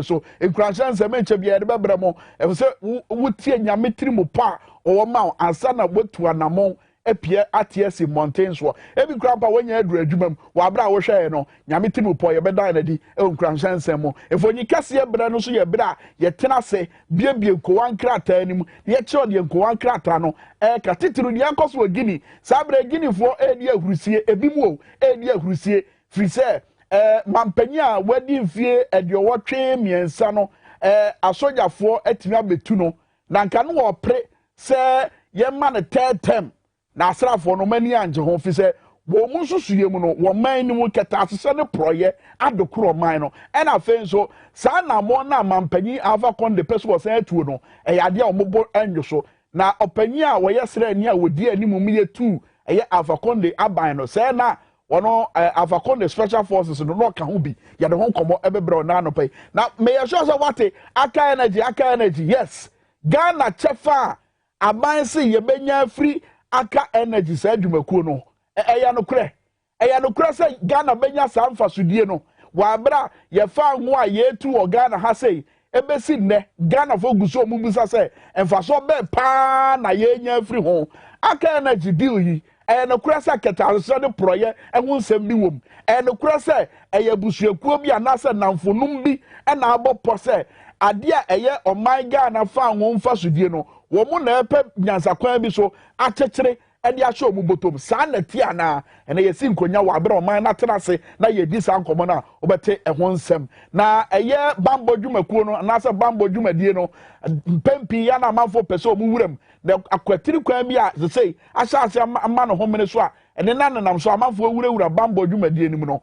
so nkranhyɛ nsɛm nkyɛ bia de bɛbrɛ mo ɛfo sɛ wotie nyame tiri mo pa ɔwɔ ma ansa na wotu anamon apie atie si mountains wo ebi krampa wonya aduru adwuma mu wa bra wo hwɛ no nyame tiri mo pa ye bɛdan na di nkranhyɛ nsɛm mo efo nyi kase ye bra no so ye bra ye tena se biebie nkowan krata anim ye kyerɛ de nkowan krata no ka titiru de ankoso ogini saa bra gini fo edi ahurusie ebi mu o edi ahurusie firi sɛ mampanyi a wadi mfie ediowotwe miensa no asogyafoɔ atimi abetu no na nka no wɔ pre sɛ yɛma no tetem na asrafoɔ no mani anje ho fi sɛ wo mu susuye mu no wo man ni mu keta asese ne proye adokoro man no ɛna afei nso saa na mo na mampanyi ava konde peso wɔ sɛ atuo no ɛyade a ɔmobo anwo so na ɔpanyi a wɔyɛ srɛ ni a wodi animu mi yetu ɛyɛ ava konde aban no sɛ na wono avakonde special forces no no ka ho bi ya de ho komo ebebre na no pay na me ye sure say wate aka energy yes Ghana chefa aban se ye benya free aka energy sa adwumakuo no eya no kure say Ghana benya sa mfasodie no wa bra ye fa ho a ye tu o Ghana ha say ebesi ne Ghana fo guso mubusa say emfaso be pa na ye nya free ho aka energy deal yi no kurasa ketanso de proye ehun nsem bi wom no kurasa eye busuakuo bi anase namfonum bi na abopɔ sɛ ade a eye oman Ghana fa ho mfasodie no wo mu na epe nyansakwan bi so akyekere ede ahye omubotom saa na ti ana ene yesi nkonya wa abere oman na tenase na ye di saa nkomo na obete ehun nsem na eye bambo dwumakuo no anase bambo dwumadie no mpempi ya na manfo pese omuwuram na akwatiri kwan bi a say ahyase ama no homene so a ene nanam so amanfo awurawura bambo dwumadie nim no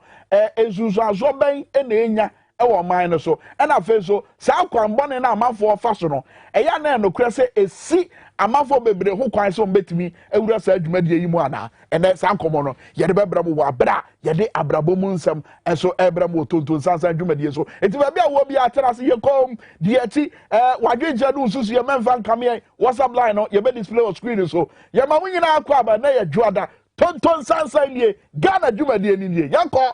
esusu azo ben ena enya ewo man no so ena fe so saa kwan bone na amanfo fa so no eya na no kura se esi amanfo bebre ho kwan so mbetimi awura saa dwumadie yi mu ana ene saa nkomo no ye de bebra mu wa bra ye de abrabo mu nsam enso ebra mu Tonton San San dwumadie so enti ba bia wo bia aterase ye kom de achi wadwenja du susu ye memfa nkame WhatsApp line no ye be display on screen so ye ma mu nyina akwa ba na ye dwoada Tonton San San nie Ghana dwumadie ni nie yakọ.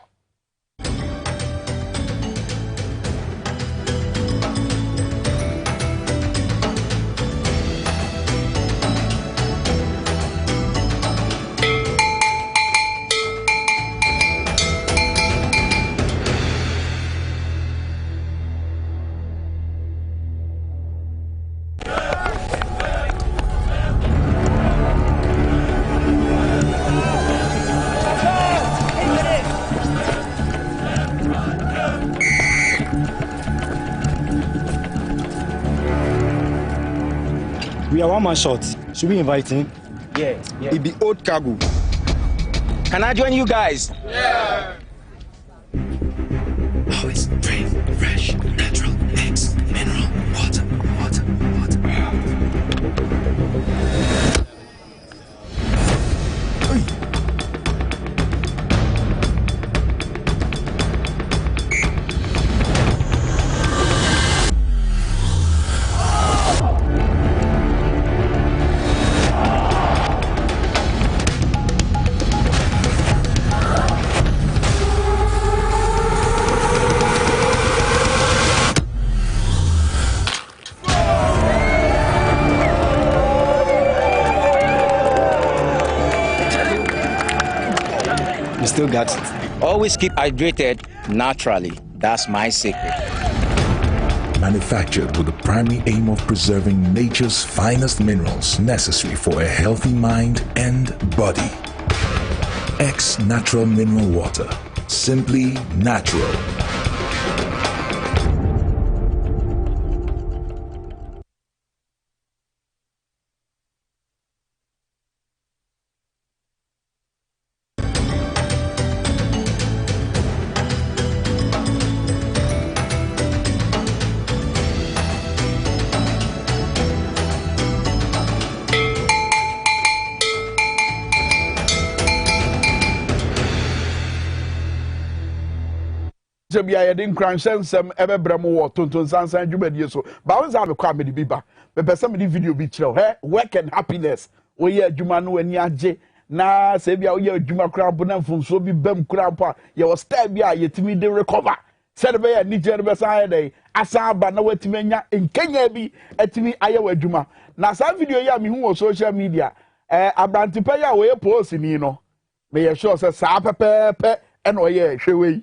We are one man short. Should we invite him? Yeah. It be old cargo. Can I join you guys? Yeah. Always drink fresh, natural eggs, mineral water. You still got it. Always keep hydrated naturally. That's my secret. Manufactured with the primary aim of preserving nature's finest minerals necessary for a healthy mind and body. X Natural Mineral Water. Simply natural. Bia ye din kranhyɛ nsɛm ɛbɛbrɛ mu wɔ Tonton San San dwumadie so ba wo nza me kwa me bi ba me pɛ me di video bi kyerɛw he work and happiness wo ye adwuma no ani agye na sɛ bia wo ye adwuma kra bo na mfomso bi bam kra po a ye wo style bi a yetimi de recover said be a Niger be say dey asa ba na watimi anya enkenya bi atimi aye wadwuma na sa video ya me hu on social media abrantipa ya we post ni no me ye sure say sa pepepe e no ye hwewei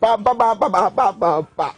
ba.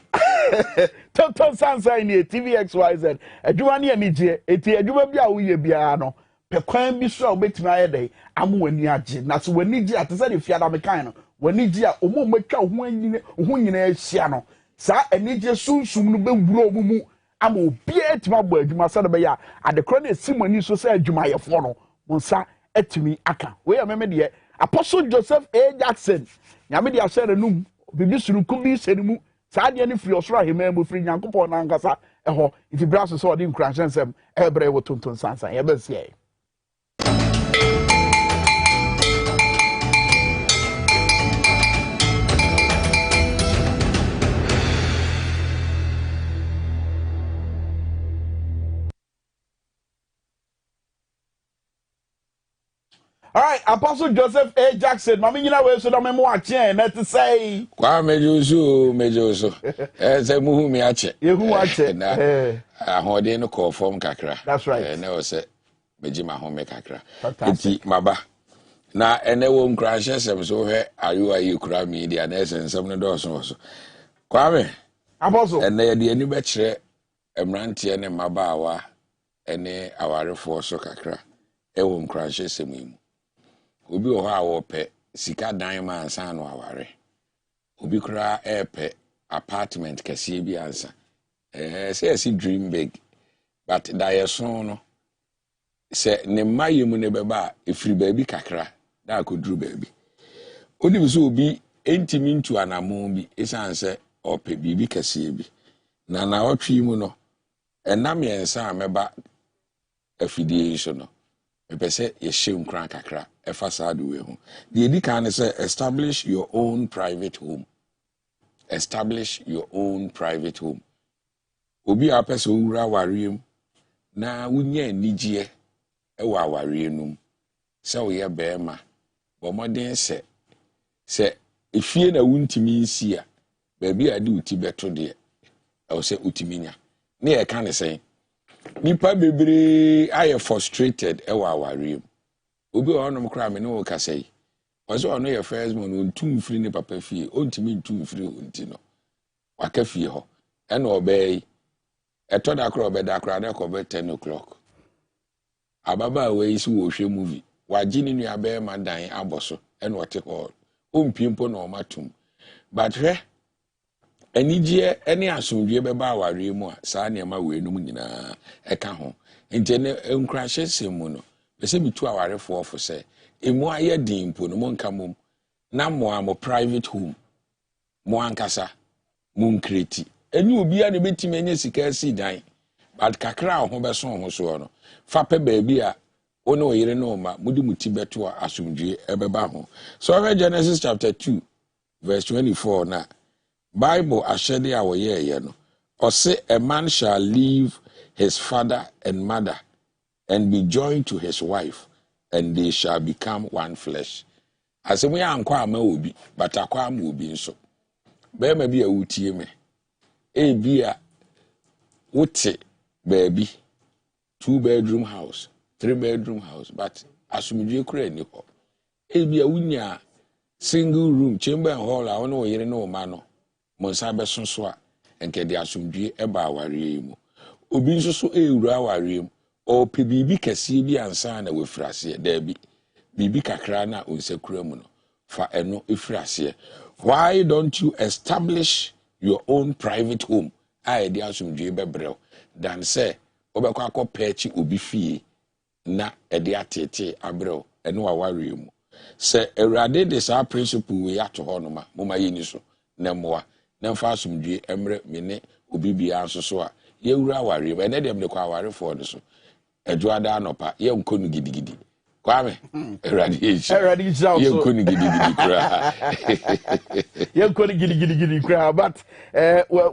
Tonton San San ni TVXYZ. Adwuma ne anigye. Eti adwuma bi a woyɛ biara no. Pe kwan bi so a wobetumi ayɛ dɛ amu wani agye. Na so wani gye atese de fiada me kan no. Wani gye a omo matwa ho nyina ahia no. Saa anigye sunsum no bewuro omumu ama obi etimi abɔ adwuma sɛ de bɛ ya adekoro na esimani so sɛ adwumayɛfo no. Monsa etimi aka. We ya meme de Apostle Joseph A. Jackson. Nyame de ahyɛ renum. Bibi suruku bi serimu saa de ne firi osoro ahema mu firi nyankopɔn na nkasa ɛhɔ ifi braso so ɔde nkranhyɛ nsɛm ɛbrɛ wɔ Tonton San San yɛbɛsie. All right, Apostle Joseph A. Jackson, mami nyina we so do me mo ache na to say. Kwa mejoso. Say muhu mi ache. Yehu ache. Na ahode no call form kakra. That's right. Na o say meji ma home kakra. Eti maba. Na ene wo nkranhye sem so hwe ayu kura media na esensem no do so. Kwa me. Apostle. Ene ye de ani be kire emrante ne mabaawa ene awarefo so kakra. Ewo nkranhye sem mu. Obi o ha wo pe sika dan ma ansa no aware obi kura airpe apartment kese bi ansa say dream big but that so no say ne maye mu ne beba efiri ba bi kakra da akoduru ba bi oni so obi entimi ntu anamon bi esanse ope bibi kese bi na otwi mu no enam yensa ameba afidie so no pese ye shew nkran kakra efa sadu we ho the edikan say establish your own private home obi a pese owura wariem na wunya anigye e wa wariem se wo ye bema bo modern se efie na wuntimi nsi a ba bi ade uti beto de e se utiminya ne e kan say nipa bebre aye frustrated e wa wariem obi onom kra me no ka say ozo ono ye first man ontum firi ne papa fie ontimi ntum firi onti no waka fie ho e na obey eto da kra obeda kra na ko be 10 o'clock ababa we isi wo hwe movie waji ni nua be madan aboso e na ote ho ompimpo na o matum but he anigye ene asomdwe be ba aware mu a saa ne ma we enum nyina e ka ho nti ne nkrahye semu no be se mitu awarefo ofo se emu aye dimpo no monka mom na mo private home mo ankasa mo nkreti eni obi a ne betime anya sika si dan but kakra ho be so ho so no fa pe ba bi a one oyire no ma mudi muti beto asomdwe ebeba ho so Genesis chapter 2 verse 24 na Bible ashede a woyeye no or say a man shall leave his father and mother and be joined to his wife and they shall become one flesh. Asemu ya ankwa ama obi but akwa ama obi nso be ma bi a wutie me e bi a wote baby 2-bedroom house 3-bedroom house but asumdwe kura ni ho e bi a wunya single room chamber and hall a wono oyire no ma no monsa be sonso a enke de asumdwe e ba aware mu obi nso so ewura aware mu o pe bibi kese bi ansa na wefrase da bi bibi kakra na onsekura mu no fa eno efrase. Why don't you establish your own private home a de asumdwe bebrel than say obekwa akopɛchi obi fie na de atete abrel eno aware mu se Erade de sa principle we ato ho no ma moma yini so na mmoa na mfa asomdwe emre me ne obi bia nso so a ye wura aware ba ne dem de kwa aware fo de so adwada anopa ye nko no gidigidi kwame eradi ye nko no gidigidi kura ye nko no gidigidi kura but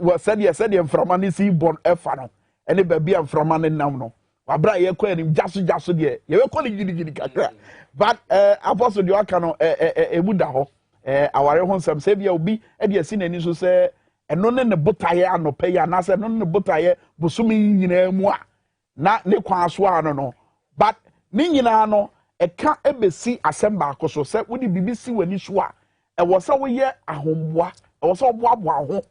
we said ye mframa ne si bon efa no ene ba bia mframa ne nam no wabra ye kwa ni jaso de ye ko no gidigidi kakra but apostle de aka no ebuda ho aware ho nsam se bia obi e de asi nani so se eno ne botaye anopa ya na se eno ne botaye bosumi nyina mu a na ne kwa so ano no but ni nyina no eka ebesi asemba akoso se wodi bibisi wani so a wo se wo ye ahomboa wo se oboaboa ho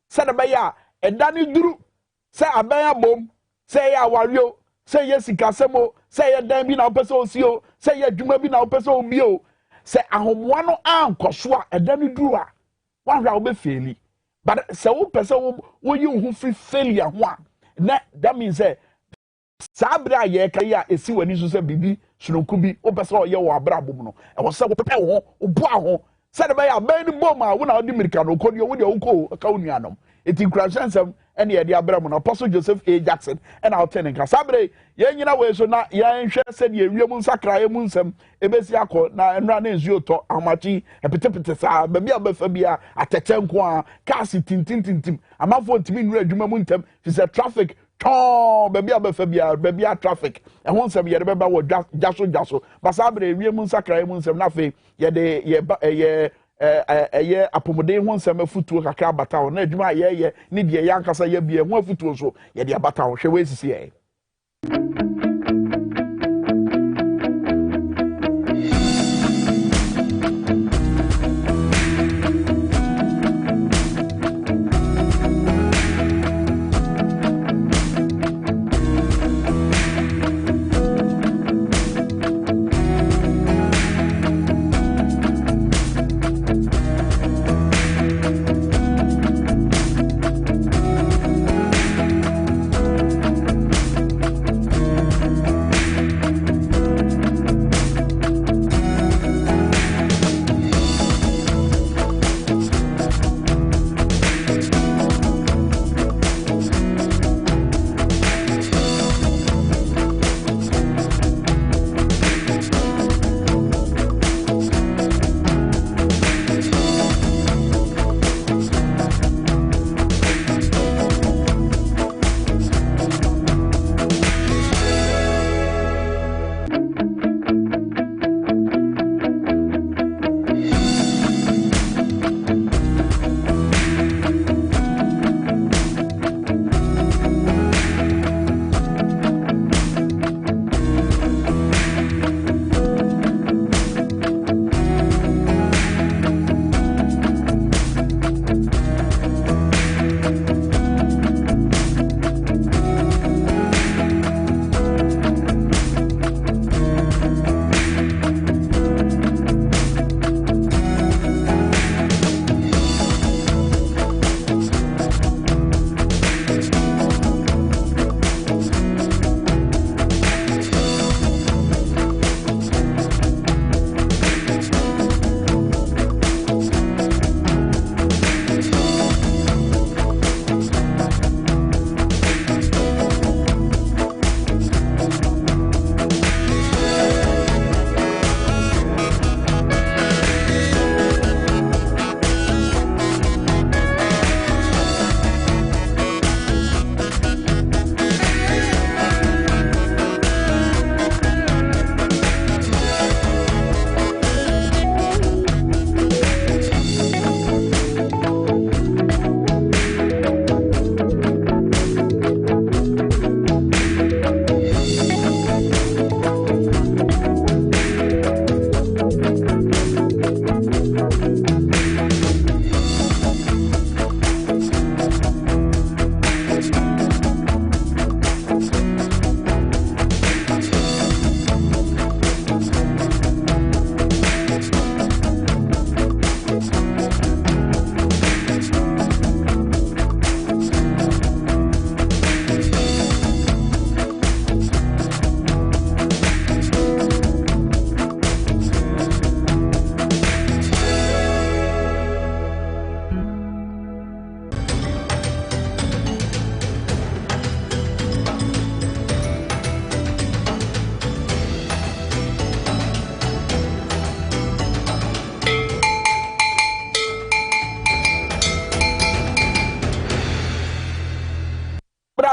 se de be ya eda ni duru se aban abom se ya awario se ye sikasemo se ye dan bi na opese osio se ye adwuma bi na opese obio se ahomboa no ankoso a eda ni duru a wanhwa wo be feli but se wo pese wo yi wo free failure ho a na that means sabra ye kai a esi wani so se bibi sununku bi wo pese o ye wo abra bom no e wo se wo pepe wo wo boa ho se de be ya ban ni bom a wo na wo di mirika no kodi wo de wo ko ka wo nuanom eti kransensem ene ye de abra mo no Apostle Joseph A Jackson and I'll tell nka sabre ye nyina we so na ye nhwe se de ewiem nsakra ye mu nsem ebesi akọ na enra na nzuo to amachi epetepete sa ba bia ba fa bia atete nko a kasi tintintintim amafo ntimi nura adwuma mu ntem fi se traffic ton ba bia ba fa bia traffic e ho nsem ye de ba wo jaso basabre ewiem nsakra ye mu nsem na fe ye de ye apomode ho nsem afutuo kakra batawo na adwuma ye ni de ye ankasa ye bia ho afutuo so ye de batawo hwe we sisi ye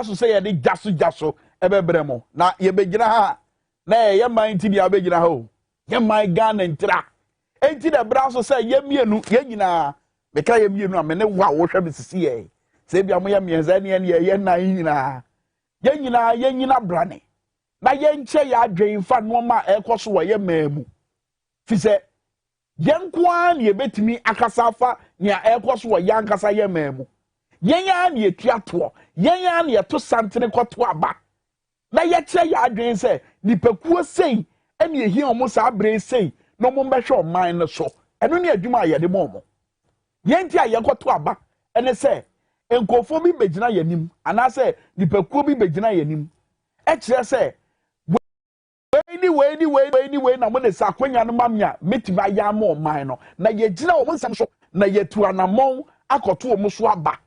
so say ye de jaso ebebre mo na ye begina ha na ye man ti dia begina ha o ye man Ghana ntira enti da bra so say ye mienu ye nyina meka ye mienu amene wa wo hwe bisisi ye se bia mo ye mienza ne ye nan nyina ye nyina brane na ye nche ya adwen fa no ma ekoso wo ye maamu fi se yenkwa ne betimi akasa fa ne ekoso wo ye ankasa ye maamu yenya ne etuato yenya ne to santene kwoto aba na ye che ya adwen se nipakuo sei ene ehi omo sa abre sei no mo mbehwe oman ne so eno ne adwuma ye de mo yenti a ye kwoto aba ene se enkofo bi begina yanim anase nipakuo bi begina yanim e kire se anyway na mo de sakwanya no mamya metima ya ma oman no na ye gina o nsam so na ye tu anamon akoto o so aba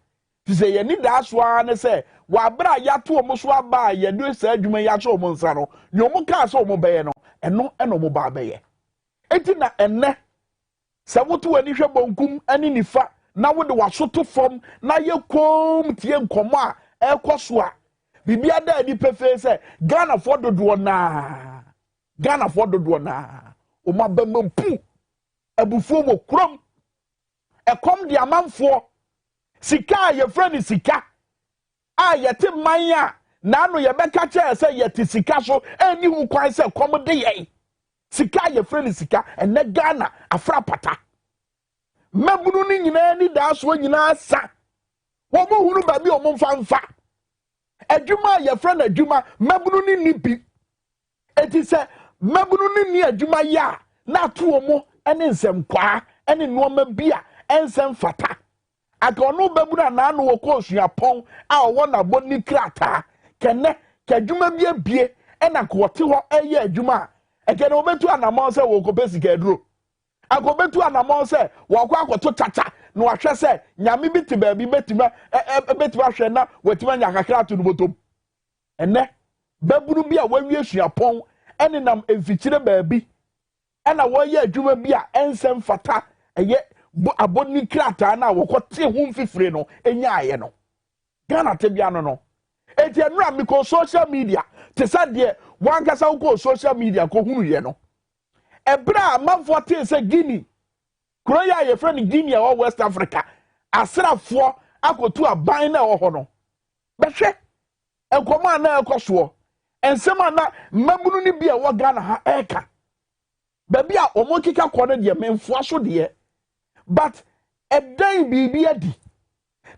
ti se ye ni da so an se wa bra ya to o so aba ye do sa adwuma ya so o nsa no nyomo ka so o beye no eno mo ba beye enti na enne se woto wani hwe bonkum ani nifa na wo de wasoto fom na ye kom tie nkomo a ekoso a bibia da di pefe se Ghana for dodo na o ma bamampu abufuo mo krom ekom di amanfo sika ye friend sika a yete man a na no ye beka che se yete sika so ani hu kwan se kom de ye sika ye friend sika ene Ghana afra pata mabunu ni nyina ni da so nyina sa wo mo hunu ba bi o mo mfa adwuma ye friend adwuma mabunu ni bi eti se mabunu ni adwuma ya na to omo ene nsem kwa ene nuoma bia ensem fata aka ono babunu na no wo ko suapon a wo na boni krata kene kadwuma bia bie ena ko wote ho eye adwuma ekene obetu anamon se wo ko pesika aduro akobetu anamon se wo kwa akoto chacha no ahwe se nyame bi te ba bi betima betima hwe na watima nya kakra to no botom ene babunu bia wawie suapon ene nam emfikire baabi ena wo ye adwuma bia ensem fata eye aboni krata na wokote hu mfifire no enya aye no Ghana te bia no eti enura mi ko social media te sade wankasa ko social media ko hunu ye no ebra manfo te se Guinea kuro ya ye friend Guinea o West Africa asrafo akotu aban na ho no behwe enkoma na ekoso ensema na mabunu ni bia wo Ghana ha eka baby a omokika kwo de memfo aso de but edan bibi adi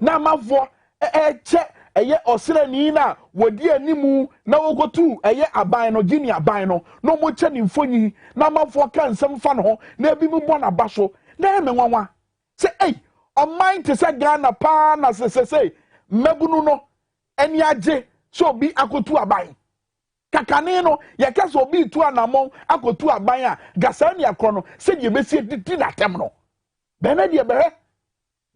na mafo eche eye osirani na wodi animu na wokotu eye aban no Guinea aban no mo che ni mfonyi na mafo ka nsem fa no na bi mu bo na baso na emenwanwa se o mind to say Ghana pa na se mabunu no eni age so bi akotu aban kakane no ye kase obi tu anamon akotu aban a gasani akro se je besi titi na tem no bena de be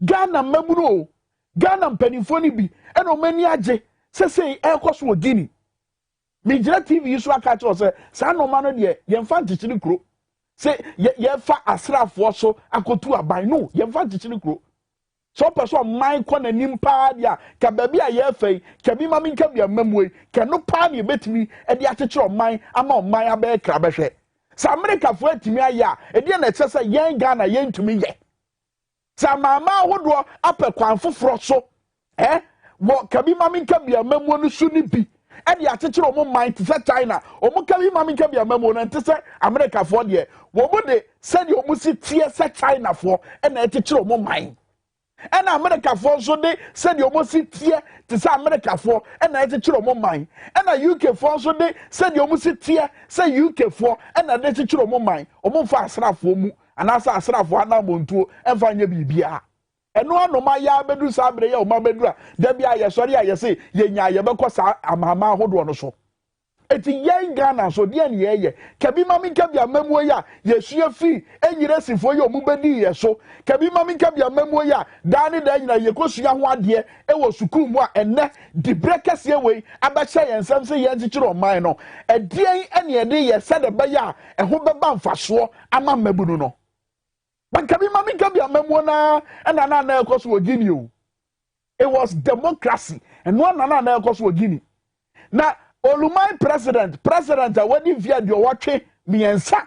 Ghana mabunu Ghana mpanifo ni bi eno mani age se ekoso wo Guinea mi gira TV so aka che se sa no ma no de ye mfa ntichiri kro se ye fa asrafo so akotu aban no ye mfa ntichiri kro so person man ko na nimpa dia ka baby a ye fei ka bi ma min ka bia mamwe ka no pa ne betimi e dia chechiro man ama man abe kra behwe sa America fo atimi aya e dia na che se yen Ghana yen tumi ye sa mama hodo apɛ kwan foforo so wo ka bi ma min ka bia mamwo no su ni bi e dia chechiro mo man te se China o mo ka bi ma min ka bia mamwo no te se America fo de wo mo de se de o mo si tie se China fo e na chechiro mo man ena America for so de said you must sit here to say America for and I teach you man ena UK for so de said you must sit here say UK for and I teach you man omo fa asrafo mu anasa asrafo anamontuo emfa nya bibia eno anoma ya bedu sabre ya o ma bedu a da bia ye sori a ye say ye nya ye bekosa amama hodo no so eti yen Ghana so de ne ye kabi mami kabia mamu ya yesua fi enyire sifo ye omubedi ye so kabi mami kabia mamu ya dani da nyina ye kosua ho ade e wo sukuu mu a enne di brekese we abacha ye nsam se ye ntikire o man no edien ene ye de ye sade be ya ho beba mfaso ama mabunu no ban kabi mami kabia mamu na ena na ekoso wo Guinea o It was democracy. And one another cause were Guinea. Now, Olumai president, I went via the watching miensa.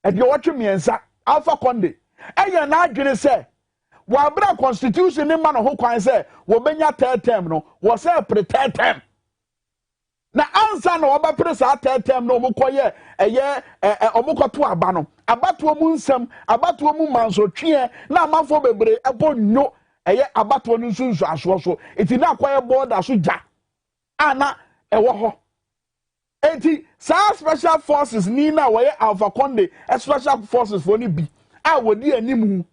And you're watching miensa, Alpha Conde. And you're not going to say, Wabra constitution in man who can say, Wabenya third term, no, was a pretend term. Na ansa na oba press third term no mokoye omokoto abano abatoa mu nsam abatoa mu mansotwe na amafo bebre ebonyo abatoa no nsunsu aso so eti na akoye border so ja ana ewo ho eti sa special forces ni na woye Alpha Conde special forces for ni bi a wodi animu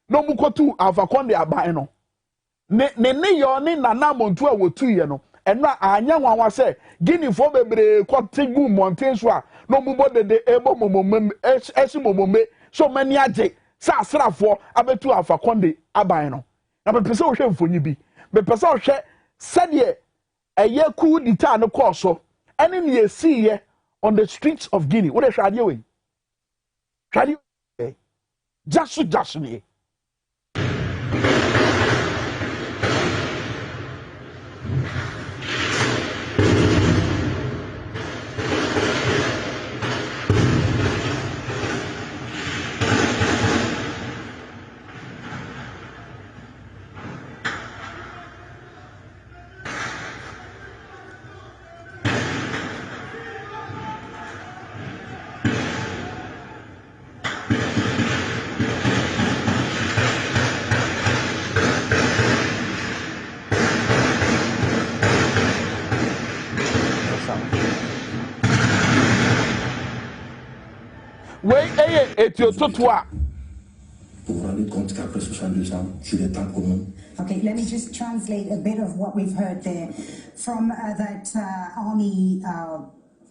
no mukotu Alpha Conde aban no ne yo ni nana montu a wotu ye no enra anya nwanwa se Guinea fo bebre kwotegu mountain so a no mubo de ebo momomem esi momome so mani age sa asrafo abetu Alpha Conde aban no na bepese wo hwe mfonyi bi bepese wo hwe sede eye ku dita no koso ene ne yesi on the streets of Guinea wo de hwade we hwade jasu ne Vous vous rendez compte qu'après 62 ans, sur les temps communs. Okay, let me just translate a bit of what we've heard there from that army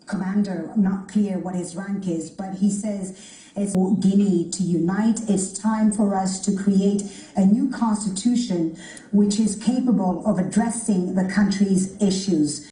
commander. Not clear what his rank is, but he says it's for Guinea to unite. It's time for us to create a new constitution which is capable of addressing the country's issues.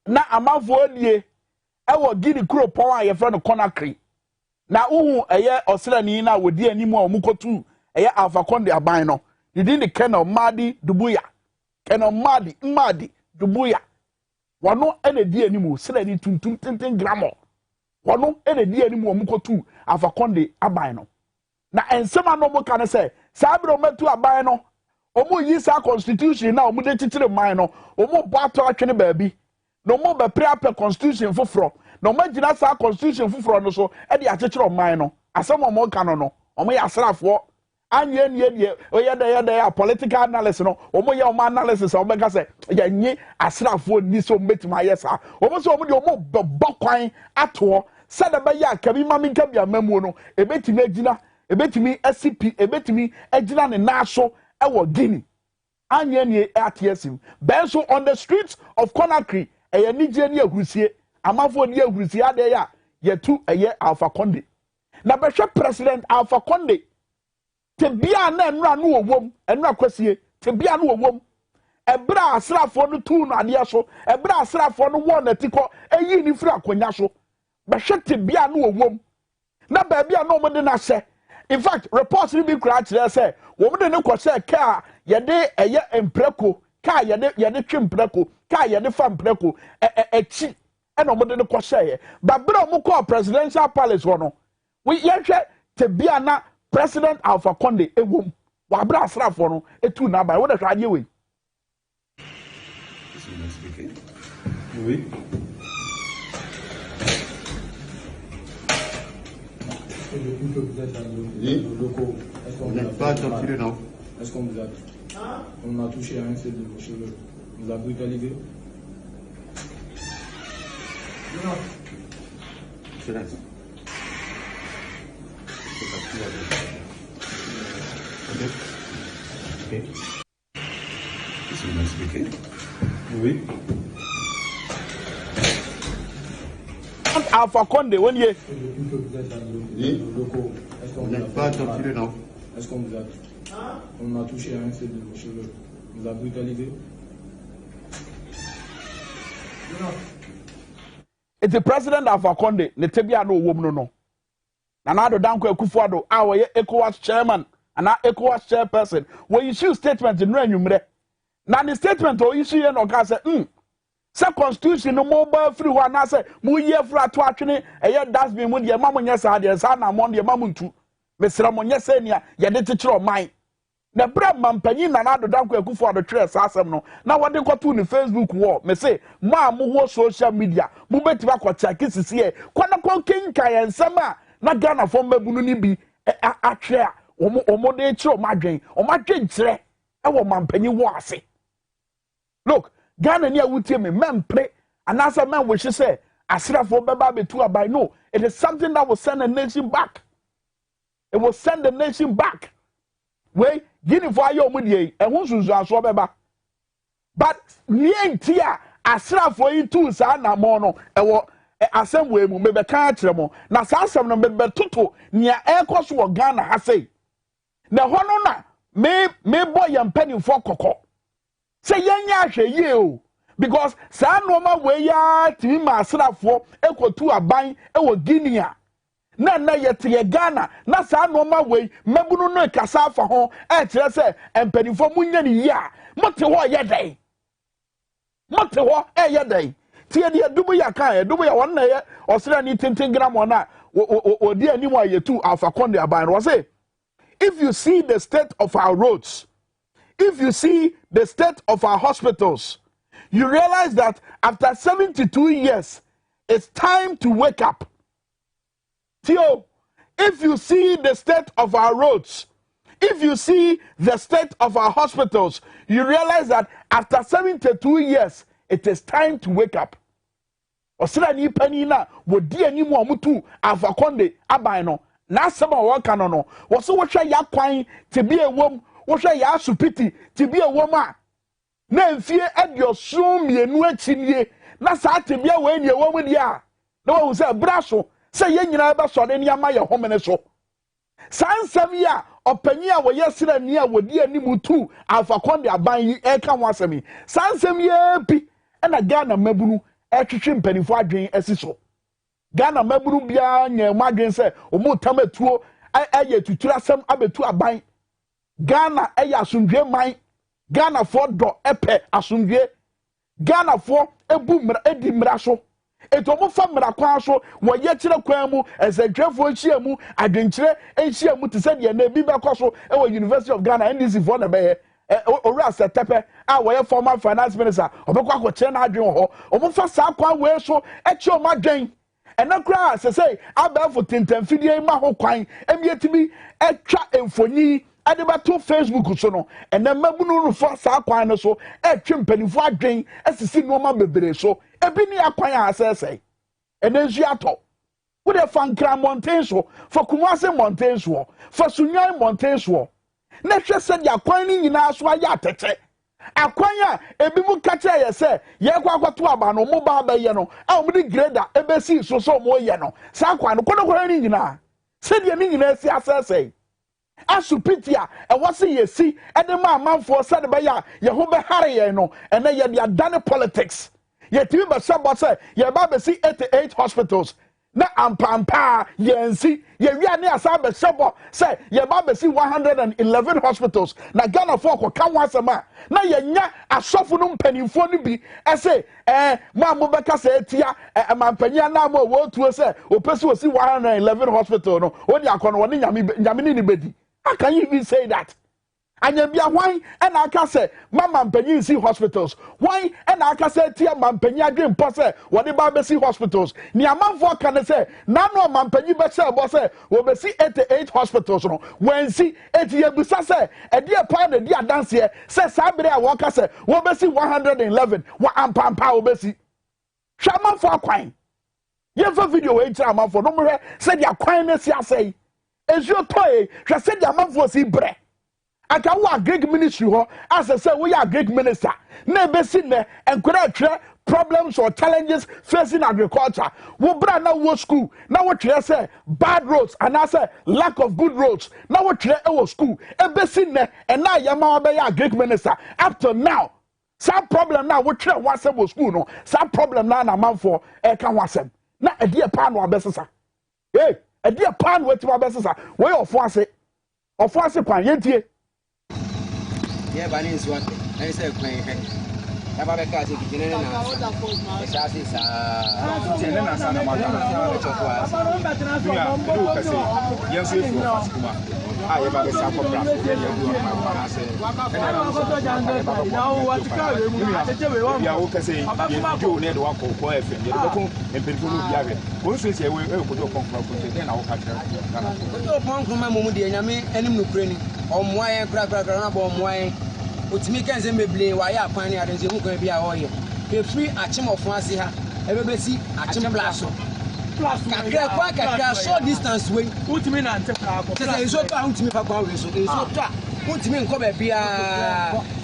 Na amafo die ewo Guinea kuro pon a ye friend Conakry na uhu eye osrani na wodi animu a omukotu eye Alpha Conde aban no didin the Colonel Madi Dubuya Colonel Madi Dubuya wano ene di animu srani tuntum tenten gramo wano ene di animu omukotu Alpha Conde aban no na ensema no mo kan say sabro metu aban no omo yi sa constitution na omo de titire man no omo bato atwene baabi no mo be pre constitution foforo no mo gina sa constitution foforo no so e de akekere man no asem omo kan no omo ya asrafo anye nie oye de political analysis no omo ya omo analysis omo ka say ya nyi asrafo ni so metima yesa omo so omo de omo bokwan ato se de be ya kabi mami nka bia mamu no ebetimi agina ebetimi SCP ebetimi agina ne na so ewo Guinea anye nie atiesim benso on the streets of Conakry eye nije ni ahurusie amafo ni ahurusie ade ya yetu eye Alpha Conde na behwe president Alpha Conde te bia na enra no wowom enra kwasie te bia no wowom ebra asrafo no tu no ade so ebra asrafo no won atiko eyi ni firi akonya so behwe te bia no wowom na ba bia no mo de na hye. In fact, reports will be correct there say, woman no ko say car yede eye empreko, car yede twempreko, car yede fampreko, echi e no mo de no ko say. But bro mo call presidential palace no. We yehwe te bia na President Alpha Conde ewom. Wa bra asrafo no etu na ba. Wo de hwade we. Oui. Depuis que vous êtes dans le locaux, est-ce qu'on vous a pas torturé, non? Est-ce qu'on vous a on a touché à un seul de vos cheveux? Vous a brutalisé? Non. Silence. Ok. Qu'est-ce que vous m'expliquez? Oui. Alpha Condé, when you. Depuis que vous êtes dans nos locaux, est-ce qu'on vous a Pas torturé, non? Est-ce qu'on vous a... On a touché à un seul de vos cheveux. On vous a brutalisé? It's the president of Alpha Condé, ne tebia no woman no. Nanado Danko Akufo-Addo, our ECOWAS chairman, and our ECOWAS chairperson, will issue statement in Renumre. Now the statement or issue no ka say, say constitution no mobile free one I say, mu ye fra to atwene, eye das be mu de mamu nyesa de sa na mon de mamu ntu. Mesra mo nyesa nia, ye de tikiro man. Na bra mampanyi Nanado Danko Akufo-Addo twere sa asem no. Na wode koto ni Facebook wall, me say, ma mu wo social media, mu betiba ko check sisi e. Kwana kon kinka ye nsem a na Ghana for mabunu ni bi atwe a omo de kire omadwen omadwen kire e wo mampanyi wo ase. Look, Ghana ni awutie me mempre anasa men wish say asrafo beba betu abai. No, it is something that will send the nation back. It will send the nation back. Wait, Guinea for ayo mudie e hu sunsu aso beba. But ni entia asrafo yi tu sa na mo no e wo asem we mu mebe ka akire mo na sa asem no mebe toto nia ekoso wo Ghana ha sei na hono na me boy yampani for kokko say yenya ahwe ye o because sa no ma we ya timi ma asrafo ekotu aban e wo Guinea na yete ye Ghana na sa no ma we mabunu no kasa afa ho e kire say empani for munya ni ya mote ho ye dai mote ho e ye dai tie dia dubu ya kan dubu ya won na ye osira ni 10 gram ona odi animu ayetu Alpha Condé aban ro say if you see the state of our roads, if you see the state of our hospitals, you realize that after 72 years it's time to wake up. Theo, if you see the state of our roads, if you see the state of our hospitals, you realize that after 72 years it is time to wake up. Osira ni pani na wodi animu amutu Alpha Condé aban no na asema wo ka no wo so wo hwe ya kwan te bi ewom wo hwe ya asupiti te bi ewom a na mfie adiosom mienu achinie na sa te bi we ni ewom dia na wo se braso se ye nyina ba so de ni ama ye homene so sansam ya opanyi a wo yesira ni a wodi animu tu Alpha Condé aban yi e ka ho asemi sansam ye bi na Ghana mabunu etwetwe mpanifo adwen asiso Ghana maburu bia nya madwen se omo tamatuo aye tutura asem abetu aban Ghana aye asundwe man Ghana for do epe asundwe Ghana for ebu mra edi mra so etomo fa mra kwan so wo ye kire kwan mu ezadwefo hia mu adwenkyire enhia mu te se de na bi be koso e wo University of Ghana NDC for na be owura setepe a wo ye former finance minister obekwa akokye na adwen ho omo fa sa kwan we so eche o madwen enakra say abafo tentamfidie ma ho kwan emietimi etwa emfonyi adebato Facebook so no ena mabunu no fa sa kwan no so etwe mpanifo adwen asisi no ma bebere so ebi ni akwan a asese enensu ato wo de fankra mountain so for Kumase mountain so for Sunyan mountain so na hwe se dia kwan ni nyina so aya atete akwan a ebi mu kacha ye se ye kwa kwato aba no mo ba ba ye no a mo di grader ebesi so mo ye no sa kwan no kono ni nyina se dia ni nyina si asese asupitia e wose ye si e de ma amanfo se de ba ya ye ho be hare ye no ene ye dia dane politics ye timi ba sabo se ye ba be si 88 hospitals na ampampa yensi ye wi ne asa be sebo say ye ba be si 111 hospitals na Ghana for ko kan wasema na ye nya asofo no mpanimfo no bi say ma mo be ka say tia mampanya na mo wo tuo say opesi wo si 111 hospital no odi akono wo ne nyame ni bedi. How can you even say that? And you be a why and I can say mama mpanyi see hospitals why and I can say tia mampanyi adwen pose what the Bible see hospitals ni amanfo can say na no mampanyi be say bo say we be see 88 hospitals no when see etie busa say e dey pa na dey dance here say sabere a work say we be see 111 wa ampampa we be see amanfo akwan ye fa video we tira amanfo no mo say dia kwan na si asai ezu toy hwe say dia amanfo si bre aka wo Greek ministry ho as I say we are Greek minister na be si ne encourage problems or challenges facing agriculture wo bra na wo school na wo tire say bad roads and I say lack of good roads na wo tire e wo school e be si ne e na yama be ya Greek minister up to now some problem na wo tire wasem wo school no some problem na manfo e ka wasem na e de pa no abesesa eh e de pa no wetima abesesa we ofo ase kwan yentie yeah bani is one I say kwan Aba be ka se ki na na. Esa se sa. Tene na sa na ma ta. Ya, do ka se. Yen so fu fa kuma. Ah, ye ba be sa ko bra. Ye do ma se. Ya wo ka se, ye do ne do wa ko ko efe. Ye do ko empirifu no bia we. Wo so se we ko do kon ko se na wo ka tira. Ko do pon kuma mo mu de nyame anim no kure ni. Omwa yen kra na bo omwa yen. Otimi kan se meble wa ya pan ni adense hu kan bia ho ye be free achim of ase ha e be si achim blaso kakra short distance way utimi na ante pra ko se so to utimi pa kwa we so to utimi nko be bia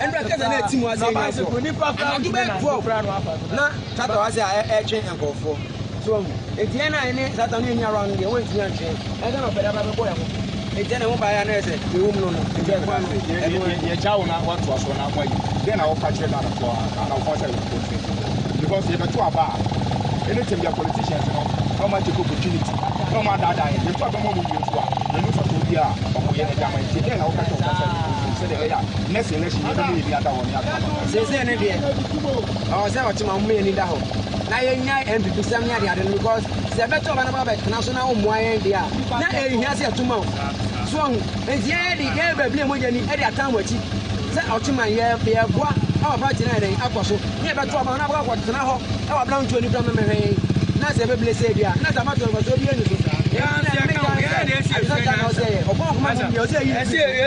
endra kasa na timu ase nya so anadu be 12 na tata wa se e twen enkofo so etie na ni tata no nya round de won timi antwen e ga no be da ba be boy ho ejene mo ba ya na ese e wo mu no je kwa no ye jawo na what was so na kwa yi then I will catch that for and I will catch it because if you aba anything your politicians no much opportunity no matter that you talk about mo you so you know so bia o mo ye na jama ti then I will catch say the ya next election you don't be ada one ya say ne de o say o ti ma mo ye ni da ho na ye nya MPP sam nya de ade because se beto ba na ba na so na o mo ayen de a na e hia se atuma so enti e di ge ba bia mo je ni e di atan wachi se otuma ye boa awa party na den akoso ne beto ba na ba ko tena ho e wa bla ntu ni bla me hwen na se be ble se bia na ta ma to ba so bia ni so ya se ka ya de se se o ko ma mo se yi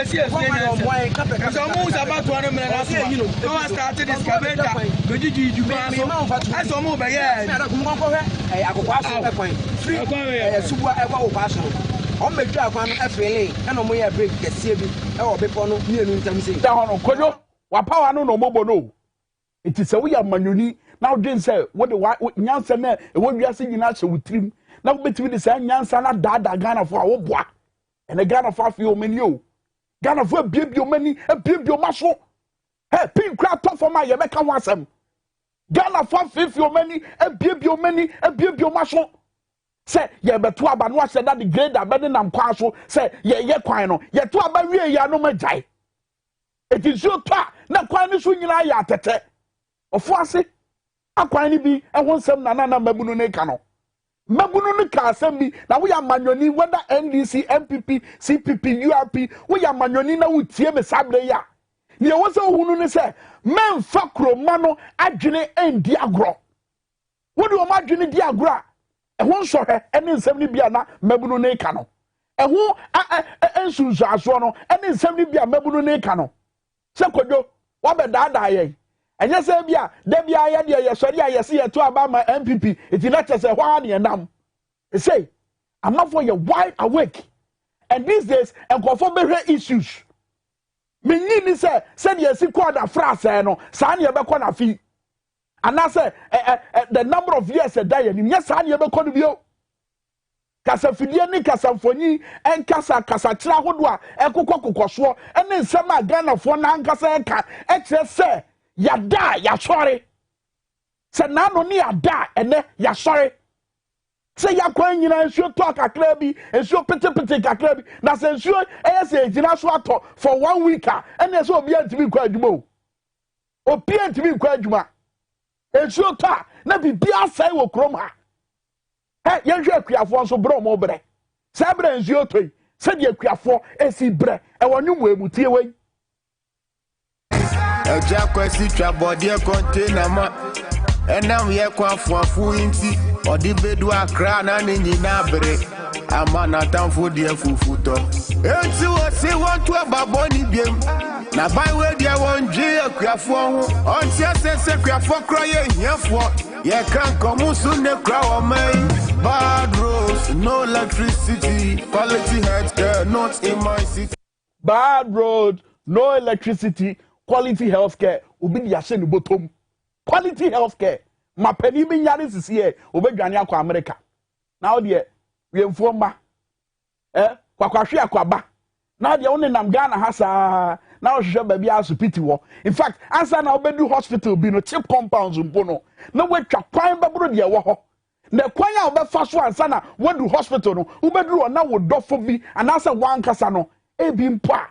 se mo ayen ka pe so mo za ba to na me na so no I started this cabeta go jiji juba so aso mo be ye na ko mo ko he akokwa so e kwan free subu e kwa wo pa so o meju akwan no efele e no mo ye break kese bi e wo bepo no mienu ntam sei da hono kojo wa power no no mobo no it is we are manyoni now den say what the nyansa na e wo wiase nyina hye wutrim na wo betimi de say nyansa na dada Ghana for wo boa and the Ghana for afio mani o Ghana for biebio mani e biebio maso hey pin crack top for my ye be kan wasem Ghana for fifio mani e biebio maso say ye beto aba no ase that the grade abede nam kwa so say ye kwan no ye to aba wie ya no majai it is your to na kwan ni so nyina ya tete ofo ase akwan ni bi e ho nsem na mabunu ne ka no mabunu ne ka asem bi na wo ya manyoni whether NDC MPP CPP URP wo ya manyoni na wo tie me sabre ya ne wo se hunu ne se memfa kroma no adwene endi agro wo de o ma adwene di agro a ho nso he ene nsem ni bia na mabunu ne ka no ho ensunsu aso no ene nsem ni bia mabunu ne ka no se kojo wa be daada ye enye se bia da bia ye de ye sori ye se ye to aba ma MPP iti na chese hwa ne nam say amafo ye wide awake and these days enkofo behwe issues menyi ni se de si kwada frase no sa ne be ko na fi anase the number of years a day ni sa ne be ko no bio kasa fidie ni kasa mfonyi en kasa kira hodo a ekokokokso ene nsem a Ghana fo na nkasa eka ekire se yada ya sori se na no ni yada ene ya sori se yakwan nyina nsuo to akakra bi nsuo petepete kakra bi na se nsuo se gina so ato for 1 week ene se obi antimi kwa adwuma obi antimi kwa adwuma nsuo to na bibia sai wo krom ha hey yenhwe akuafo nso bro mo bre sa bre nsuo to se de akuafo esi bre e wonwum emutie wei eja kwesi twa body container ma enam ye kwafuafu inti odi bedu akra na ni na bre ama na tamfo de fufuto enti wo se won to baboni biem na by we dia won je akuafo ho onti asese akuafo kro ye hiafo ye kan komusu ne kra o mai bad roads no electricity quality healthcare not in my city bad road no electricity, quality healthcare, ubi di yashe ni bottom. Quality healthcare. Ma penny bin yaris is here, ube ganya kwa America. Now dear, we inform kwa shia kwa ba. Now the only nam Ghana hasa now she baby house pity wo. In fact, answer now bedu hospital be no cheap compounds mpono. No we twa kwan babro de wo ho. Na kwan a obefa so answer na wadu hospital no, ubedru na wo dofo bi anasa wan kasa no, ebi mpa.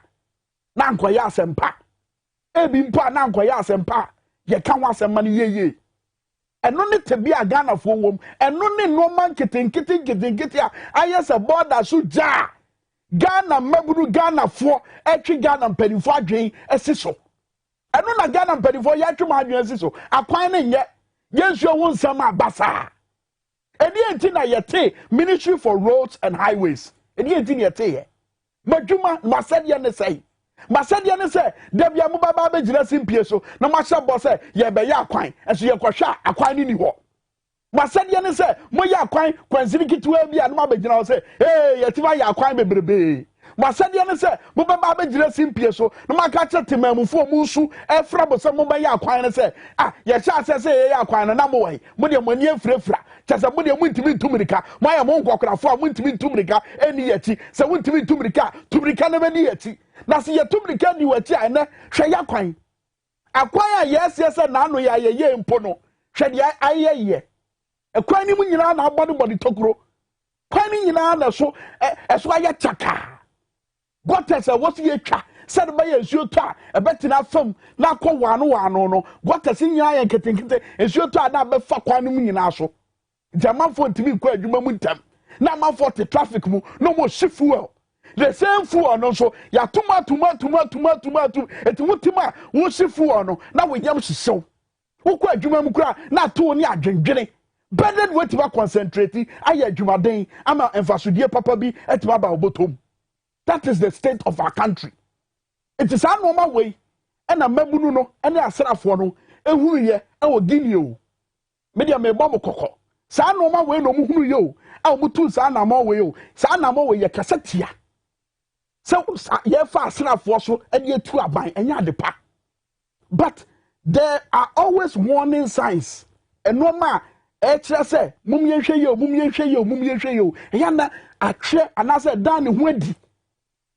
Na nkoya asempa. Ebi mpa na nkoya asempa. Ye kan wa asema ni yeye. Eno ne tebi a Ghana fo wom. Eno ne no man kitinkiti a ayese border so ja. Ghana maburu Ghana fo etwi Ghana mpanifo adwen esiso. Eno na Ghana mpanifo ya twema adwen esiso. Akwan ne nye yensu wo nsam abasa. Edi enti na yete Ministry for Roads and Highways. Edi enti na yete ye. Madwuma masadia ne sei. Masadia ne se debia mo baba be gina simpie so na mahye bo se ye be ya akwan enso ye kwhwa akwan ni ho. Masadia ne se mo ya akwan kwansiri kitwa bia na ma gina se ye tiba ya akwan bebrebe. Masadia ne se mo baba be gina simpie so na maka che temamufo mu nsu efra bo se mo be ya akwan ne se ye sha se ye ya akwan na mo wai mo de mo ni efrefra chasa mo de mo ntimi ntumrika mo ya mo nkwakrafo a mo ntimi ntumrika eni yachi se mo ntimi ntumrika tumrika na be ni yachi na se ye tumrika ni wachi a ne hwe ya kwan akwan a yes na ano ya ye mpo no hwe de ayeye ekwan ni mu nyina na abode tokuro kwan ni nyina na so eso aye chaka gotes a wosi ye twa said by ensuo to a ebetina fam na akọ wano no gotes nyina ye ketenkete ensuo to na be fa kwan ni mu nyina so jamanfo ntimi kwa adwuma mu ntam na manfo te traffic mu no mo shift fuel the same fuel no so ya tuma eti mutima wo shift fuel no na wo yam hyesew wo kwa adwuma mu kura na to ni adwendwene bedded wetima concentrate aye adwumaden ama emfasodie papa bi etima ba obotom. That is the state of our country. It is a normal way and a mabunu no and a serafo no ehunu ye e wo Guinea o media me bom kokko sa normal way no muhunu ye o a mutu sa na ma way o sa na ma way ye kasetia so ye fa serafo so e dey tu aban enya adepa. But there are always warning signs and normal ekira say mum ye hwe ye eya na atwe anase dan ne ho adi.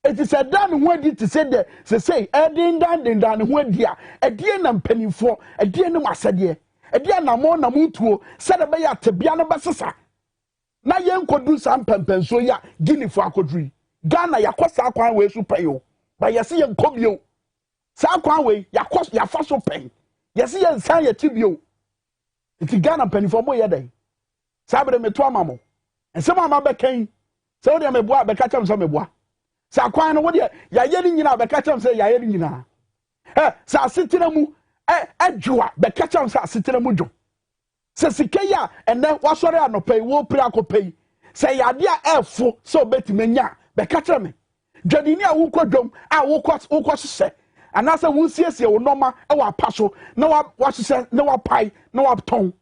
It is a done when to say that say Edin dan who dear a dear and penny for a dear no massadia a dear na more na mutuo said a bay at Biana Bassasa. Na yen could do some pempen so ya Guinea for Akodri Ghana ya kwasa kwan we so payo but ya see yen kobio sa kwan we ya kwasa ya faso pen ya see yen san ya tibio it Ghana penny for boy day sabre me to amamo and some ama bekan so dem me boa be catch am so me boa sa kwan no wode ya yeri nyina be catch am say ya yeri nyina sa asetena mu adwoa be catch am say asetena mu dwo se sikeya ene wasore anopai wo pri akopai se yade a efo so betimanya be catch am dwadini a wo kodwom a wo hye anasa wo siesie wo noma e wa paso na wa hye na wa pai na wa ton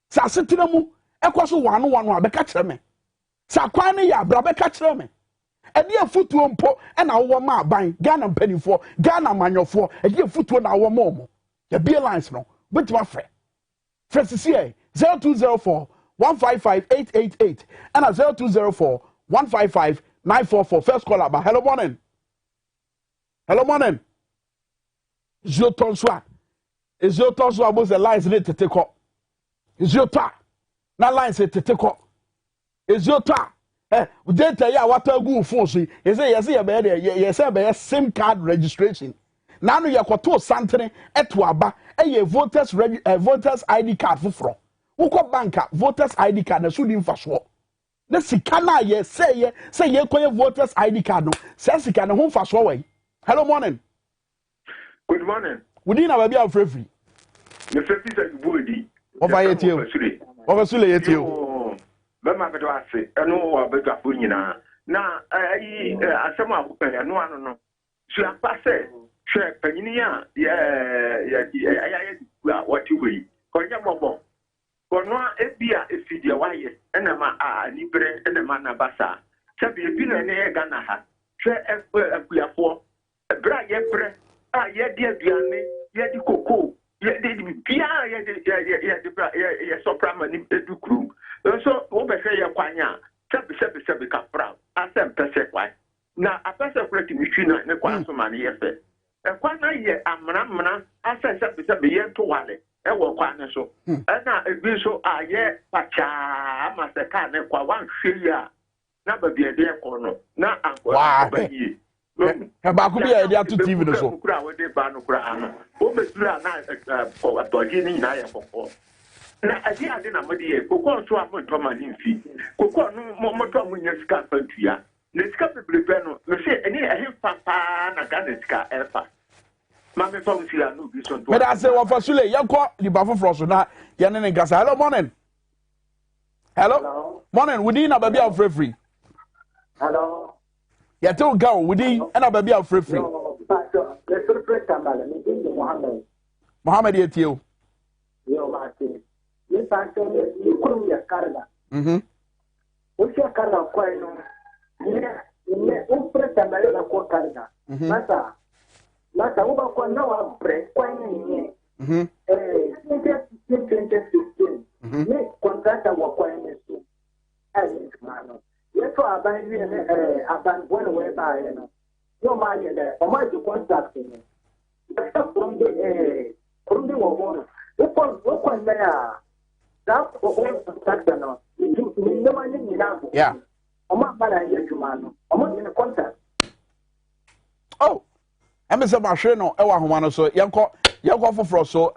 sa asetena mu ekoso wano a be catch am sa kwan ne ya bra be catch am edi afutuo mpo na wo ma aban Ghana mpanifo Ghana manyofo edi afutuo na wo ma omo ya be lines no bitima fre CCA 0204 155 888 and 0204 155 944. First caller about hello morning Tonton San about the lines need to take up is your ta na lines to take up is your ta data ya wata gu phone so you say be SIM card registration now no yakoto santere eto aba voters ID card foforo wukọ banka voters ID card na so di mfaso na sika na ye say koye voters ID card no say sika na ho mfaso we. Hello morning. Good morning. Wudi na ba bia free the free say bodi over sule yetio Bema bedo ase eno wa bedo afo nyina na ayi asem akopɛ eno ano no so apase hwɛ panyini a ya wati we konya bobo kono ebia efidie waye ena ma libre ena ma na basa sabi ebi na ne Ghana ha hwɛ akuafo bra ye bre a yɛde aduane yɛde koko yɛde biara yɛde sɔpra ma ne edu kurom nso wobɛhwɛ yɛ kwan a sɛbi kapra asɛ mpɛsɛ kwan na apɛsɛ kora tumi twi na ne kwan so ma ne yɛ fɛ ɛkwan na yɛ amena asɛ sɛbi yɛnto wale ɛwɔ kwan ne so ɛna ebi nso a yɛ pakyaa ama sɛ kaa ne kwa wanhwɛ yi a na baabi ɛde ɛkɔ no na ankɔ yie baako bi a yɛde ato TV no so kura wɔde ba no kura ano o mesura na bɔgye ne nyinaa yɛ kɔkɔɔ na ade na mode yɛ kokɔ nso a montɔ ma ne mfi kokɔ no motɔ mo nya sika fa ntua na sika bebrebe no me sɛ ɛne ɛhe papa na Ghana sika ɛfa ma me fa msira no bi so nto meda sɛ wɔfa sule yɛkɔ nipa foforɔ so na yɛne ne nkasa hello morning wudi na baabi a wofrɛfiri hello yɛtew ga wo wudi ɛna baabi a wofrɛfiri Mohammed yɛtie o Yes, I said, you couldn't get Canada. What's your Canada coin? Yeah, open the American Canada. Massa, what now? Break coin in here. 2016. Make contract our coin is too. As man. Yes, so I buy you a band one way by no money there. Or my contract in it. From the woman. What coin there? That whole contractor now. Yeah. Oh, Emerson Machino, Ewa Humano, so Yanko for so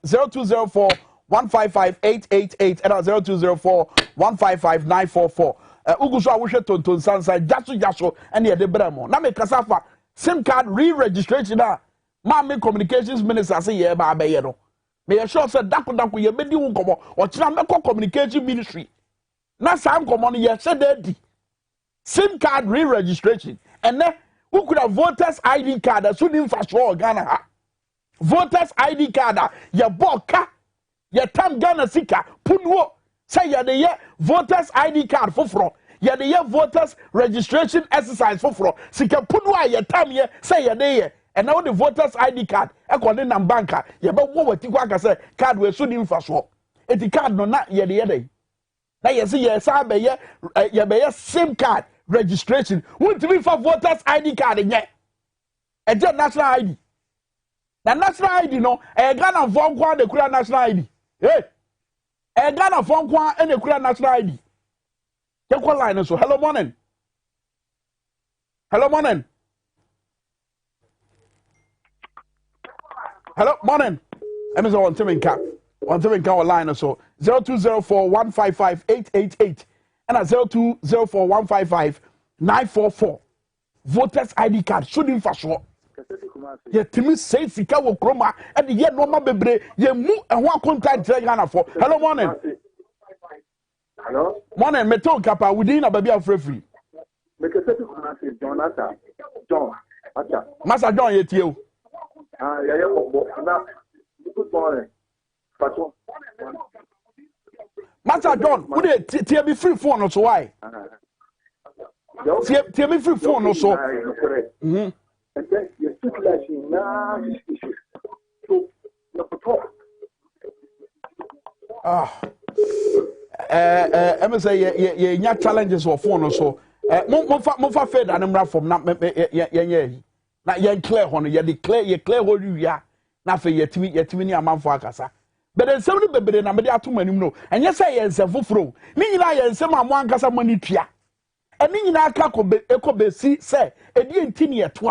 0204 155 888 and 0204 155 944. Uguso, I wish Tonton San San, Jasso, and the Bremo. Name Casafa, SIM card re-registration. Mammy Communications Minister say, yeah, Babayero. May I sure said Daku ye bedi unkomo or Chinameko Communication Ministry. Na sam common ye said daddy. SIM card re-registration. And then who could have voters ID card as soon as for Ghana? Voters ID card ya boka ya tam Ghana sika punwo say ya de ye voters ID card for ya de ye voters registration exercise for sika punwa ya tam ye say ya de ye. And now the voters ID card, according to banker, you bet what you want to say, card we soon in fast walk. It's the card no not yet the other. Now you see, yes, I be ye SIM card registration. Want to be for voters ID card in yet? And just national ID. The national ID, no, a Ghana phone call the Kura national ID. Hey, a Ghana phone call and the Kura national ID. Take one line so. Hello, morning. Hello, morning. Hello, morning. I'm on Timinka line so 0204 155 888 and 0204 155 944. Voters ID card shouldn't fast walk. Ye Timmy say Sika wo kroma and the year normal bebre ye mu and one contact Ghana for. Hello, morning. Hello, morning. Metal Kappa within a baby of free. Master John yet you. Good morning. Master John, would it tell me free phone or so why? Tell me free phone or so. And then you took like now. I'm say yeah challenges for phone or so. Mofa fed and I'm from not na yen clear hono ye clear ho wiya na fe yetimi ni amanfo akasa but then some bebere na me de ato manim no enye say yen se foforo ni nyina yen se ma mo ankasa mani tua eni nyina aka ekobesi se edi enti ne yeto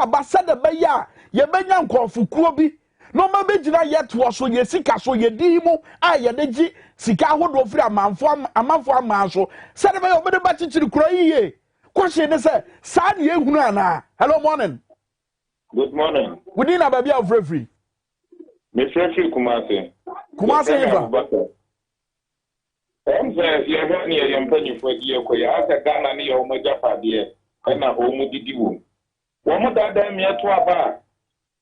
aba se de be ya ye benya nkofukuo bi no ma begina yeto so ye sika so ye di mu a ye de gi sika hodo firi amanfo amanso se de be yo be de ba chichiri kura yiye. Question is, San Yehuna. Hello, morning. Good morning. Within a baby of free. Mr. Kumasi. Kumasi, I'm saying, you're not near your penny for your quay. I said, Ghana near Omaja, dear, and now Omudidu. One more damn yet to a bar.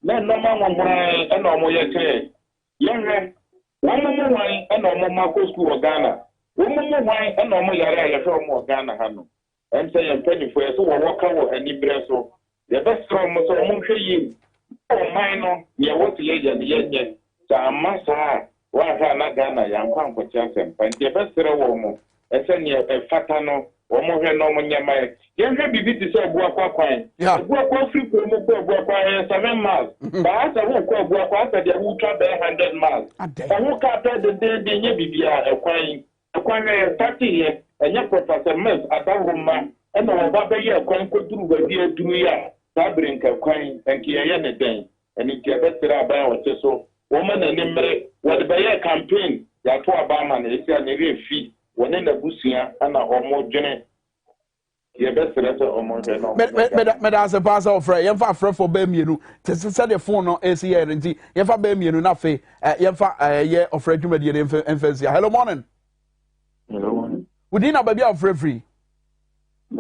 Then no man will buy and no more yet. Young man, one more wine and no more Marco School of Ghana. One more wine and no more Yara from Ghana, Hano. And say, I'm penny for so walk out and you so. The best come so I won't show you. mine no near what ye yen. Massa, one Ghana, young Conquest, and the best woman, and send you a fatano, or more no one yamai. Young baby to say Boakwa, yeah, Boakwa free Boakwa 7 miles. But as I won't call Boakwa, they will travel 100 miles. I woke up the day the Yabia acquiring 30 years, and your Professor Mills at Roma, and our Baba year coin could do the dear 2 years, Sabrin coin and Kiana day, and it get better about so. Woman and Nimbre, what the Bayer campaign, Yato Obama, and it's a very fee, when in the Busia and a homo gene. Your best letter or more than as a pass of Frey, Yamfa for Bemianu, to set the phone on ACR and T. Yafa Bemianu, Nafe, Yamfa a year of Fred Jumedia infancy. Hello, morning. Hello, morning. We didn't have a baby of free. And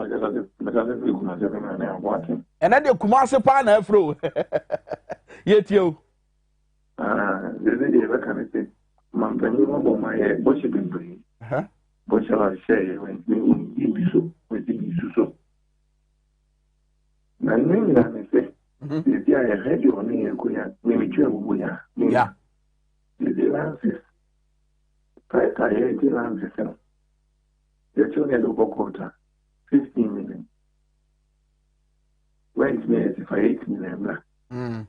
then the Kumasi Pan Afro. Yet you. The day ever can say, Mampany, my head, what you been bringing? What shall I say when you be so with the so? And maybe I may say, if I had you on me, maybe you yeah. The lances. I had the lances. The children of Bogota, 15 million. Went me as if I 8 million.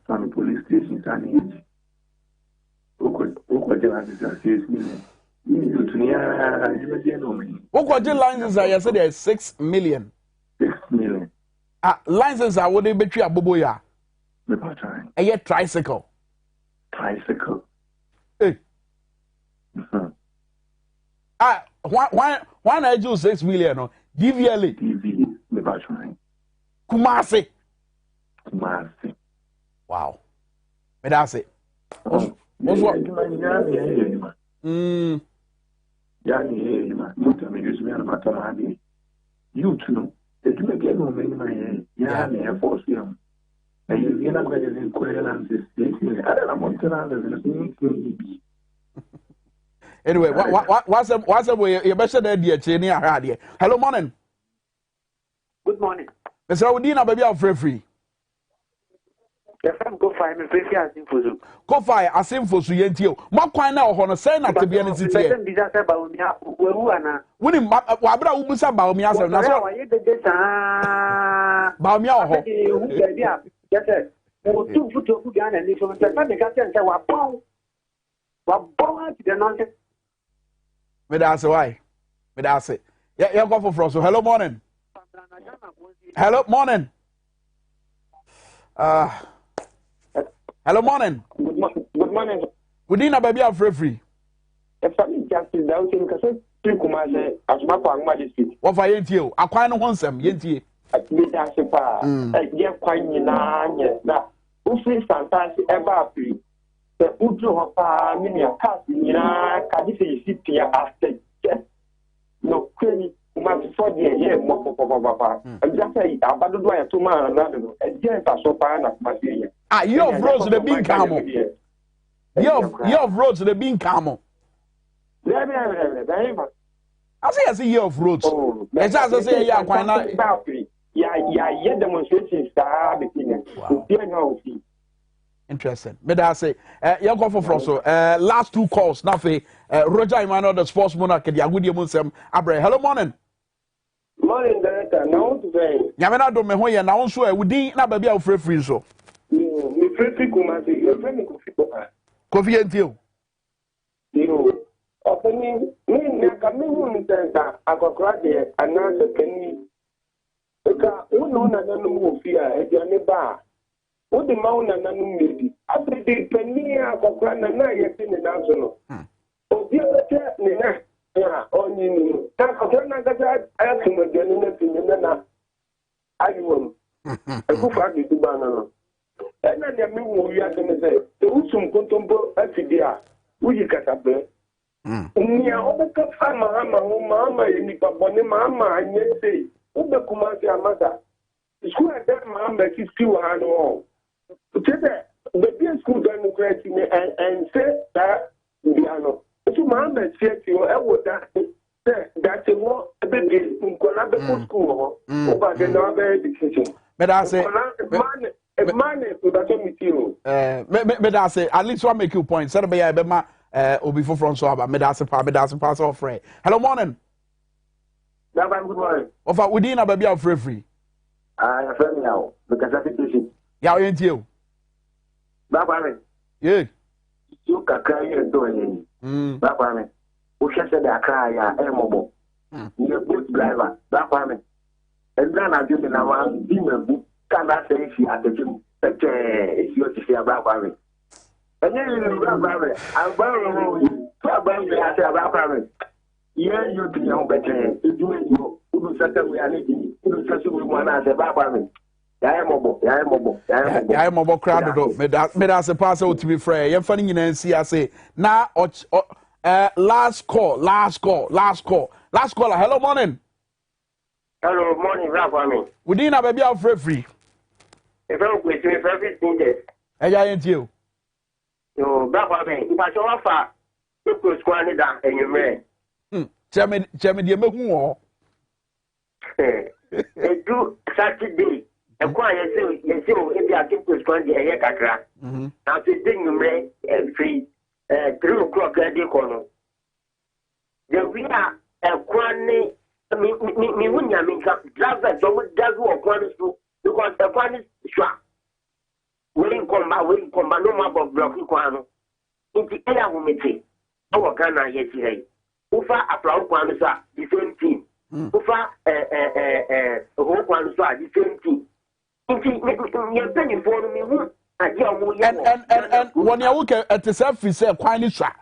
Some police stations are needed. What licenses are you said there's 6 million? 6 million. Licenses are what they betray a boboya. A year tricycle. Tricycle. Hey. Why I do 6 million? Give yearly. Kumasi. Wow. But that's it. What's what? You too. It will get no many Air Force. And you're not going to inquire and this. I don't want to. Anyway, what's the way you better than dear Cheney? Hello, morning. Good morning. Mr. Udina, baby, I'm free. Go find me, free as info. Go find as info to Yentio. Makwana or Honor Sen at the Bian City. Winning Wabra Ubusa Baumia, and that's all. Baumia, yes, sir. 2 foot of Ghana and from the family got and say, what bomb the nonsense. But that's why. But that's it. Yeah, you're going for Frost. Hello, morning. Hello, morning. Hello, morning. Good morning. We didn't have a baby of free. If something just is down to because you come as my father speak. What for you? I quite know one some yenti. That's a pa. Yeah, quite na. Ufi fantasy ever free. The Uju Hopa, Minia Casina, Cadisi City after. No, Queen. For the year, Papa. And just say, about the way to man another, and just a so far enough, my dear. You have roads to the bean camel. You have roads to the bean camel. I see year of roads. As I say, yeah, why not? Yeah, demonstrations are beginning. Interesting. But I say, you go for Frosso. Last 2 calls, nothing. Roger Emmanuel, the sports monarch, the Agudia Musem, Abre. Hello, morning. Morning, Director. Now today. Yamena do me hoye na wonso e wudi na ba bia free so. Me free Kumasi, your friend Kofi. Kofi entio. Yo. Openi me na kamenu ntensa akokra de anase kani. Eka uno na nanu ofia e de ne ba. O de ma una nanu medi. After the penny akokra na yete ne na so no. Obi ete ne na ya onyi ta akokra na gaja ayatu de ne na tinye na ayiwom. Ekufa de duba na no. Ena ne mi wo wi ade ne se e usum kontombo afidia. Uyi katabe. Nia obeka fa mama ni babone mama anyese. Ube kumasi amasa. School at mama ki skill hano. Tete the school done create me and say that biano. So mama say you e wo that that wo baby nkola be school ho. Over the no be education. But I say man so that me you. Me that say at least one make you point. Said be ma obi for front so about me that say pass off free. Hello morning. Good morning. Ofa within a baby of free. I friend now because I think this. Yeah, you you. Baba. Yeah. You kakra you doing. Baba. O shese da akra ya emobo. You boat driver. Baba. And then I do the now be me can I say she at the gym. If you see about Barry. And then you Barry, I'm borrowing you. Barry, I say about Barry. Yeah, you do know better. You do it, you do certain way. I need you do certain way. One as a Barry. I am mobile crowd. Me that say pass out to be fair. You're funny in NC. I say now. Last call. Hello morning. Hello morning, Barry. We didn't have a baby of free. If I'm with you, if everything is. And I ain't you. No, Barry. If I show off, you could squat it down and you may. Chairman, the Magu. Do Saturday. A quiet, you see, if you are keep to squat the air catra. Now, today you may free 3 o'clock at the corner. Then we are a quantity. Me, driver, don't does walk one to because the one is sharp. Willing combat, no more blocking quano. In the air, we may our Ghana yesterday. Ufa applaud quansa, the same team. Ufa a whole quansa, the same team. You're penny for me, and when you look at the surface, a quantity shot.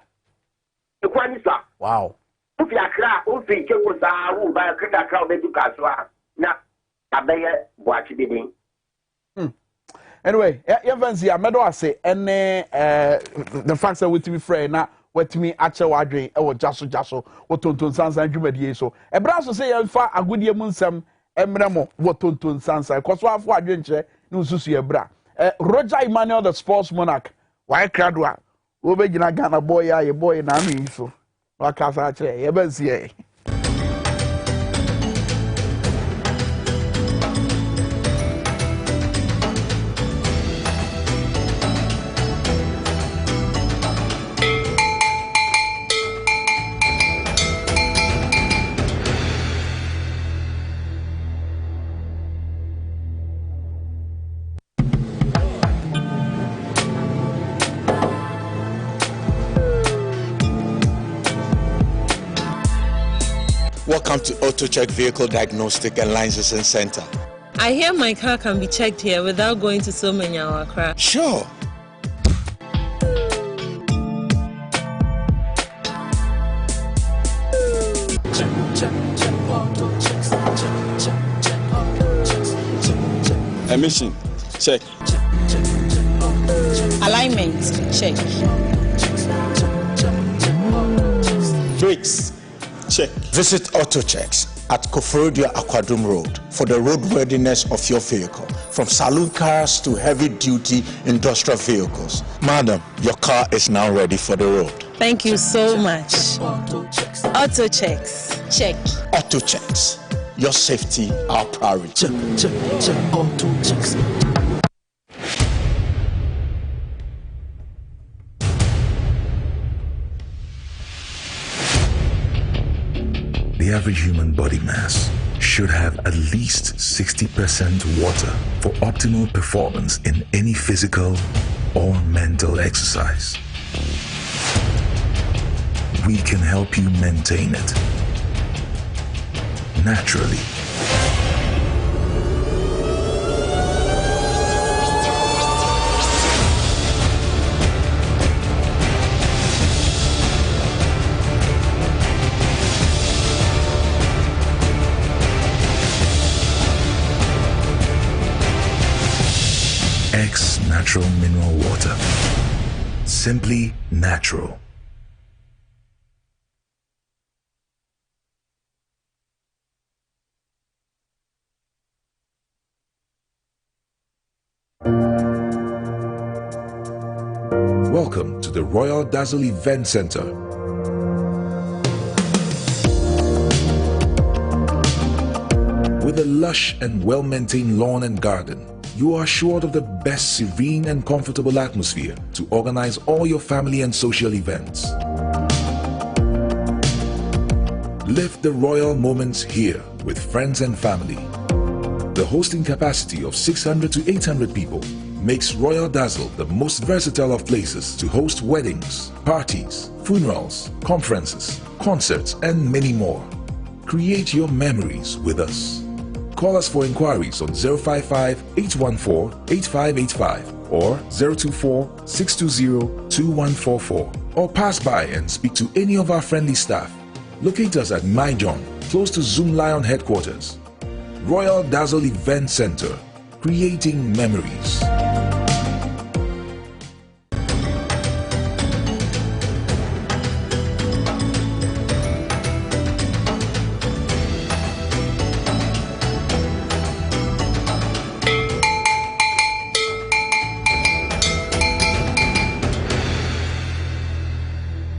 The quantity. Wow. If you are if you was a by a crowd, they do caswa. Now, I bear watch the anyway, even see a medal, I say, and the facts that we to be free now, what me actual wadre, or Jasso, what Tonton San San Jumedi so. A brass say, I'm far a good year munsam, Emramo, what Tonton San San, cause what for adventure, no susi bra. Roger Emmanuel, the sports monarch, why Cradwa, over Ghana boy, a boy, and I mean so. Welcome to AutoCheck Vehicle Diagnostic and Licensing Center. I hear my car can be checked here without going to so many Accra. Sure. Emission, check. Alignment, check. Brakes, check. Visit AutoChecks at Koforodia Aquadrum Road for the roadworthiness of your vehicle, from saloon cars to heavy-duty industrial vehicles. Madam, your car is now ready for the road. Thank you so much. AutoChecks, check. AutoChecks, your safety, our priority. Check, AutoChecks. The average human body mass should have at least 60% water for optimal performance in any physical or mental exercise. We can help you maintain it naturally. X Natural Mineral Water. Simply natural. Welcome to the Royal Dazzle Event Center. With a lush and well-maintained lawn and garden, you are assured of the best serene and comfortable atmosphere to organize all your family and social events. Live the royal moments here with friends and family. The hosting capacity of 600 to 800 people makes Royal Dazzle the most versatile of places to host weddings, parties, funerals, conferences, concerts, and many more. Create your memories with us. Call us for inquiries on 055-814-8585 or 024-620-2144, or pass by and speak to any of our friendly staff. Locate us at My John, close to Zoom Lion headquarters. Royal Dazzle Event Center, creating memories.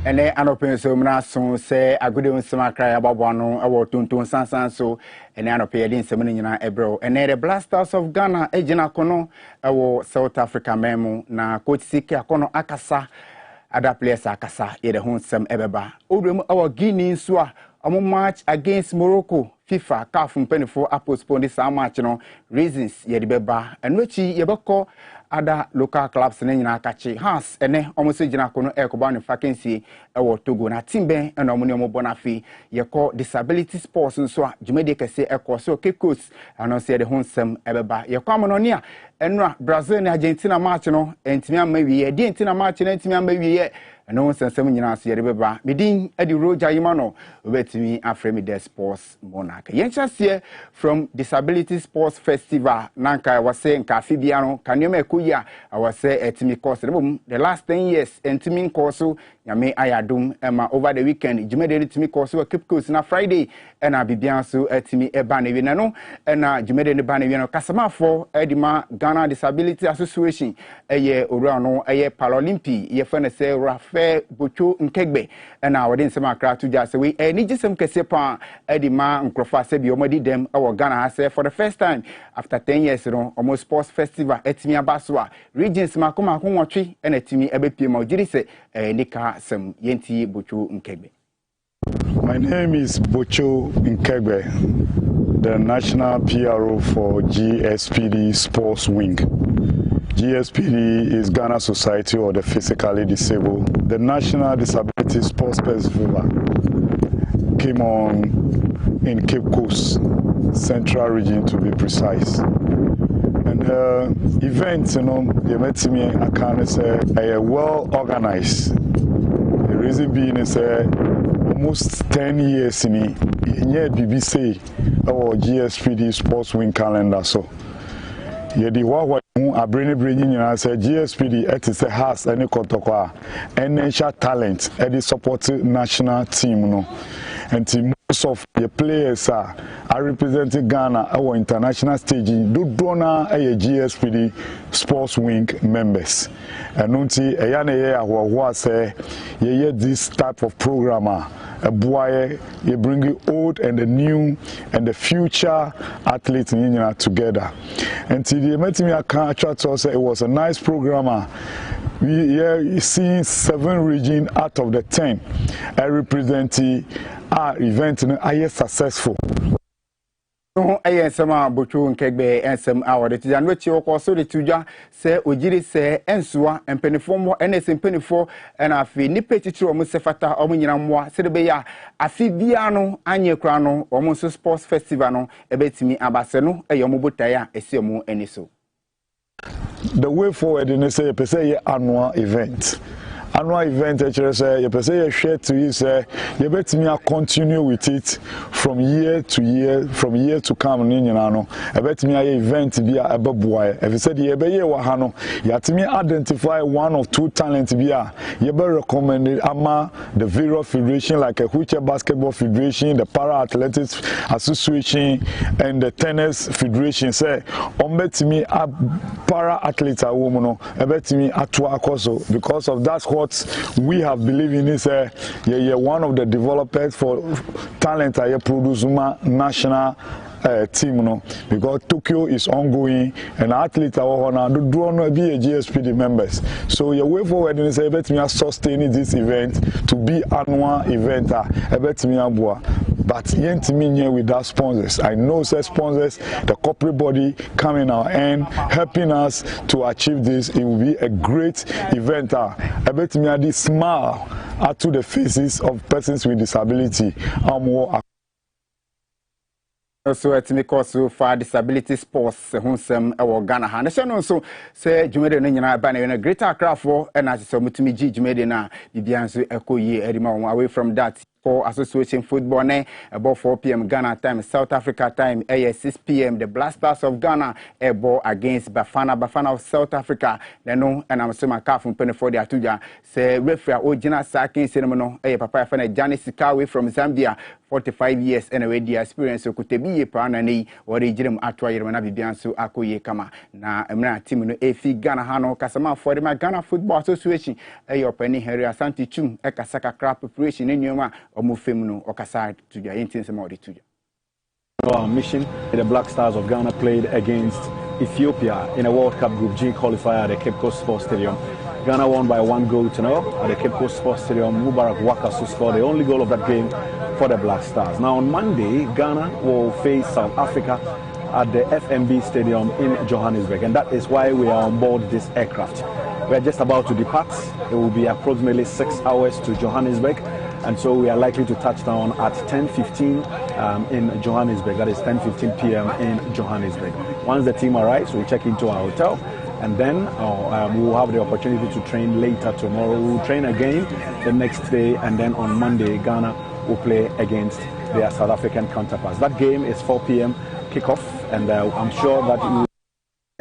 And then anope so mna so say agode nsema kra ababwano awo Tonton San San so and anope yedi nsema nyina ebro and the Blasters of Ghana ejina kono awo South Africa memu na coach Siki akono akasa other players akasa yede ho nsem ebeba odwem awo Guinea so a match against Morocco FIFA CAF mpenifo postpone this match no reasons yede beba and wechi yebeko other local clubs na nyina akachi has ene omuso gina kono ekoba no vacancy ewo Togo na timben ena omuni omobonafi yeko disability sports nso a jumede kese eko so Cape Coast ano se de honsem ebeba yeko amono a enra Brazil na Argentina match no entimi amawie de entina match na entimi amawie eno sensem nyina so yede beba medin edi Roger Yimano obetimi afremi the sports monarch yenchase from disability sports festival nanka wase nka afibia no kanema ekoya awase etimi course the last 10 years entimi course nyame ayadum ema over the weekend jumede etimi course wa Cape Coast na Friday ena bibia so etimi eba na wi na no ena jumede ne ba na wi no kasamafo edima Ghana Disability Association eye owura no eye Paralympic ye fa na se Rafael Bocho Nkegbe ena wode nsema akra to just we eni gisem kese pa edima nkrofa se bi omadi dem awo Ghana ha se for the first time after 10 years no almost sports festival etimi abaswa regions makoma ko nwotwe ena etimi ebepie ma ogiri se nika sem yenti Bocho Nkegbe. My name is Bocho Nkegbe, the national PRO for GSPD Sports Wing. GSPD is Ghana Society of the Physically Disabled. The National Disability Sports Festival came on in Cape Coast, Central Region to be precise. And the event, they met me, I can say, well organized. The reason being is almost 10 years in BBC or GSPD Sports Wing calendar. So, yedi wa abrene nyina say GSPD etise has any kotokwa any talent any support national team no and most of the players are representing Ghana our international stage do na GSPD Sports Wing members and unti eya na ye ahwo say ye this type of programmer a boy you bring old and the new and the future athletes together and the met me actually say it was a nice programmer. We see 7 regions out of the 10 representing our event are successful. No, sama Bocho Nkegbe ensem award ti jan wechi okọ so de tuja se ogiri se ensua empenifo mo ns empenifo na afi ni petichi omo se fata omo nyina mmoa se de be ya afi bia no anye kra no omo so sports festival no ebetimi abase no eyomo botaya esi omo eniso. The way forward in say you say annual event. Annual event actually say you say share to you say you bet me continue with it from year to year, from year to come no I bet me event be a boy if you said you be year wa no you to me identify 1 or 2 talent be you be recommended ama the various federation like a wheelchair basketball federation, the para athletics association and the tennis federation say on bet me a para athletes a woman no I bet me atwa akoso because of that's what we have believed in is one of the developers for talent I produce national team, you know, because Tokyo is ongoing and athletes are on the drone will be a GSPD members. So your way forward is a bet me sustaining this event to be annual event. A bet me but yet with our sponsors. I know say sponsors, the corporate body coming our end, helping us to achieve this. It will be a great event. I bet me this smile to the faces of persons with disability. So at me cause so far disability sports hunsem e Ghana ha. Na so say dwumede no nyina ba na greater Accra for and as so mutumi gi dwumede na bibia nso ekoyi edima away from that. For association football about 4 p.m. Ghana time, South Africa time, 6 p.m. The Blasters of Ghana ball against Bafana of South Africa. They know, and I'm saying my car from Penny for the Atuja. Say referee Ojina Sakin Cinnamon, Papa Fana Janis Sikawe from Zambia, 45 years anyway. The experience could be a panani or the Jim Atwa Yermana Bibiansu Akoye Kama. Na Emra team no Efi Ghana Hano Kasama for the Ghana Football Association. Your Penny Harry Asante Chum, Ekasaka crap preparation in Yoma. Our mission, the Black Stars of Ghana played against Ethiopia in a World Cup Group G qualifier at the Cape Coast Sports Stadium. Ghana won by 1-0 at the Cape Coast Sports Stadium. Mubarak Wakasu scored the only goal of that game for the Black Stars. Now on Monday, Ghana will face South Africa at the FMB Stadium in Johannesburg, and that is why we are on board this aircraft. We are just about to depart. It will be approximately 6 hours to Johannesburg. And so we are likely to touch down at 10:15 in Johannesburg. That is 10:15 p.m. in Johannesburg. Once the team arrives, we'll check into our hotel, and then we'll have the opportunity to train later tomorrow. We'll train again the next day, and then on Monday, Ghana will play against their South African counterparts. That game is 4 p.m. kickoff, and I'm sure that you.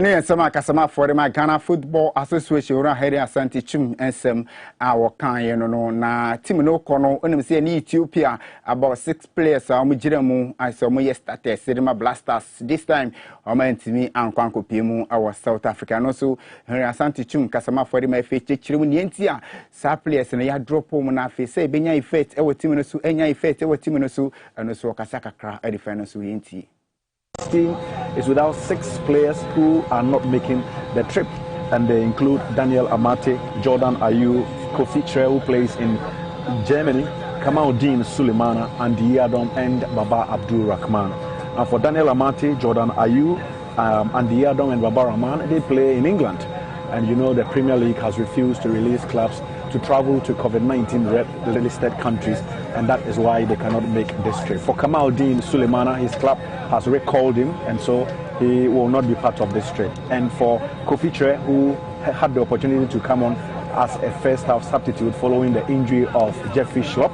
Kasama for the Ghana Football Association ora Harry Asante Chum ensem our kan no na team no kono onim say ni Ethiopia about 6 players amugiremu as omo started Sedema Blasters this time omantimi ankwanko piemu our South Africa no so Harry Asante Chum kasama for the my face chirimu ni entia sa players na ya drop mu na face say benya effect e wo team no so enya effect e wo team no so no so kasaka kra e defend so yenti. Team is without 6 players who are not making the trip, and they include Daniel Amate, Jordan Ayew, Kofi Tre, who plays in Germany, Kamaldeen Sulemana, Andy Adam, and Baba Abdul Rahman. And for Daniel Amate, Jordan Ayew, Andy Adam, and Baba Rahman, they play in England. And you know the Premier League has refused to release clubs to travel to COVID-19 red-listed countries, and that is why they cannot make this trip. For Kamaldeen Sulemana, his club has recalled him, and so he will not be part of this trip. And for Kofi Tre, who had the opportunity to come on as a first-half substitute following the injury of Jeffrey Schlupp,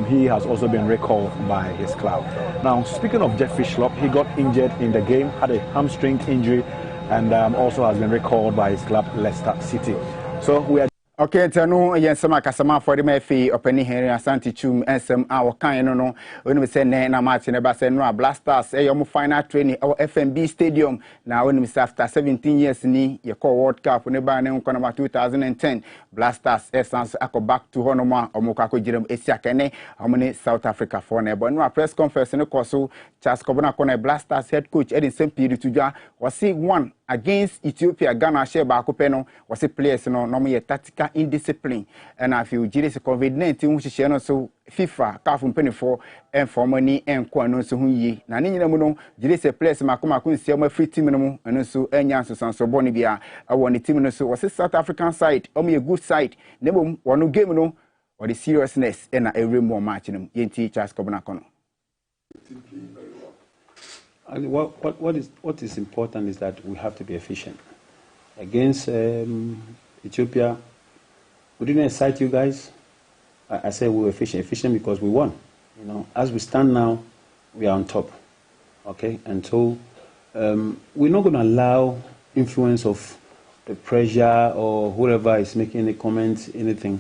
he has also been recalled by his club. Now, speaking of Jeffrey Schlupp, he got injured in the game, had a hamstring injury, and also has been recalled by his club, Leicester City. So we are. Okay, tanu yensema kasama for the mefi openi Henry Asante Chum ensem awokan no onu se ne na match ne ba se no Blasters your final training our FMB Stadium na onu se after 17 years ni ye call World Cup ne ba ne nkona 2010 Blasters essence ako back to honoma omukwa ko jirem esiakene omne South Africa for ne bo no press conference ne koso Charles Kobona kona Blasters head coach Edin Sempiri tuja was one against Ethiopia. Ghana share back up was a players no normal tactical indiscipline, and I feel Jesus COVID-19 which is so FIFA CAF 24 and for money and kwano so hunyi na ni nyina mu no Jesus players makoma kun sia ma free team no mu eno so enya so sanso boni bia awon team no so was South African side a good side nebo wono game no or the seriousness and a real match no yenti Charles Kobona kono. And what is important is that we have to be efficient. Against Ethiopia, we didn't excite you guys. I say we were efficient because we won. You know, as we stand now, we are on top. Okay, and so we're not going to allow influence of the pressure or whoever is making any comments, anything,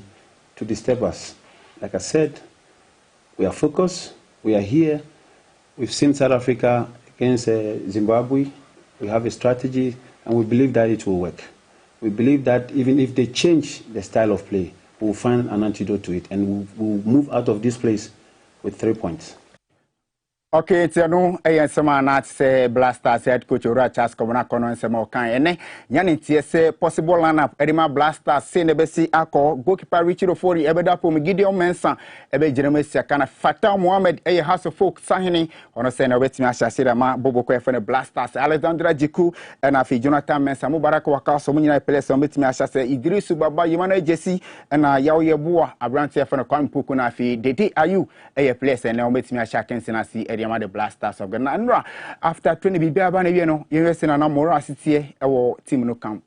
to disturb us. Like I said, we are focused. We are here. We've seen South Africa against Zimbabwe. We have a strategy, and we believe that it will work. We believe that even if they change the style of play, we'll find an antidote to it, and we'll move out of this place with 3 points. Okay, tiano sema na say Blasters head coach Ora Charles Komona kono sema okan ene nyane tie say possible lineup Edema Blasters say ne besi akọ goalkeeper Richard Ofori ebeda pom Gideon Mensah ebe Jeremesi kana Fatah Mohammed House of Folk Sahini ono say na wetimi ahyase ma Boboko efene Blasters Alexandra Jiku na fi Jonathan Mensah Mubarak waka so munyina pele so betimi ahyase Idrisu Baba Yimana Jesse na Yawoyeboa Abrante efene Kwame Poku na fi Dede Ayu place na betimi ahyake na si the Blasters of Ghana. And after 20 bibia ba na wie no ye se na na moro asetie e wo team no camp.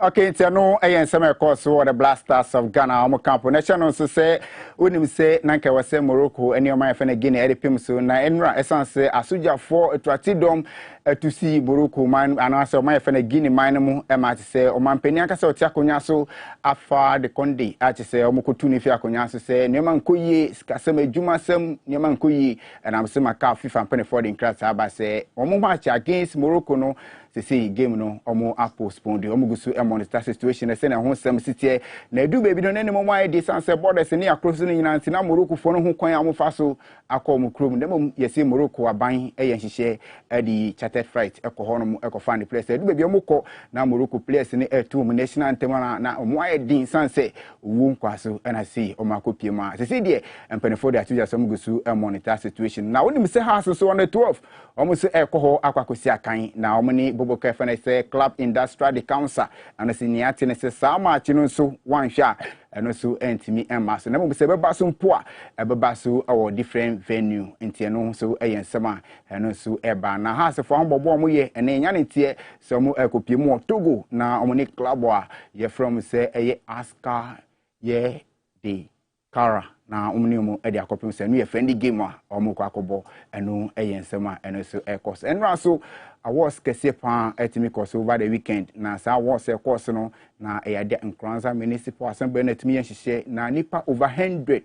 Okay, tiano sema course for the Blasters of Ghana omo camp nation so say unim say nanka wase Morocco eni oman fe na Guinea edepim so na enra essence asuja for atratidom to see Morocco man anase oman fe na Guinea man mu e ma say oman pani aka say oti akonya so afa de konde ati say omo kotuni fi akonya so say nema nkoyi sikasem adwuma sem nema nkoyi na am say maka FIFA mpene for the class aba say omo match against Morocco no say game no omo postponed omo gusu e monitor situation say na ho sem sitie na edu baby no nene mo mai dey sanse borders ni across no nyina ntina Morocco fo no ho kwan amofa so akọ krom dem yesi Morocco aban e yenhihye di chartered flight ekọ no ekọ the place edu baby omo kọ na Morocco place ni etu mu national anthem na omo ai din sanse wu nkwaso na see omo akopie ma say dey empenefo dey atuja so omo gusu e monitor situation na woni say house so on the 12 omo so ekọ ho akwakosi akan na omo ni Boboko efene say club industrial the council and say niate ne say sama chino so one sha eno so entimi emma so na mo say beba so mpo a beba so our different venue enti eno so eyensema eno so eba na ha se fo ambobo mo ye ene nya ne tie so mo ekopie mo Togo na omo ni club a ye from say eye aska ye de kara na umniumu edi akopim se no ye friendly game a omo kwa akobo eno eyensema eno so ekos enra so awards kese pa etimi course over the weekend na sa awards course no na eyade Nkranza Municipal Assembly na etimi yenhihye na nipa over 100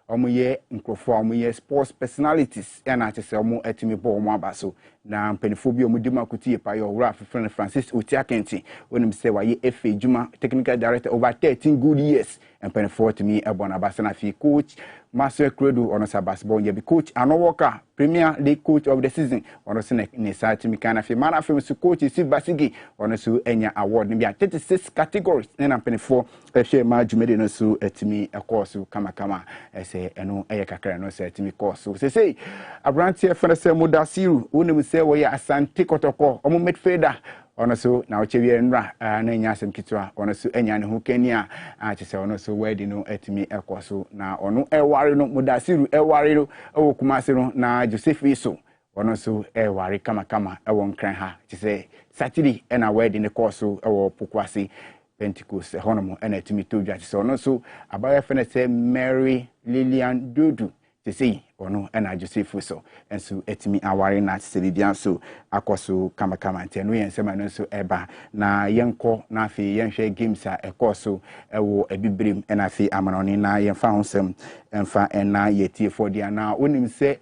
omoye nkrofo omoye sports personalities na atese omo etimi bo omo abaso na mpenifo bi omudi makuti pa yo wura friend Francis Otiakenti onim se waye FA Juma technical director over 13 good years mpenifo etimi ebona abasa na fi coach Master Credo ono sa basketball ye be coach Anowoka Premier League coach of the season ono se ne sa timi kana fi mana fi su coach Steve Basigi ono su enya award ni bia 36 categories na mpenifo ehwe ma jumede no su etimi course kama ese eno eye kakra no se etimi course so say Abrantie fere se Mudasiru onim se wo ya Asante Kotoko omo midfielder ono so na ochewie nra na nya asem kitwa ono so enya ne ho kania achese ono so wedding no etimi ekoso na ono eware no Mudasiru eware no ewo Kumase no na Joseph Iso ono so eware kama ewo nkran ha achese Saturday na wedding ekoso ewo Pokwase Pentecost honomo na etimi todwa achese ono so abaya fene se Mary Lillian Dudu say ono na Joseph so enso etimi aware na se bibia so akoso kama ntenu yensema no so eba na yenko na afi yenhwe games a ekoso ewo ebibrem na afi amanoni na yenfa honsem enfa na yetie for dia na onim se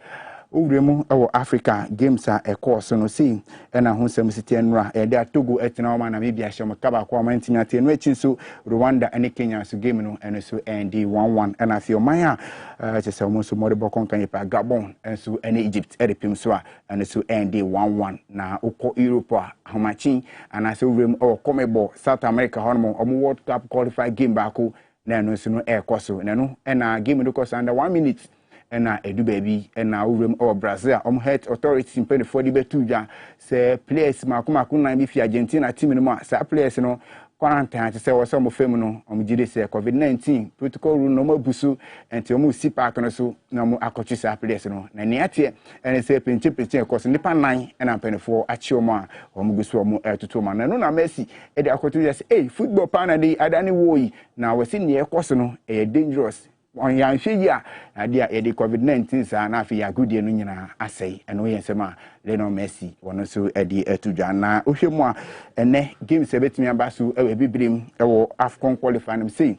owremu ewo Africa games a ekoso no see na honsem sitie nura e da Togo etina ma na bibia hye mkaba kwa ma ntinya te no echi so Rwanda and Kenya so game no eno so ND 1-1 na afi oman a chese omo so modebo konkan pa Gabon enso ene Egypt edepim so a eno so ND 1-1 na ukọ Europe a homachin ana so owremu ewo Comebol South America hono omo World Cup qualified game baako na no so no ekoso na no na game no cost under 1 minute na edu baby na urem o Brazil health authorities in pen for the betu dwa say players makoma na bi fi Argentina team no ma say players no quarantine say wo some fam no gide say COVID-19 protocol rule no mabusu enti omo si park no so na mo akotwe say players no na ne ate ene say pinche course nipa 9 na pen for achi omo a omo gusu omo tutu ma na no na Messi e de akotwe say football pan dey adani woyi na we see ne course no e dangerous on yan hweya ade a yede COVID-19 sa na afi ya godie no nyina asai eno yensema Lionel Messi wono so ade atudwa na ohwemu a ene game se betimi abaso e bibrim e wo AFCON qualifying say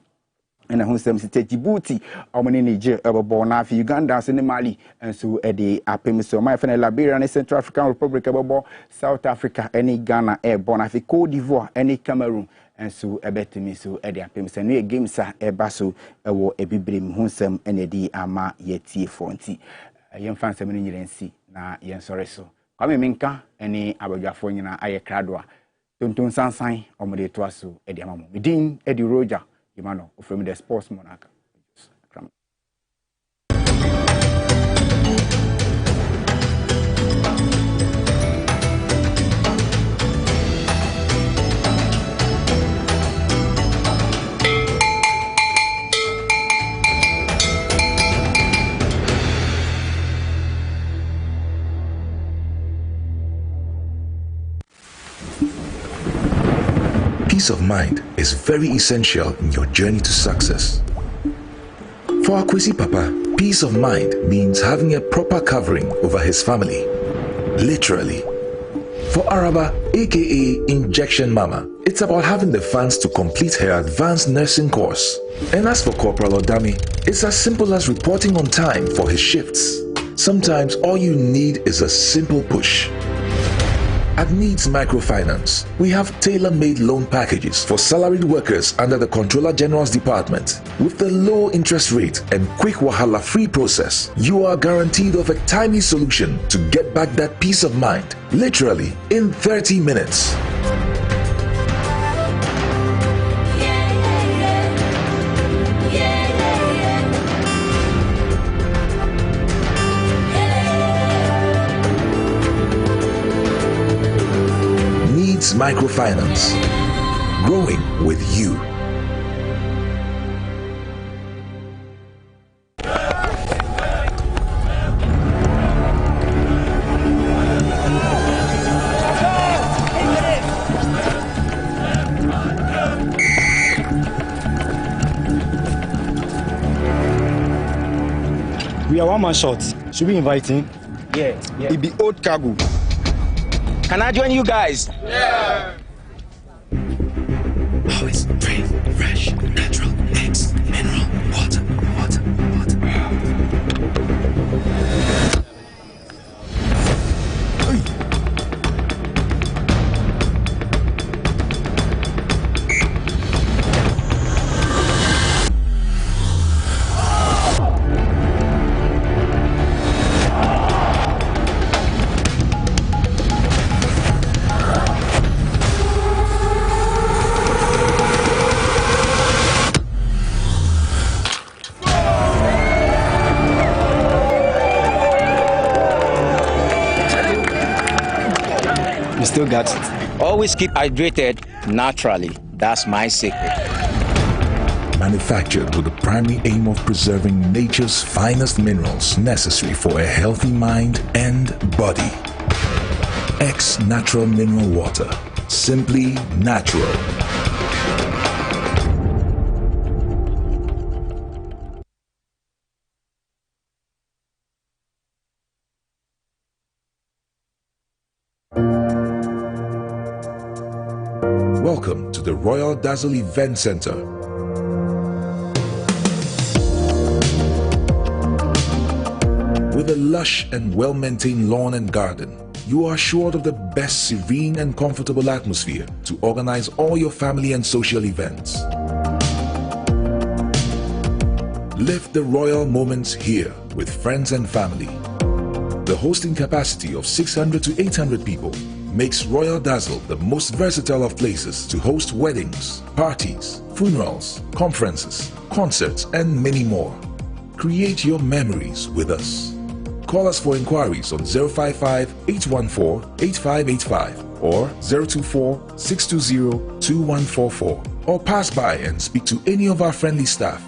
ena hu sem site Djibouti omoni Niger ebobo na afi Uganda se ne Mali enso ade apem so my final Liberia ne Central African Republic ebobo South Africa eni Ghana ebo na afi Cote d'Ivoire eni Cameroon enso ebetimi so ede apem se no game sa ebaso ewo ebibrim hu sem enedi ama yetie fonti yemfa nsem ni nyirensi na yensore so kwame minka eni abadwafo nyina aye kradwa Tonton San San omode to aso ede amamo medin edi Roger Imano from the sports monarch. Peace of mind is very essential in your journey to success. For Akwesi Papa, peace of mind means having a proper covering over his family. Literally. For Araba, aka Injection Mama, it's about having the funds to complete her advanced nursing course. And as for Corporal Odami, it's as simple as reporting on time for his shifts. Sometimes all you need is a simple push. At Needs Microfinance, we have tailor-made loan packages for salaried workers under the Controller General's Department. With the low interest rate and quick wahala-free process, you are guaranteed of a timely solution to get back that peace of mind, literally in 30 minutes. Microfinance, growing with you. We are one man short. Should we invite him? Yeah. It be old cargo. Can I join you guys? Yeah. Always free, fresh, natural, mix, mineral, water. You still got it. Always keep hydrated naturally. That's my secret. Manufactured with the primary aim of preserving nature's finest minerals necessary for a healthy mind and body. X Natural Mineral Water. Simply natural. Welcome to the Royal Dazzle Event Center. With a lush and well-maintained lawn and garden, you are assured of the best serene and comfortable atmosphere to organize all your family and social events. Live the royal moments here with friends and family. The hosting capacity of 600 to 800 people makes Royal Dazzle the most versatile of places to host weddings, parties, funerals, conferences, concerts, and many more. Create your memories with us. Call us for inquiries on 055-814-8585 or 024-620-2144, or pass by and speak to any of our friendly staff.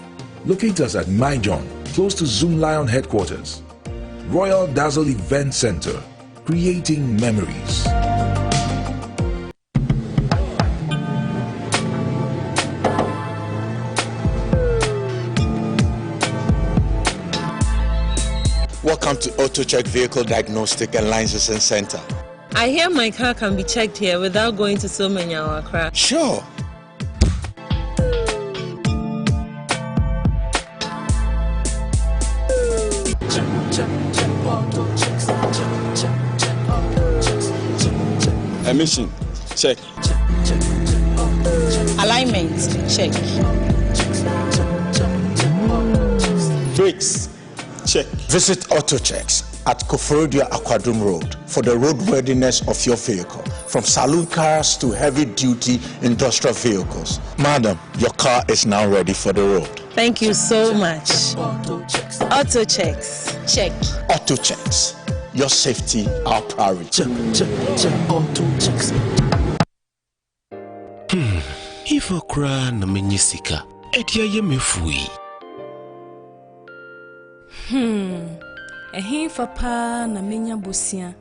Locate us at Myjohn, close to Zoom Lion headquarters. Royal Dazzle Event Center, creating memories. Welcome to AutoCheck Vehicle Diagnostic and Licensing Center. I hear my car can be checked here without going to so many Accra. Sure. Emission, check. Alignment, check. Brakes, check. Visit AutoChecks at Koforodia Aquadrum Road for the roadworthiness of your vehicle, from saloon cars to heavy-duty industrial vehicles. Madam, your car is now ready for the road. Thank you so much. Auto checks. Check. Auto checks. Your safety, our priority. Check. Auto checks. If I cry na menyisika, edia ye mefui. Ehin fa pa na menya bosia.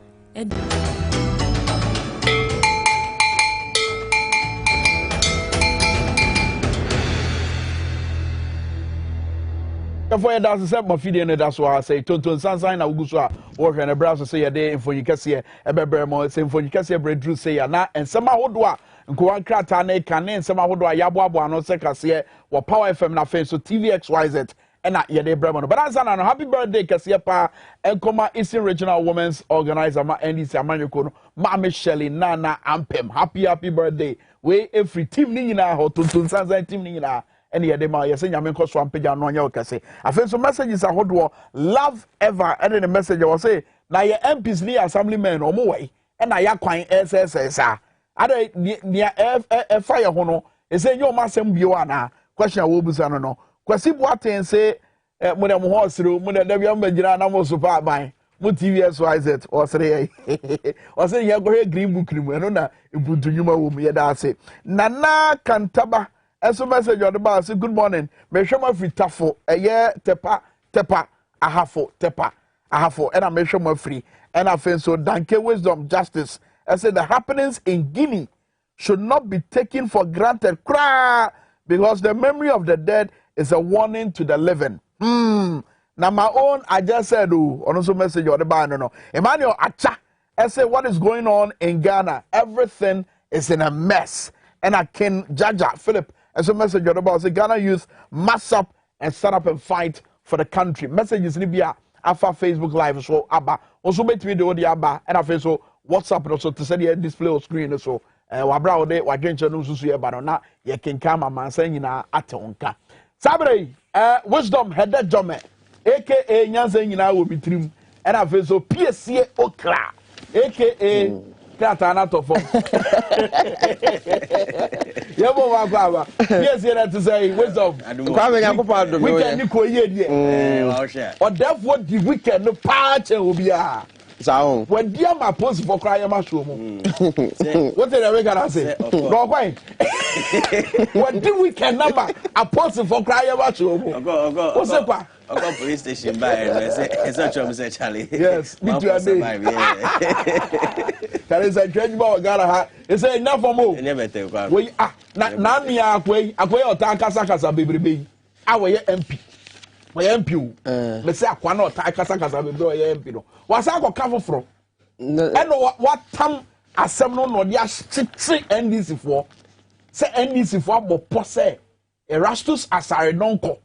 For that's the my video no that's why I say Tonton San San na ugu so a wo hwe na browser say dey infoni kase ebebere mo say infoni kase breadru say ya na ensema hodo a nko wan krata na ka na ensema hodo a yabo ano se kase wo Power FM na face so TVXYZ ena ye dey bremo no but answer na no happy birthday kase pa enkoma Eastern Regional Women's Organizer ma NDC amanyoko no ma Michelle Nana Ampem happy birthday we every team ni nyina ho Tonton San San team ni nyina any of them are yes, and Yaman Coswan Pija no Yokase. I feel some messages are hot love ever, and then the message I was say, now your MPs near assemblymen or more way, and I acquire SSSR. I don't near fire hono, is saying your master Buana. Question will be son no. Question what and say, when I'm horse through, when the young Majana was super by. What TVXYZ or say, or say, you go green book, and on put to you, my that's it. Nana Cantaba. And so message on the bar say good morning. Me show my free tafo. Tepa. I have for. And I make sure my free. And I feel so danke wisdom justice. I said the happenings in Guinea should not be taken for granted. Cry because the memory of the dead is a warning to the living. Now my own I just said also message on the bar no. Emmanuel Acha. I say what is going on in Ghana? Everything is in a mess. And I can Jaja Philip. And so message about say Ghana youth mass up and stand up and fight for the country. Messages Libya after Facebook Live so Abba also bet me the Abba and I so WhatsApp also to say the display or screen so wabra de wadwenche no susu ye ba no na ye kenka mama san nyina atonka. Sabre wisdom headed jome aka nyansa nyina wo bitrim and I so PSC okra aka Kata na to form. Yebo wa kwa. Yes, you to say wisdom. Kwa me yakopa do me. We can ko ye die. Or therefore the weekend no patch obi a. Sao. When dia ma post for cry ma show mo. What did we gonna say? Go kwai. When the weekend number a post for cry ma show mo. Go. What's up? I go police station by and say say Charlie. Yes, me too. That is a judge about Gala. It's enough for more. Never tell. We na me akwe ota kasa bebrebe. Awe MP. We MP. Me say akwa na ota kasa bebrebe we MP no. Was akwa foforo. And what tam asem no dia chichi NDC for. Say NDC for bo say Erastus Asare nonko.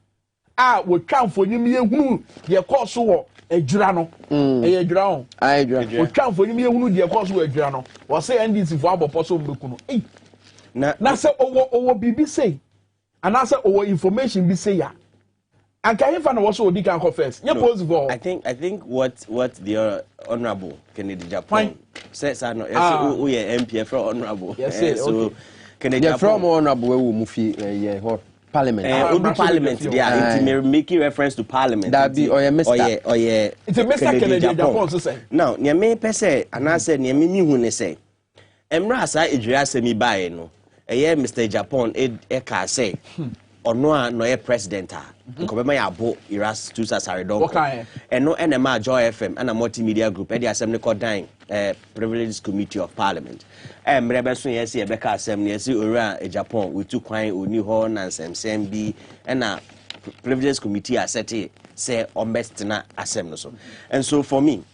We try for you, me who ye course wo ejura no e ejura on we try for you, me who ye course wo ejura no we say NDC for abopo so mbeku no na say owo bibi say and I say owo information bi say ya And can you find what's what can confess? You pose for. I think what the honorable Kennedy Japan says I know. Yes, we are MP from honorable. Yes, so Kennedy Japan from honorable we mufi Parliament. Parliament there. It making reference to Parliament. That be or Mr. It's a Mr. Kennedy Japan so say. Now, near me per se, and I said near me who ne say. Emrasa Idria semi buy no. Mr. Japan e say. Or no president nkobema ya bo iras to sasaredon eno enema Joy FM and a multimedia group e dey assembly called dying privileged committee of parliament mrebe so yes e beka assembly yes ora Japan we took kwan oni ho na nsem bi na privileged committee asset say on best na assembly so. And so for me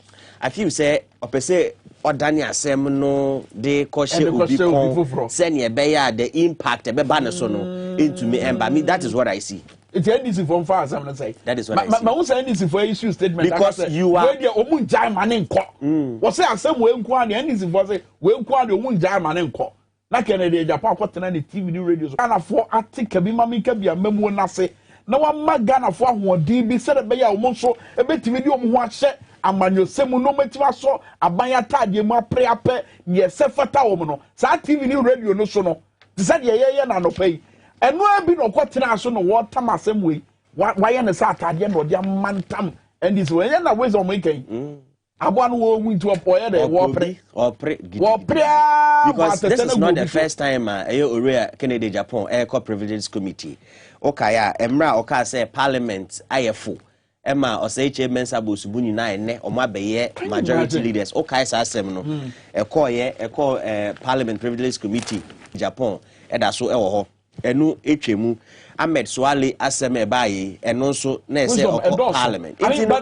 I feel say opese odani asem no de koshe obi kon send ye beya the impact be ba so no into me and by me that is what I see. It's NDC from far as say. That is what I see. Ma who say NDC for issue statement because you are we dey omun jai man nko. What say asem we nko and NDC for say we nko and omun jai man nko. Na Kennedy Japan kwotena na TV ni radio so. Ghana for article bi ma minka bia mamu na se. Na wa ma Ghana for ahoɔden bi sɛ be ya omun so ebetimi di omun ho ahye amanyo semu no metima so abanya tade mu apre apɛ ye se fata wo no. Sa TV ni radio no so no. Ti sɛ ye na no pay. Eno abi no kwotena so no watam asem we why na sa atade na odi amantam and this way na we so mo ikan abo no wo into a boy there wo pre because this is not the first time Orea Kennedy Japan Air Privileged Committee okaya emra oka say parliament ayefo Emma or say chairman Sabus Bunina ne or my majority leaders okay sa asem no parliament privileged committee Japan e da so e wo ho enu etwemu Ahmed Swale aseme baye eno so na say parliament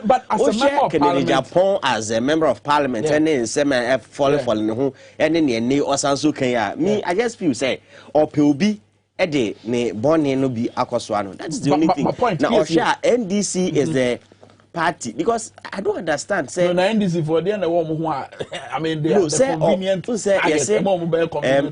but as a member of parliament Japan as a member of parliament and then say falling ho ene ne osanso kan ya me I just feel say opeobi ede ne bone no bi akoso ano that's the only thing now Osha NDC is the party because I don't understand say no NDC for there na wo mo ho I mean they are convenient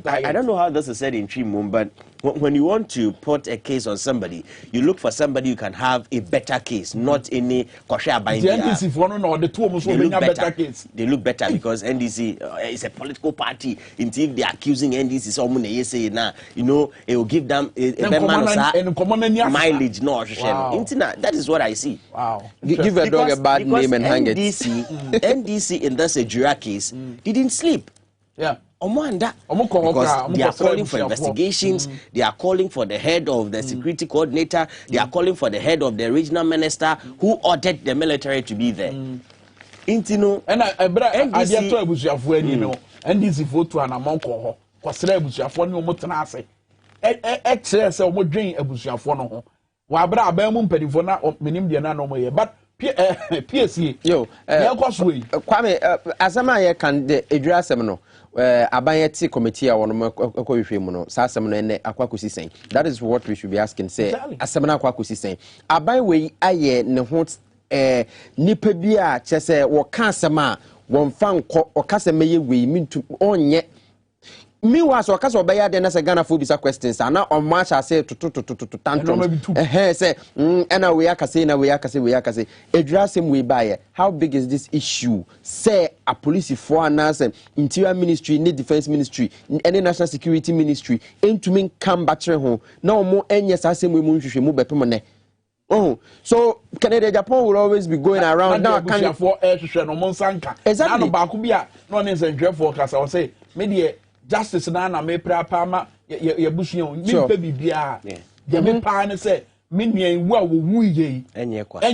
I don't know how this is said in Chimum but when you want to put a case on somebody, you look for somebody you can have a better case, not any kosher binding. The NDC for no the two almost better case. They look better because NDC is a political party. Until they're accusing NDC, someone say now, you know, it will give them a mileage. No, that is what I see. Wow. Give a dog a bad name and hang it. NDC in this Nigeria case didn't sleep. Yeah. Because they are calling for investigations, they are calling for the head of the security coordinator, they are calling for the head of the regional minister who ordered the military to be there. Intino and I to abusuafo ani no NDC vote an amount ko kwasra abusuafo ne omo tena ase kire se omo dwen abusuafo no ho wa bra aban mu mpadifo na menim de na no mo ye but PSC yo Kwame asama ye kan de edura asem no Abayeti committee a wono akɔhwehwɛ mu no saa asɛm no ene akwakosi sen. That is what we should be asking say asɛm na akwakosi sen aban we ayɛ ne ho nipa bi a kyɛ sɛ wɔka asɛm a wɔmfa nkɔ ɔkasa mɛyɛ we mintu ɔnyɛ meanwhile so ɔkasa ɔbɛyɛ de na sɛ Ghana bisa questions ana ɔma acha say to tantrum say ɛna we akase na we akase edura asɛm we baayɛ. How big is this issue? Say a police for an interior ministry, need defense ministry, any national security ministry, into me come back home. No more any assassin we move bepomone. Oh, so Canada Japan will always be going around now. Can for air no monsanka. Exactly. Bakubia, no name and forecast. I will say, media justice na me prapama ye bushion, you baby bia. The me pan say, Mini well woo ye, and ye quack.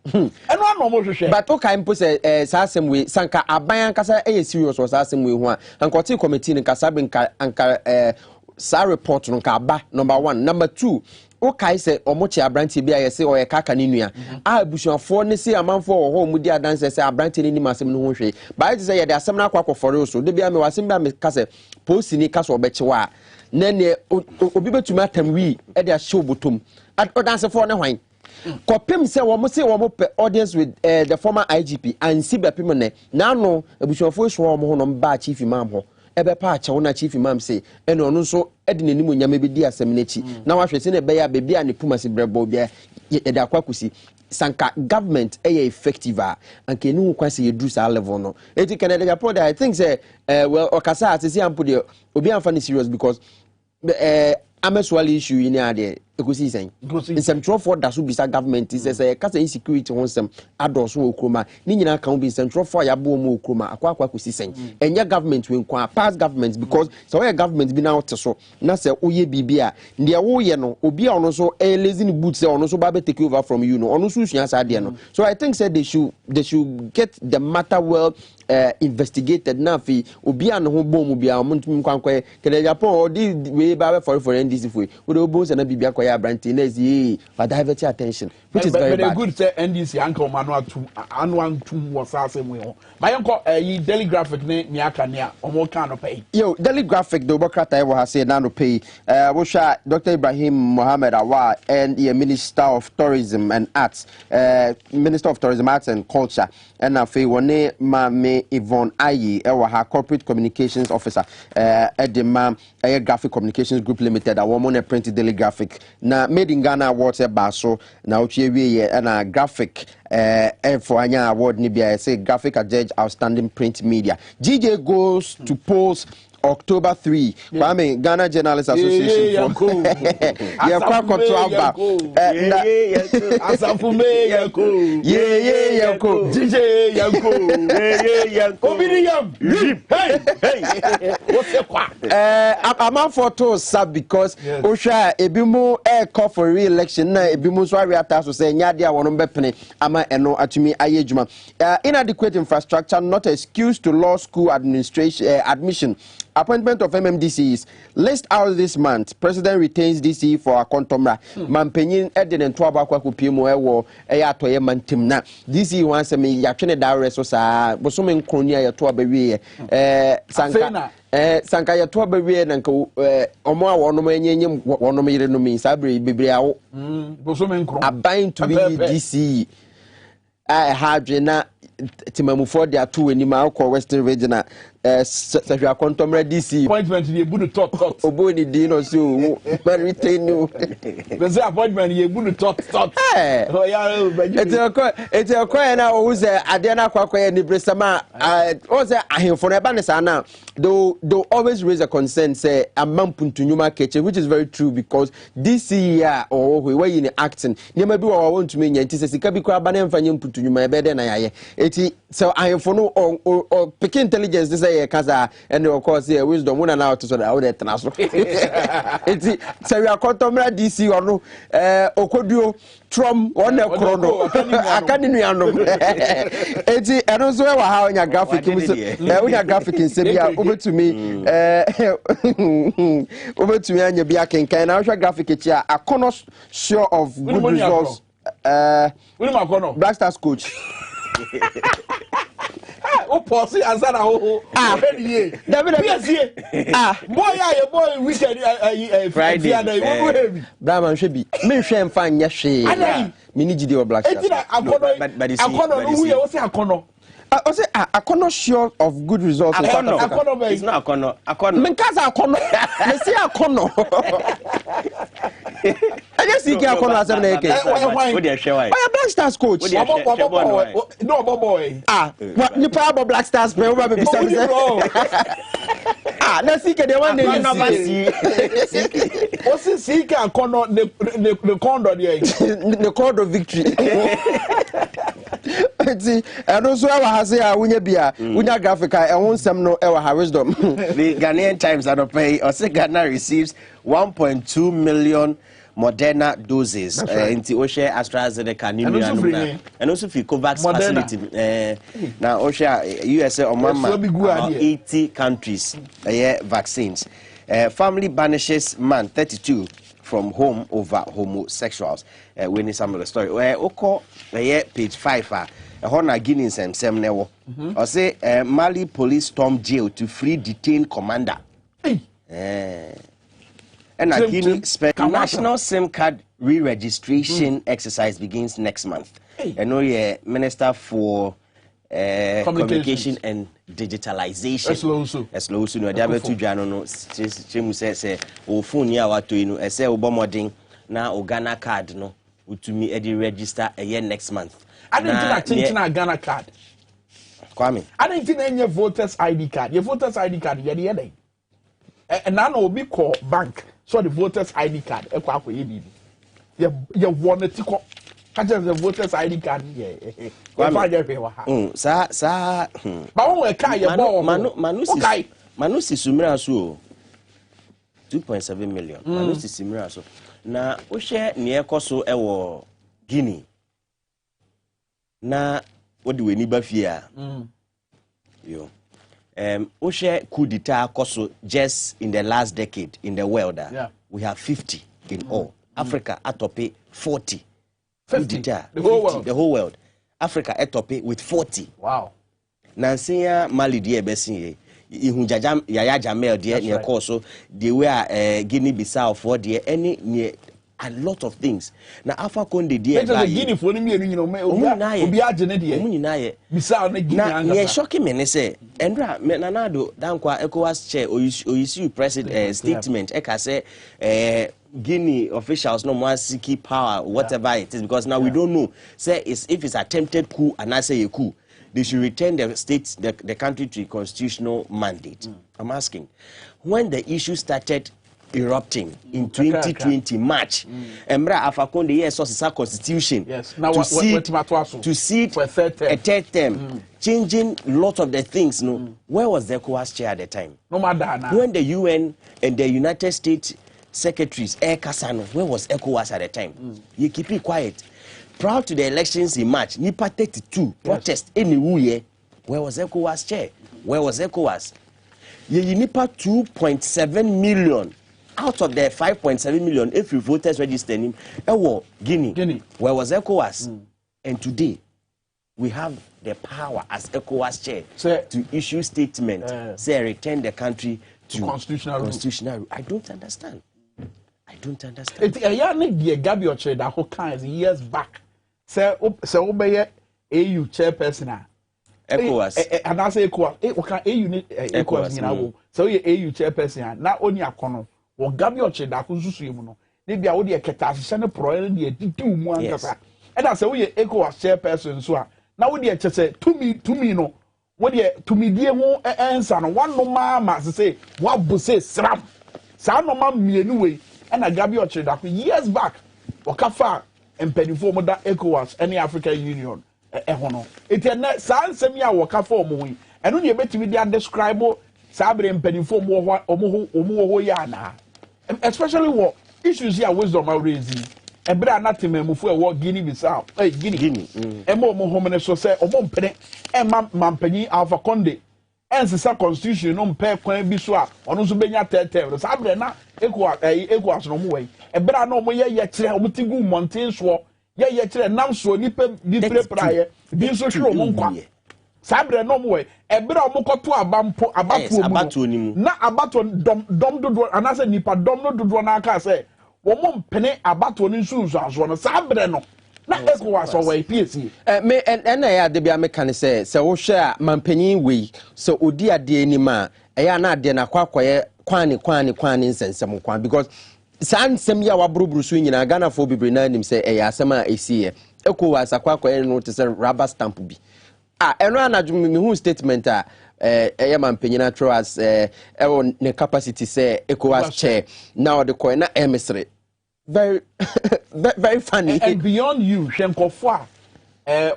But okay, mpo say asem we sanka aban kasa serious was asem we ho an kwoti committee ni kasa bin anka sa report no ka aba number 1 number 2 okay say omochi abranti bia ye say o ye kaka ni nua a abusuafo ne say amanfo ho mu di adanse say abranti ni masem no ho hwe ba it say ye de asem na akwa so de bia me wasem bia me kasa post ni kasa obechewa na ne obi betuma atam wi e de ahye obotom odanse for ne hwan Kopim say womo pe audience with the former IGP and see bepim ne na no abusuafo ehwo wo ho no ba chief imam ho ebe pa acha wona chief imam say ene ono so ede nanimu nyame bedi asem n'echi na wahwe se ne be ya bebi a ne puma se brebo bia ye da kwakusi sanka government effective and can no kwase ye do sa level no eti Canada Japan I think say well okasa asisi ampo de obi amfa serious because ameswali issue in ade ekosi sen nsem trofo da so bisa government is say kasa insecurity won sem adoso okroma ni nyina kan bi nsem trofo ya bo mu okroma akwa kosi sen enya government we nkwa past government because so we government bi na oteso na say oye bibia nde wo ye no obi a ono so lazy ni boot say ono so ba be take over from you no ono so sua sa de no so I think say they should get the matter well investigated na fi obi an ho bom bia omuntum kwankwa kele Japan odi we ba for NDC foi we do bo se na bibia kwa ya branti na zi for divert attention which is very bad. Good say NDC anka manu atu was asem we ho my uncle daily graphic ne aka ne a omo kan no pay yo daily graphic do bokrata e wo ha say na no pay wo sha Dr. Ibrahim Mohammed Awa and the Minister of Tourism and Arts Minister of Tourism Arts and Culture and afi woni ma me Yvonne Ayi e wa corporate communications officer edema graphic communications group limited a woman a print daily graphic na made in Ghana awards e baso na ochie wie na graphic for anya award ni bia say graphic judge outstanding print media GJ goes to polls October 3. Kwame Ghana Journalists Association. Yeah, Asafume Yanko. Yeah, Yanko. DJ Yanko. Yeah, Yanko. Hey. What's your qua? I'm out for to sub because Osha Ebimu call for re-election. Ebimu Swari Ataso say Nyadia Wonombepene Ama Eno Atumi Ayejuma. Inadequate infrastructure, not excuse to law school administration admission. Appointment of MMDCs. List out this month. President retains DC for a contomra. Mampenyin Eden and Twabakwa Kupimo Ewo Eyatoye Mantimna. DC wants me Yakene Dare Sosa, Bosumen Kronia Yatuaberie, Sanka. Sanka Yatuaberie and Omo Wonomen Wonomir no means Sabri Bibriao. Bosumen Kron. A bind to be DC. I had Jena Timamufo, there are two in the Western region. If you are contemporary DC appointment, you would talk. Oboni Dino, so but retain you. There's an appointment, you would talk. It's a coin now who's Adena Quaque and Brisama. Also, I hear for a banner now. Though always raise a concern, say a Mampuntunuma kitchen, which is very true because this year or we were in acting. You may be what I want to mean, and it's a Kabi Banner for you put to my bed and I. So I have for no or pick intelligence. This Kaza and of course here wisdom one now to so that transfer. So we are contemporary DC or no Okodio Trump on the chrono. Academy and also how in your graphic in Serbia over to me and your Biakin can I graphic here a corner sure of good results. Black Stars coach. Oh, Posse, as I know, boy, weekend, Friday, Brahman should be. Me shame fine, yes, she. Miniji or Black Stars. I say a corner sure of good results. It's not a corner. A corner. Menkaza a corner. Let's see a corner. I just see a corner as a naked. What do you show? Why a Black Stars coach? No, boy. What the power Black Stars play over me? Let's see the one they see. What's seek a corner the corner the corner victory. And also I say unya bia unya graphica and one some no ewa wisdom. The Ghanaian Times are pay or say Ghana receives 1.2 million Moderna doses into Osha AstraZeneca and also for COVAX facility. Now Osha USA or Mama 80 countries vaccines. Family banishes man 32 from home over homosexuals. We need some of the story. Oko page 5 Hona Guinea sem newo. Or say Mali police storm jail to free detained commander. And a Guinea national SIM card re-registration exercise begins next month. I know Minister for communication and digitalization. Slow so no dia betu dwa no chemu say o phone ya wato yi no ese obomodin na o Ghana card no utumi e register next month. I didn't think na Ghana card. Kwame. I didn't think any voters ID card. Your voters ID card ye dey. And now no be call bank. So the voters ID card e kwa akọ ye bi. Ye won it ko. Catch the voters ID card ye. Sa ba won we kai ye bo manu si sumira so 2.7 million. Manu si sumira so. Na wo hwe ne ekoso e wo Guinea. Na what do we need bafia? Yo. Wo hwe coup d'etat koso just in the last decade in the world. We have 50 in all. Africa atope 40. 50. The whole world. Africa etope with 40. Wow. Nansia Mali die besin ihu jajam yaya jamel die ne koso they were Guinea Bissau for die any a lot of things. Na Alpha Conde die ba Guinea for ni mienu nyino obi agene die omunyina ye Bissau na Guinea anga. Na ye shocking me ne say Endra nanado dankwa ECOWAS chair oyisi president statement e ka say Guinea officials no more seeking power, whatever it is, because now we don't know. Say if it's attempted coup and I say a coup, they should return the country to a constitutional mandate. I'm asking, when the issue started erupting in 2020 March, Emra Afakonde yes was a constitution to seat a third term, changing a lot of the things. No, where was the ECOWAS chair at the time? No matter when the UN and the United States secretaries, Kasano, where was ECOWAS at the time? You keep it quiet. Prior to the elections in March, Nipa 32 protest anywhere. Where was ECOWAS chair? Where was ECOWAS? You Nipa 2.7 million out of the 5.7 million if you voters registered him. Guinea. Where was ECOWAS? And today we have the power as ECOWAS chair to issue statement, say return the country to constitutional. I don't understand. It's a young Gabi Oche that whole kinds years back. Say obey AU chairperson. ECOWAS. And I say ECOWAS. What ECOWAS you know? So you AU chairperson. Not only a corner. What Gabi Oche that who's you know? Maybe I would be a catastrophe pro the 2 months. And I say we ECOWAS chairperson. So now we just say to me no. What to me dear won't answer one no mama say what busse sram. Sa no ma mienu we. And I Gabi Oche that years back, Okafa and Pennyform that ECOWAS, any African Union, it's a San Semia Wakafa Moy, and only a bit with the describe Sabre and Pennyform or Yana. Especially what issues here wisdom are raising. And better not to me for what Guinea Bissau, Guinea, and more Mohammed so say, or Mompene, and Mampeni Alpha Conde. And the constitution no pay kwan bi so a ono so benya tete sabre na ECOWAS no mo we e bra no mo ye kire o mutigu mountain so ye kire nam so nipa bi praye bi so hwe o mo nkwa sabre no mo we e bra o mo koto abato mu na abato dom dodo anase nipa dom no dodo na aka se wo mo mpene abato ni nsunsu aso no sabre no na ECOWAS away PSC me and I had the be can say wo hwe mampanyin we so odi ade ni ma eya na ade na kwakwaye kwani nsensem kwan because san sem ya wabrubru so nyina Ghana fo bibre na nim say eya asem a esiye ECOWAS akwakwaye no te say rubber stamp bi eno anadwo me hu statement a eya mampanyin atro as ne capacity say ECOWAS chair now the coin na emissary very very funny and beyond you Shenkofwa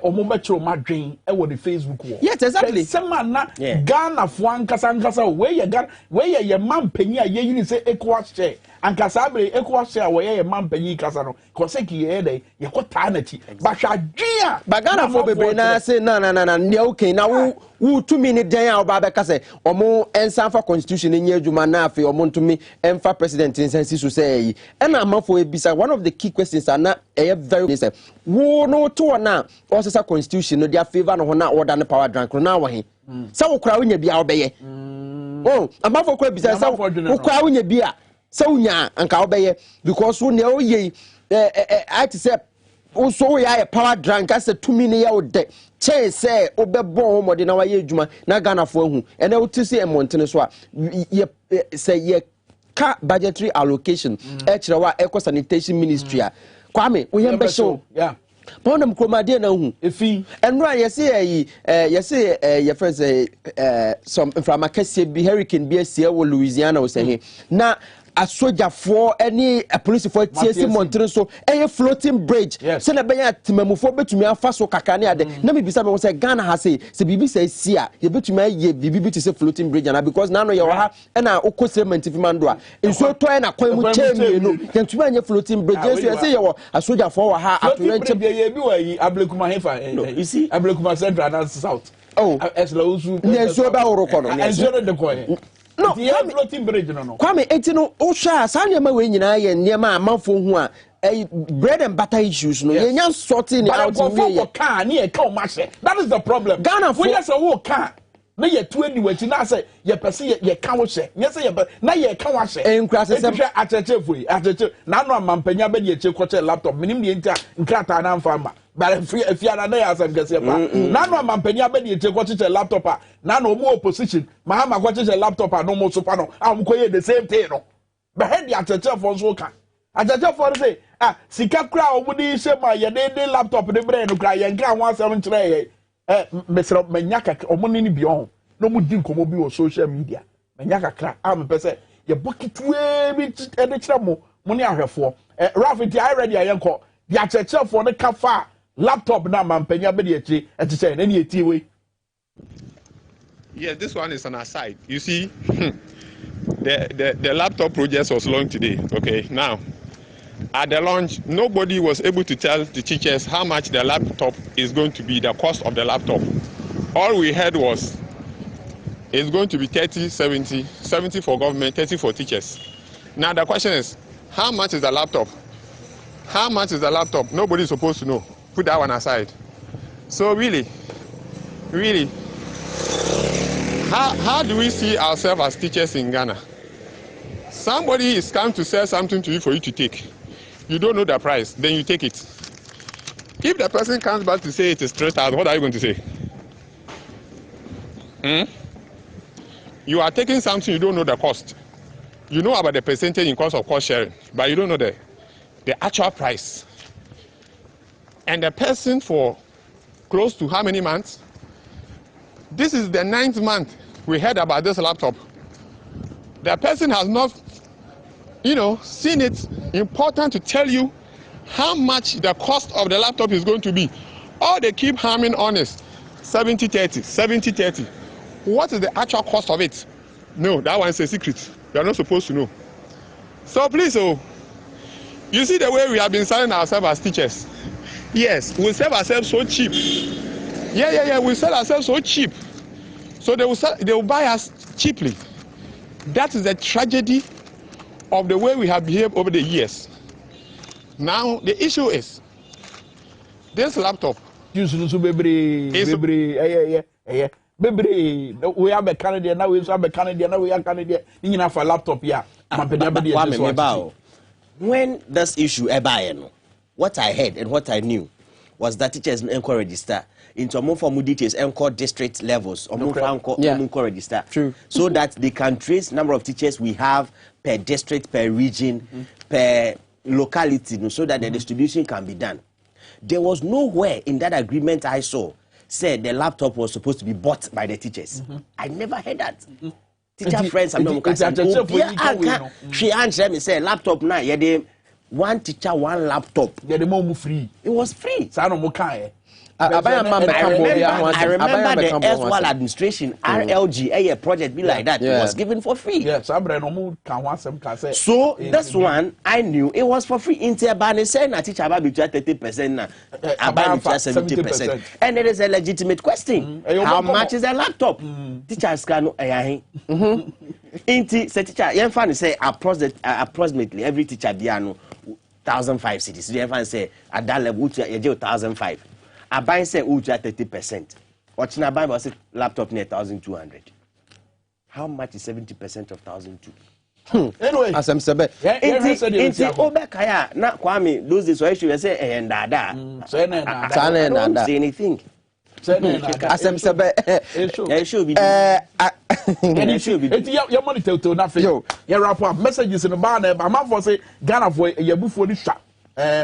omobetro madwen e the Facebook wall. Yes, exactly. Semana Ghana fo ankasa we ye man panyi a ye yini say ECOWAS chair ankasa bre ECOWAS chair we ye man panyi kasa no koseki ye dey ye kwata na ti ba hwadwen ba Ghana fo bebre na say na ne okay na wo tumi ni den a oba be kase omo ensan fa constitution ni adwuma na afi omo ntumi enfa president nsansi so say yi e na amafo ebisa one of the key questions are na very say wo no to na osesa constitution no dia favor no ho na order ne power drunk na wo he say wo kura wonya bia obeye amafo ko ebisa say wo kura wonya bia say wonya anka obeye because wo ne oye I to say also we are power drunk as a 2 minute out there. Che say obebo mo de na waye adwuma na Ghana fo hu ene wo ti say montene so a ye say ye ka budgetary allocation e kire wa eco sanitation ministry a Kwame wo yem be show yeah Ponam kromade na hu efi enra ye say ye friends some from Akasie bi hurricane bi asie wo Louisiana wo say na a soldier for any a police for TSC Montreal so a floating bridge. Send a baya timamufo betumi afa so kakane ade. Na me bisa me say Ghana has say bibi say sia ye betumi ye bibi to say floating bridge na because now no ye wa ha na okosement fi mando a. Enso to na kwan mu chemi no. Yentumi anye floating bridge. So ye say ye wa a soldier for wa ha atorenche be ye bi wa yi Ablekuma hefa. No, you see Ablekuma Central and South. Oh, esla usu. Nenso ba oroko no. Enso de ko. No, floating bridge no. Kwame etino o sha sa nyama we nyina ye nyama amanfo hu a bread and butter issues no ye nya sorting out for car na ye ka o ma hye. That is the problem. Ghana for yes wo car na ye tu ani wachi na say ye pese ye ka wo hye. Nye say ye na ye ka wa hye. Enkra se hwe achechefo yi acheche na no amampanya be ye che kwache laptop minim de ntia nkrata na mfa ma. But if you are na ya sam kese pa na no amampanya be de che kwache laptop a na no mo opposition mahama kwache laptop a no mo so pa no am ko ye the same thing no. But head the achechefo so ka achechefo say sika kra omudi hye ma ye de laptop de brain no kra ye nka ho asem kire ye mesra manyaka omuni ni bi on no mu di nkomo bi o social media manyaka kra am pese ye bokitwe bi e de kire mo ni ahwefo Rafiti I ready ayenko the achechefo ne kafa laptop na mampanya be de echi echiche na ni eti we. Yes, this one is an aside. You see, the laptop project was launched today. Okay, now at the launch, nobody was able to tell the teachers how much the laptop is going to be, the cost of the laptop. All we heard was it's going to be 30, 70, 70 for government, 30 for teachers. Now the question is, how much is the laptop? How much is the laptop? Nobody is supposed to know. Put that one aside. So really, how do we see ourselves as teachers in Ghana? Somebody is come to sell something to you for you to take. You don't know the price, then you take it. If the person comes back to say it is 3,000, what are you going to say? You are taking something you don't know the cost. You know about the percentage in cost of cost sharing, but you don't know the actual price. And the person for close to how many months? This is the 9th month we heard about this laptop. The person has not, seen it important to tell you how much the cost of the laptop is going to be. All they keep hammering on is 70-30, 70-30. What is the actual cost of it? No, that one is a secret. You are not supposed to know. So please, you see the way we have been selling ourselves as teachers. Yes, we sell ourselves so cheap. Yeah, we sell ourselves so cheap. So they will buy us cheaply. That is the tragedy of the way we have behaved over the years. Now the issue is this laptop. We have a Canadian now. We have a Canadian now. We are Canadian. You have a laptop here. When this issue what I heard and what I knew was that teachers encourage register into more formal details and district levels or more register. True. So that they can trace number of teachers we have per district, per region, per locality, so that the distribution can be done. There was nowhere in that agreement I saw said the laptop was supposed to be bought by the teachers. I never heard that. Teacher friends, I'm not say laptop now. Yeah, one teacher, one laptop. Yeah, the more free. It was free. I remember the S1 administration, RLG, a project be like that. It was given for free. Yes, so this one, I knew it was for free. Interban saying a teacher about between 30%, about 70%. And it is a legitimate question. How much is a laptop? Teachers can Inti say teacher, young fan say approximately every teacher be 1,005 cities. You fan say at that level you 1,005. I buy say 30%. Watching a Bible say laptop near 1,200. How much is 70% of 1,200? Anyway, asem sebe. Inti obekaya na Kwame those days why she say dada. Say na I don't say anything. Asem sebe. It should be. Your money to na fe. Yo, your wrap up messages in the bar na ma for say Ghana for ye bufo ni sha.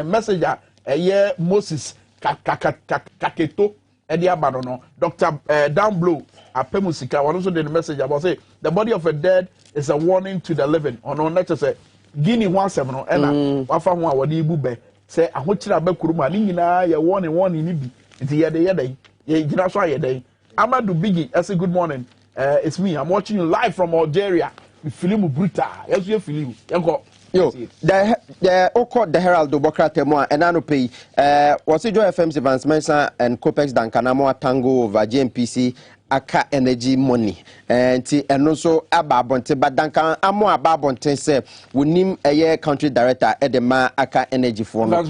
Messenger ye Moses Kaketo Eddie Abano no Dr. Down Blue Apemusika one also did the message about say the body of a dead is a warning to the living or no let us say Guinea 17 no ena wafa ho a wodi bube say ahokyira ba kuruma ni nyina ye warning ni bi nti ye gina so ayedai Amadou Biggie I say good morning it's me I'm watching you live from Algeria film brutal yes you film yo the oko the Herald Bokrate mo enano pay was it Joy FM's Evans Mensa and Copex Dankanamo Tango over GMPC aka energy money nti eno so ababonte badanka amo ababonte se wonim eye country director edema aka energy for no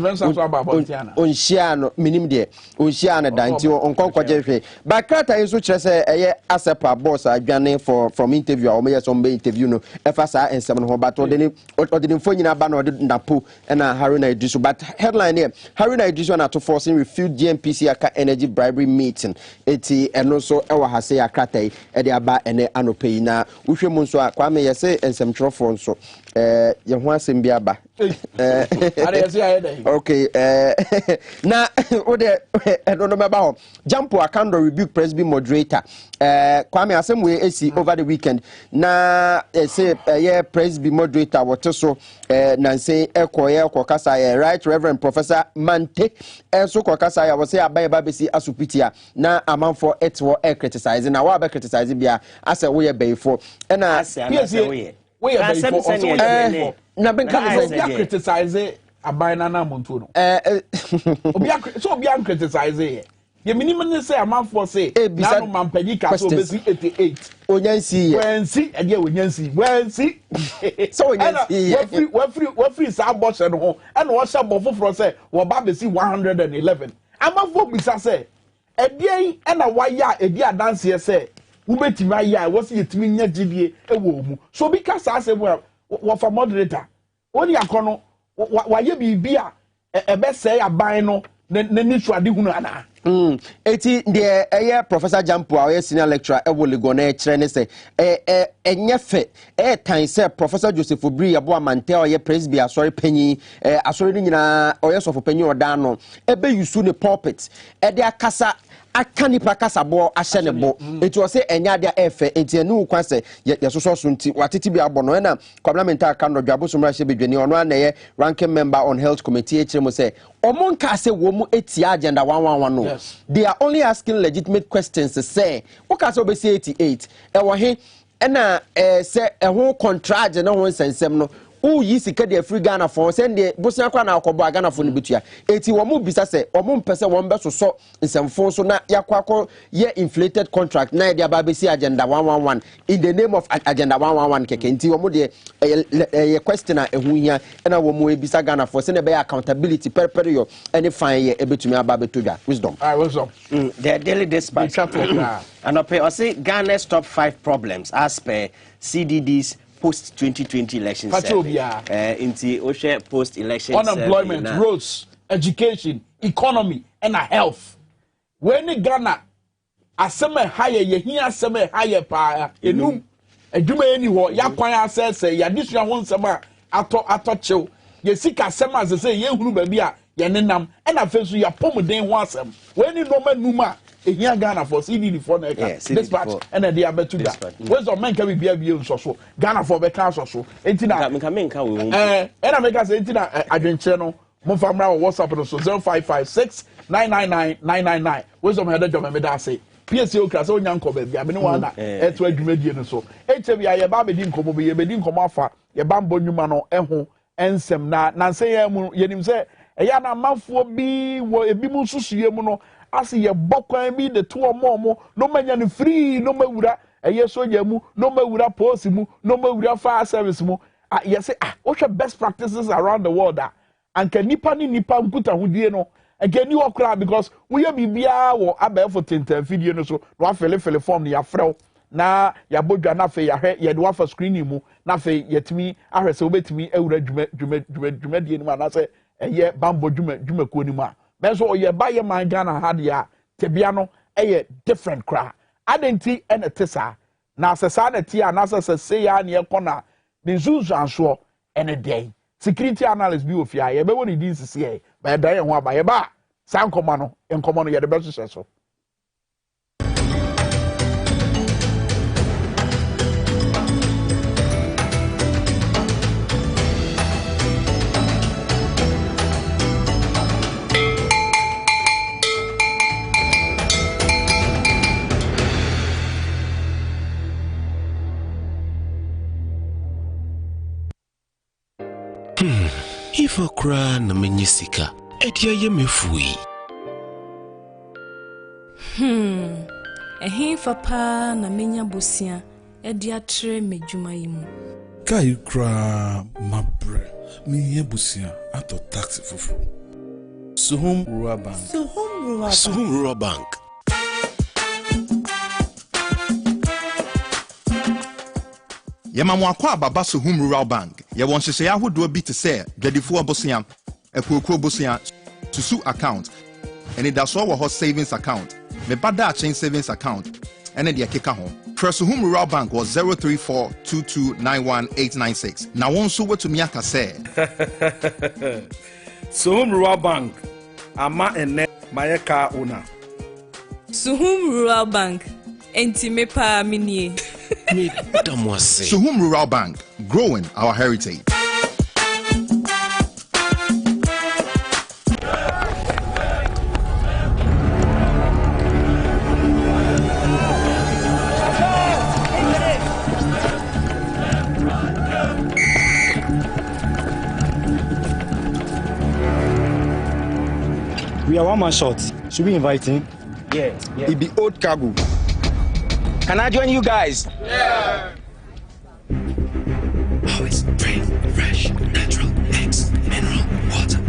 onhia no minim de onhia no danti onkonkwaje hwe bakrata yeso kire se eye asepa boss adwane from interview o me some interview no efa sa ensem no ho bato de ni fonyina ba no de ndapo na Haruna Idrisu but headline here Haruna Idrisu na to forcing refute GMPC aka energy bribery meeting eti eno so ha say akratai e de aba ene anopai na wohwe mu nso a Kwame ye say ensemtwerofo nso ye ho asem bi aba okay na ode no meba ho Jampo Akando rebuke Presby moderator Kwame asem we esi over the weekend na say ye Presby moderator what so na say ekokasa ye Right Reverend Professor Mante so kokasa ya was say abaye babesi asupitia na amanfo etwo criticize na wa be criticize bia ase wo ye bayfo na we are bayfo na ben kan say criticize abayna na monto no so obi an criticize ye minimum say amanfo say na no mampanyi ka so besi 88 onyansi wensi ade onyansi wensi so onyansi wafri sa boss no ho and wo sha bofoforo say wo ba besi 111 amanfo bisa say edien na waya edi adanse say wubetimi aya wo se yetimi nya gidie ewo mu so bi ka sa say wo fa moderator oni akono waye bibia ebe say aban no ne ni suade hunu ana eti de Professor Jampo our senior lecturer ewo lego na kire ne say enyefe tan say Professor Joseph Obri yabo amante oye presby asori panyi asori ni nyina oye sofo panyi odan no ebe yusu ne pulpit e de akasa akanipa kasabo ahye ne bo eti o se enya de efe enti enu kwa se yesoso so nti watiti bi abo no na parliamentary kando dwabo so mra hye bedwani ono anaye ranking member on health committee echiremo say omonka se wo mu etia agenda 111 no they are only asking legitimate questions to say what say obesi 88 e wo he na se ho contract na ho nsensem no o yi sika de free Ghana for send de bosia kwa na akobo Ghana for no betua eti wo mu bisa se wo mu mpese wo mbe soso nsemfo so na yakwa ye inflated contract na de ababesi agenda 111 in the name of agenda 111 keke nti wo mu de ye question a ehu hia na wo mu ebisa Ghana for se na be accountability per yo any fine ye ebetumi ababetodwa wisdom the daily dispatch and I say Ghana's top 5 problems as per CDD's post 2020 election into Osha post election unemployment, roads, education, economy, and health. When Ghana aseme higher, ye hear aseme higher pa enum eduma eniwo ya kwan asese ya disua won sema ato chew ye sika sema asese ye hunu ba bia ye nenam e na fesu ya pomuden ho asem when no manuma ehia Ghana for CDD for na dispatch and the abetuga where's the man can be bia so Ghana for be can so entina menka we won na make say entina adwenche no mo famra WhatsApp no so 0556999999 where's the head of me da say PSO class o nyanko ba bia me ne wana eto adwumadie no so HB ya ba be di nkomo be ye be di nkomo afa ye ba mbo nwuma no eho ensem na nse ye mu yenim se eya na manfo bi wo ebi mu susuye mu no asi ye bokwan bi de to omo no manya no free no mawura eye soja mu no mawura post mu no mawura fire service mu ye say what best practices around the world and can nipa ni nipa mputa hudie no again you okra because we ye bibia wo abefo tenten video no so no afele form ni afrew na yabodwa na fe yahwe ye de wafa screening mu na fe yetimi ahwe se obetimi ewura dwuma die ni ma na se eye bambo dwuma ko ni ma benso oye ba ye man Ghana ha de ya tebia no eye different cra adenti ene tesa na asesa na tia na asesa se ya na ye kona the zuzu anso ene dey security analyst bi ofia ye be woni din sisi e ba da ye ho aba ye ba san koma no ye de be so If a cry na menyisika, etia ye mefui. Ehin fa na menya bosia, edia tre medwuma yimu. Kai cry mabre, me ye busia ato taxi fufu. Suhum Rural Bank. Suhum Rural Bank. Yemamu akwa baba Suhum Rural Bank. Ye won hye ya hodo bi te se dwadifo abosia, ekuokuro bosia, susu account. Eni da so wo ho savings account. Me bada achen savings account. Ene de keka ho. Suhum Rural Bank was 03422919896. Na won so wetumi aka se. Suhum Rural Bank. Ama ene mayeka una. Suhum Rural Bank. Enti me pa minie. Suhum Rural Bank, growing our heritage. We are one man short. Should we invite him? Yeah. It be old cargo. Can I join you guys? Yeah. Oh, it's free, fresh, natural, eggs, mineral, water.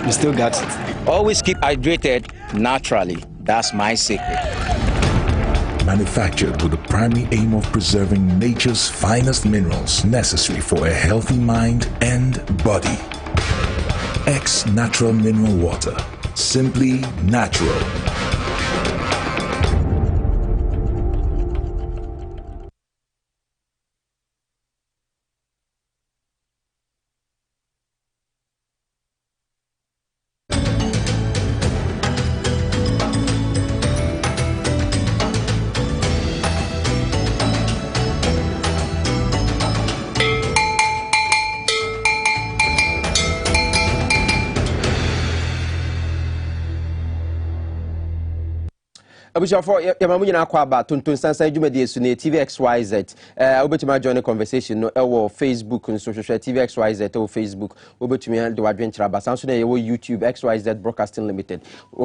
You still got it. Always keep hydrated naturally. That's my secret. Manufactured with the primary aim of preserving nature's finest minerals necessary for a healthy mind and body. X Natural Mineral Water. Simply natural. Abusha yamamu nyina akwa ba Tonton San San dwumadi esu na TVXYZ obetima join the conversation no ewo Facebook nso hwehwe TVXYZ o Facebook obetumi de wadwenkyera ba sanso na yewo YouTube XYZ Broadcasting Limited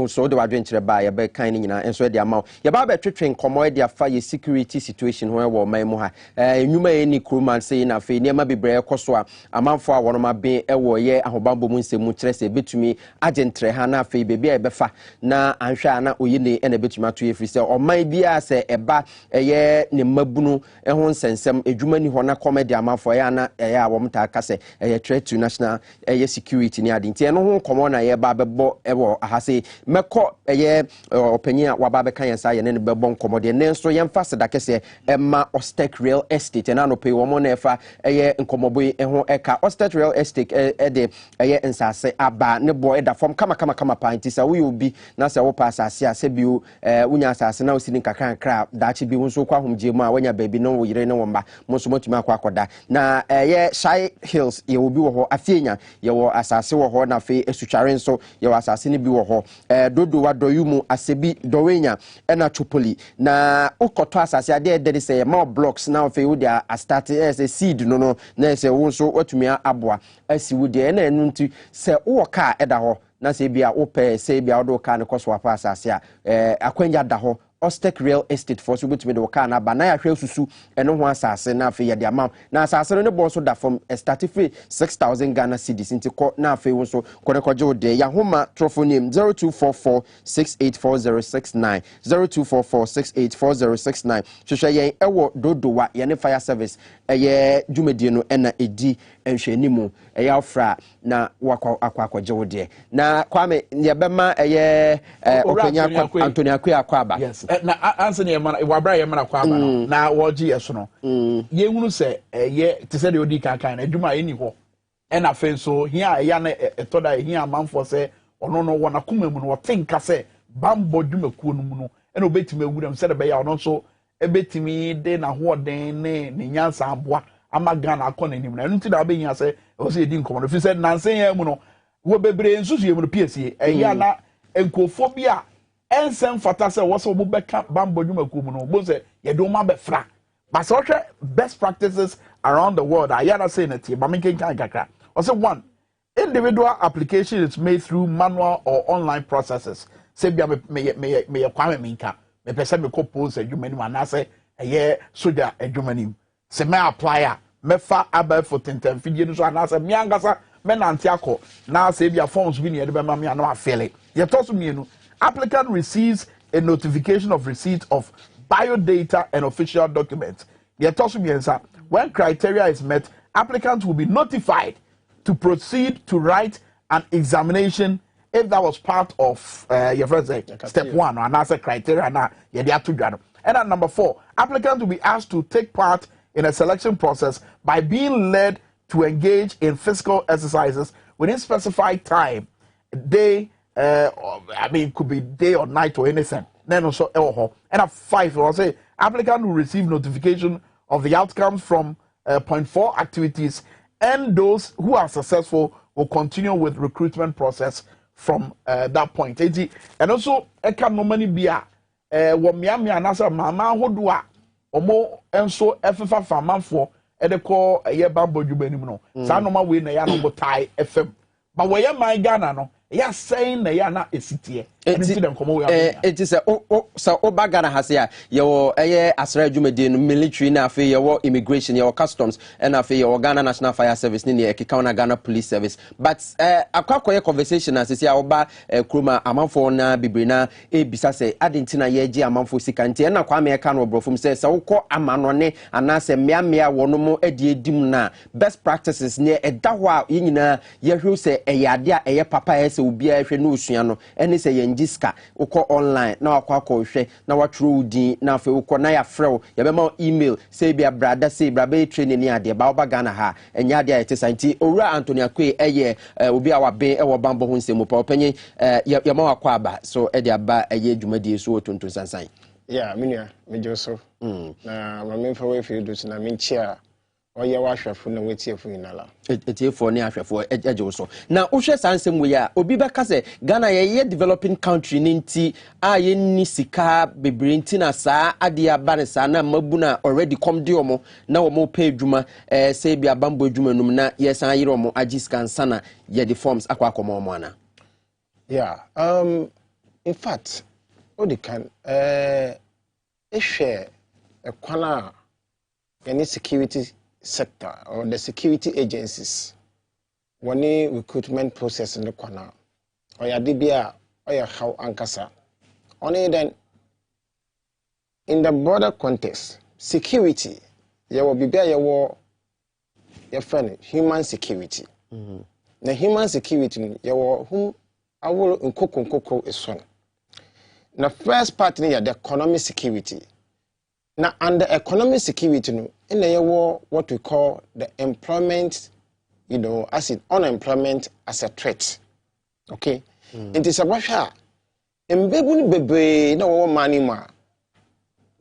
so de wadwenkyera ba ye be kan ni nyina enso de amaw ye ba be twetwe nkomo de afa ye security situation ho ewo man mu ha enwuma ye ni kroman sei na fe niam bebre ekoso a amanfo a wono ma be ewo ye ahobambo mu nsemu kyere se betumi agentre ha na fe bebi e befa na anhwa na oyine ena betumi ato ye frise o man bia se eba eye ne mabunu ho nsensem edwuma ni ho na comedy amanfo ya na eye a wom ta kase eye threat to national eye security ni ade nti eno ho komo na ye ba bebo ewo ahase meko eye opanyin a waba be kan yensa ye ne bebo nkomo de ne nso ye mfa seda kese ema Ostek Real Estate na no pay wo mo na efa eye nkomobo ho eka Ostek Real Estate de eye nsase aba ne bo eda form kama pa nti sa wo obi na se wo pa asase a se bio unya asase na osini kakran kra dachi bi wonso kwa homje mu a wanya baabi no wo yire ne wo mba mo so motumi akwa akoda na ye Shy Hills ye obi wo ho afienya ye wo asase wo ho na fe esutware nso ye wo asase ne bi wo ho dodo wa doyumu asebi dowenya na chopoli na ukoto asase ade de say more blocks now fe wo dia start as a seed no na say wonso watumi aboa asi wo dia na enu nti se wo ka eda ho na se bia ope se bia odo ka ne koso apa asase a akwanya da ho Ostek Real Estate for so butumi de ka na ba na ya hwe susu eno ho asase na afi ye de amount na asase no bo so da from start free 6,000 Ghana cedis into ko na afi won so ko ne ko je ode ya homa trofo name 0244684069 0244684069 hwehwe yen ewo dodowa ye ne fire service eye dwumedie no ena edi enhwanimu eye afra na wakwa je ode na kwame ye bema eye openya Anthony Akwaba yes na answer ne man wabra ye man kwa aba no na woji yeso no ye hunu se ye te se de odi kan na adwuma eni ho e na fe so hia ya na etoda hia manfo se ono no wona kuma mu no wotenka se bambo dwumakuo no mu no e na obetimi awuram se de be ya ono so ebetimi de na ho den ne nyansa aboa amaga na akọ nanim na nti da be hia se o se edi nkomo no fi se nansen ya mu no wo bebre nsusu ye mu no piesie ya na enkofobia ensem fata se wo so beka bambo dwumakuo mu no bo se ye do ma be fra but so best practices around the world ayana say na tie ba me kan kakra o se one individual application is made through manual or online processes say bia me kwame minka me pese me ko pose adwumani ma say eye soja adwumani se me apply me fa aba for tenten fidie no so na say me angasa me nante akọ na say bia forms bi ne ye de be ma me na afele ye to so mienu applicant receives a notification of receipt of biodata and official documents. When criteria is met, applicants will be notified to proceed to write an examination if that was part of your first step one or another criteria. And at number 4, applicants will be asked to take part in a selection process by being led to engage in physical exercises within specified time, day. I mean, it could be day or night or anything. Then also, and at 5, I'll say applicant will receive notification of the outcomes from point 4 activities, and those who are successful will continue with recruitment process from that point. And also, I can normally be a Wamiami and as a mama who do a omo and so FFA for man for a call a year bamboo jubenimo. Sanoma win a yano tie FM. But where my Ghana no. Yes, saying the yana is it is a so Obagana has here your Asra Jumedin military na fe your immigration, your customs, and a your Ghana National Fire Service, Nini, Kikauna Ghana Police Service. But a quite conversation as is Oba Kruma, Amanfona, Bibrina, a Bisase, Adentina Yeji, Amanfo Sikanti, and a Kwame Kano Brofum says, so call Amanone, and I say, Miamia, Wonomo, Eddie Dimna, best practices near a Dawa, Yina, Yehu say, a Yadia, a Papa, will be a Fenusiano, and it's a Yenjiska, uko online, na wakwa hwe, na watru din, na fe uko na ya frɛ ya bema email, say be a brother, say brabe training ni ade, ba oba Ghana ha, enya ade a ɛte santi, owura Anthony Akwe, obi a waben, bambo ho nsɛm pa, openye, ya ma wakwa aba, so ɛde aba, dwumadi so Tonton San San. Yeah, minia, me Joseph. Na mamemfa we fi do na menchia oye wa hwefo na wetiefo inala etiefo ne ahwefo eje so na wohwe sansem we ya obi beka se Ghana ye developing country ninti a ye ni sika bebre nti na saa ade aba ne saa na mabuna already come de omo na omo pay adwuma se bia bambo adwuma num na ye san yire omo agiscan sana ye the forms akwa akoma omo ana. Yeah, in fact what they can share a kwana any security sector or the security agencies one recruitment process in the corner or ya dibia or ya how ankasa only then in the broader context security there will be there your friend human security the human security your whom I will nkoko is one. The first part near the economic security. Now, under economic security, in the war, what we call the employment, as in unemployment as a threat. Okay? It is about Mbebun bebe na wo mani ma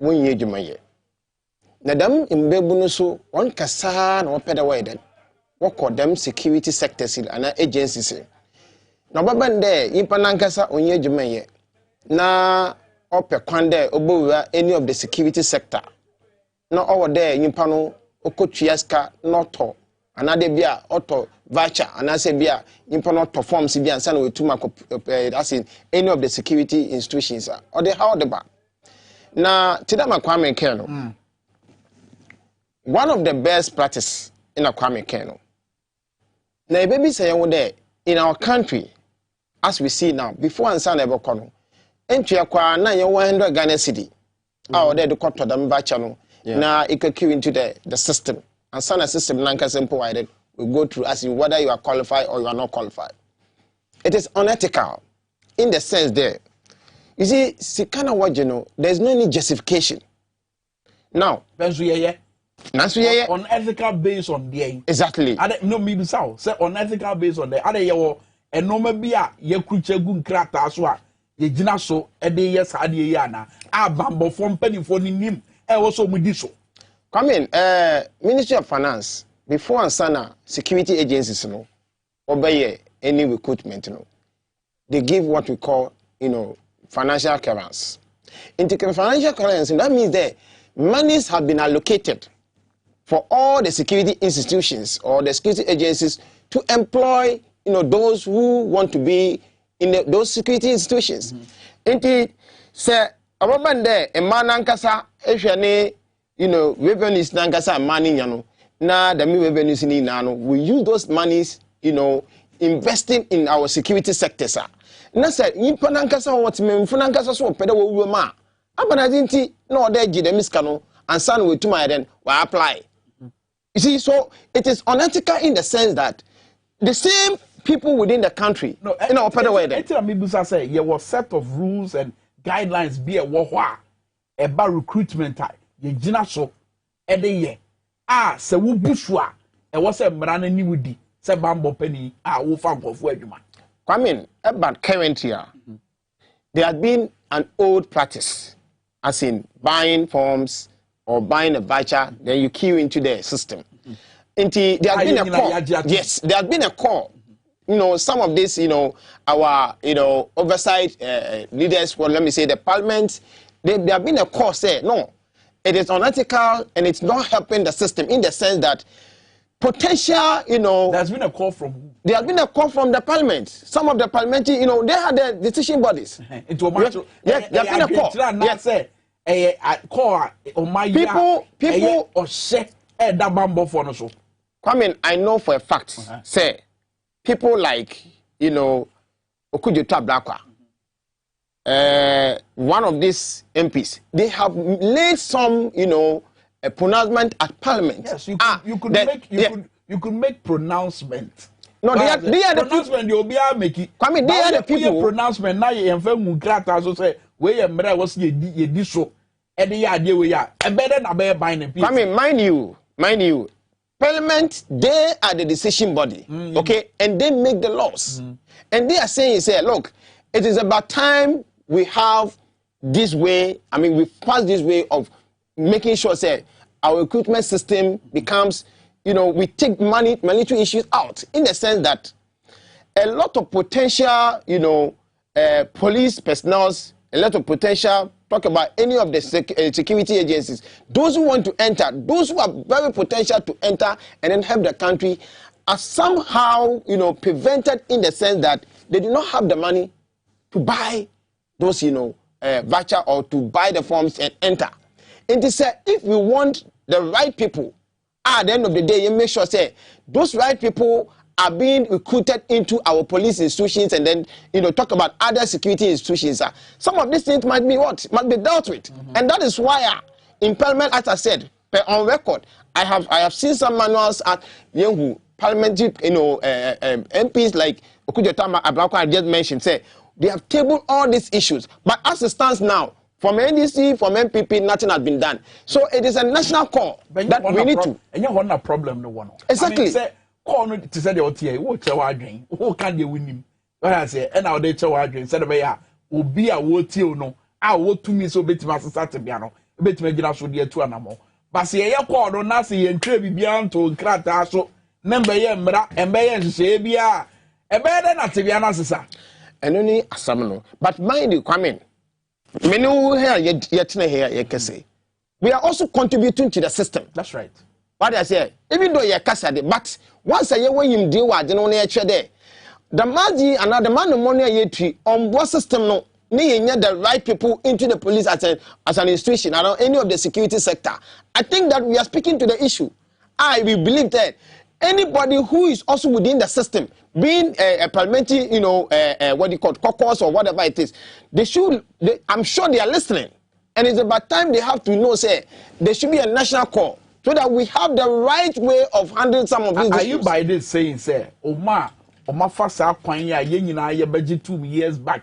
wonye dwumaye. Na dam mbebun so on kasa na wo peda wa eden. Wo call them security sectors and agencies. Na babande yimpa nankasa onye dwumaye. Na ope kwande obowura any of the security sector. Na owo there yimpa no okotuaska noto anade bia auto voucher anase bia yimpa no to forms bia ansa na wetuma as in any of the security institutions or the how the ba na tidama Kwame Keno one of the best practice in a Kwame Keno na baby say you there in our country as we see now before ansa na ebeko no entwa kwa na ye 100 Ghana cedi or there the court to them voucher no na it could queue into the system and sana system nanka simple provided we go through as in whether you are qualified or you are not qualified. It is unethical in the sense there. You see kind of what you know, there's no any justification. Now, unethical based on the exactly. No maybe so. Say unethical based on the other year and no maybe ye kuche gun krata aswa ye jina so e de yes ade ye ana abambo from penny for nim e wo so mudi so. Come in, Ministry of Finance before and sana security agencies no obey any recruitment no. They give what we call, financial clearance. In financial clearance, that means that monies have been allocated for all the security institutions or the security agencies to employ, those who want to be in those security institutions. Indeed, say, a woman there, a man ankasa, revenues nankasa money, na the revenues in nano. We use those monies, investing in our security sectors. Na say yimpa nankasa what memfu nankasa so pede wo wuma abana dinti na ode gi de miska no ansa no wetuma den wa apply. You see, so it is unethical in the sense that the same people within the country pede way then. Etira me busa say there was set of rules and guidelines be a wo hwa about recruitment ye gina so e de ye se wo busu e wo se mra na ni wudi se bambo pani wo fa nkofo adwuma. Kwame, about current year, there has been an old practice, as in buying forms or buying a voucher, then you queue into the system. There has been a call. Yes, there has been a call. Some of this, our, oversight leaders, well, let me say the parliament, there have been a call say, no, it is unethical and it's not helping the system in the sense that potential, There's been a call from who? There has been a call from the parliament. Some of the parliamentary, they had their decision bodies. Yes, there has been a call. Yes. People or say that bambo for no so. I know for a fact, say, people like, Okujoto Ablakwa, one of these MPs, they have laid some, a pronouncement at parliament. Yes, you could make pronouncement. No, they are the pronouncement you'll be making. They are the people. Pronouncement now you infer mugrata so say where your mother was ye diso. And the idea we are and better than a buying people. Mind you, parliament, they are the decision body. Okay, and they make the laws. And they are saying, look, it is about time we have this way. We pass this way of making sure our recruitment system becomes, we take monetary issues out in the sense that a lot of potential, police personnel, a lot of potential, talk about any of the security agencies, those who want to enter, those who are very potential to enter and then help the country are somehow, prevented in the sense that they do not have the money to buy those, voucher or to buy the forms and enter. And they say, if we want the right people, at the end of the day, you make sure those right people are being recruited into our police institutions and then, talk about other security institutions. Some of these things might be dealt with. And that is why in Parliament, as I said, on record, I have seen some manuals at Yengu, parliamentary, MPs like Okujoto Ablakwa I just mentioned, they have tabled all these issues. But as it stands now, from NDC, from MPP, nothing has been done. So it is a national call that we need to. And you want a problem, no one. Exactly. Call no to say the OTA, who can you win him? What I say, and now they tell you instead of obi a wotie no a wotumi so betima asesa tebia no betima gina so de atu anamo ba se ye call no na se ye ntwe bibia nto nkrata so member ye mra embe ye nhye bia ebe de na tebia na asesa eno ni asam no but mind you come in menu here yet here ye kese we are also contributing to the system. That's right. What I say, even though you're casted, but once a year when you deal with the the magic and the man of money on what system no the right people into the police as an institution around any of the security sector. I think that we are speaking to the issue. We believe that anybody who is also within the system, being a parliamentary, what you call caucus or whatever it is, I'm sure they are listening. And it's about time they have to know, say, there should be a national call so that we have the right way of handling some of these issues. Are you by this saying, say, Oma fasa kwanya yenyina ye budget 2 years back.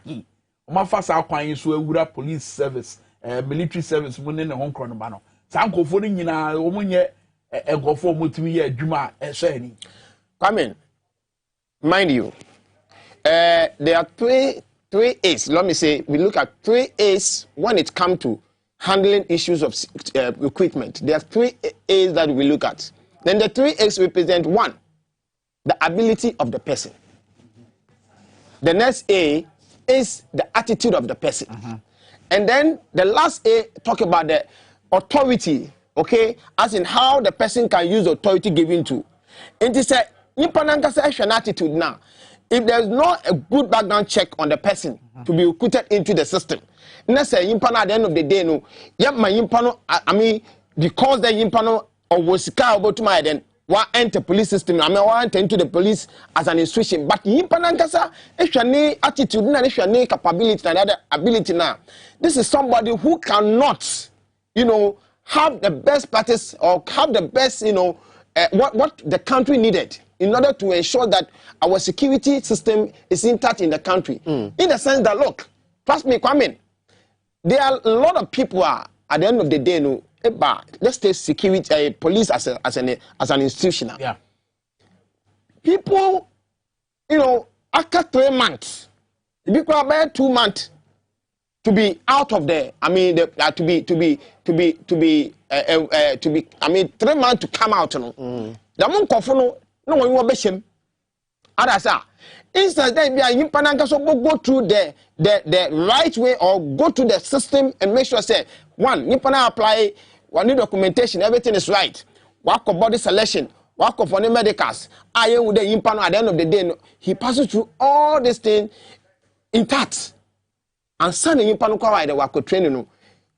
Oma fasa kwanya so ewura police service, military service munne ne honkro no ba no. Sankofo ni nyina omunye egofo motimi ye adwuma ehwe ni. Come in. Mind you, there are three A's. Let me say, we look at 3 A's when it comes to handling issues of equipment. There are 3 A's that we look at. Then the 3 A's represent 1, the ability of the person. The next A is the attitude of the person. And then the last A talk about the authority, okay, as in how the person can use authority given to. And it is an attitude now. If there's not a good background check on the person to be recruited into the system, let's say at the end of the day, no, I mean, because the yimpano or was about to my then enter police system, I mean, enter into the police as an institution, but yimpanankasa, if you need attitude, and if you need capability and other ability now, this is somebody who cannot, have the best practice or have the best, what the country needed in order to ensure that our security system is intact in the country. In the sense that, look, trust me, Kwame, there are a lot of people at the end of the day, let's take security, police as an institution. Yeah. People, after 3 months, people are about 2 months to be out of there. I mean, to be. I mean, 3 months to come out. The one confono. No one will be him. Adasa. Instead, they go through the right way or go to the system and make sure say one, Nipana apply one new documentation, everything is right. Work of body selection, work of any medicals. I am with the Impano at the end of the day. He passes through all these things intact. And suddenly Impano Kawai the work of training.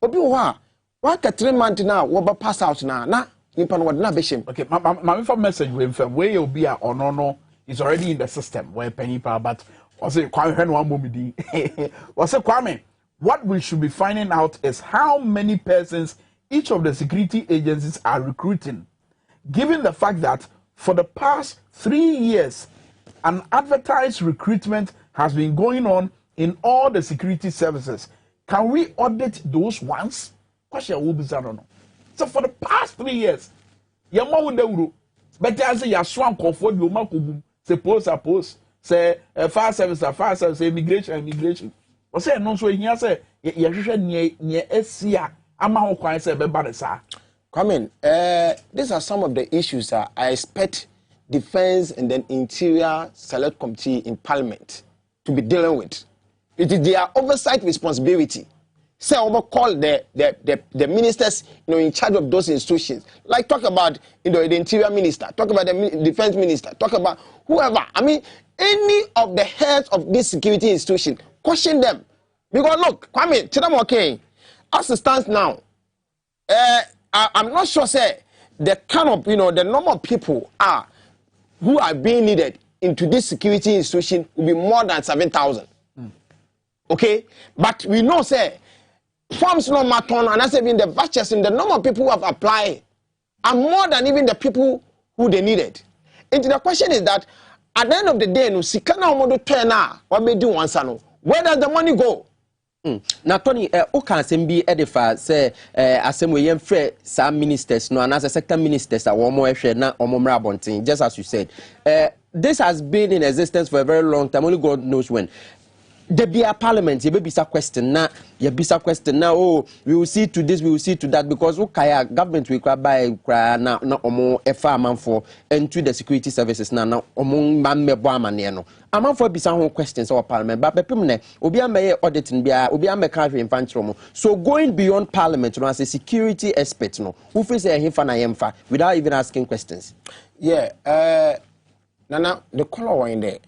Obi wa work at 3 months now, what pass out now. Okay, my message with where you'll be or no is already in the system where penny power, but was it Kwame? Was it Kwame? What we should be finding out is how many persons each of the security agencies are recruiting, given the fact that for the past 3 years, an advertised recruitment has been going on in all the security services. Can we audit those ones? Question will be no. So for the past 3 years, your mom would do better as your swan comfort, your mom suppose say fire service, immigration. Was say no so here say you near SCA. I'm not say better, sir. Come in. These are some of the issues that I expect Defense and then Interior Select Committee in Parliament to be dealing with. It is their oversight responsibility. Say over call the ministers in charge of those institutions. Like talk about the interior minister, talk about the defense minister, talk about whoever. I mean, any of the heads of this security institution, question them. Because look, Kwame, tell them okay. As it stands now, I'm not sure say the kind of the number of people who are being needed into this security institution will be more than 7,000. Okay, but we know say. Forms no matter, and as even the vouchers in the number of people who have applied are more than even the people who they needed. And the question is that at the end of the day, no sikana omodo turna what we do once where does the money go? Now, Tony, who can be edified? Say, as we young some ministers, no, and as a sector ministers, are one more share now, or more rabonting, just as you said. This has been in existence for a very long time. Only God knows when. there be a parliament, you be a question now, oh, we will see to this, we will see to that, because okay, government will buy now more a farm for into the security services now among man among for be some questions or parliament, but permanent obi am auditing be obi am country in fancy. So going beyond parliament as a security expert no, who face a him fa without even asking questions. Yeah, Nana, the color one there.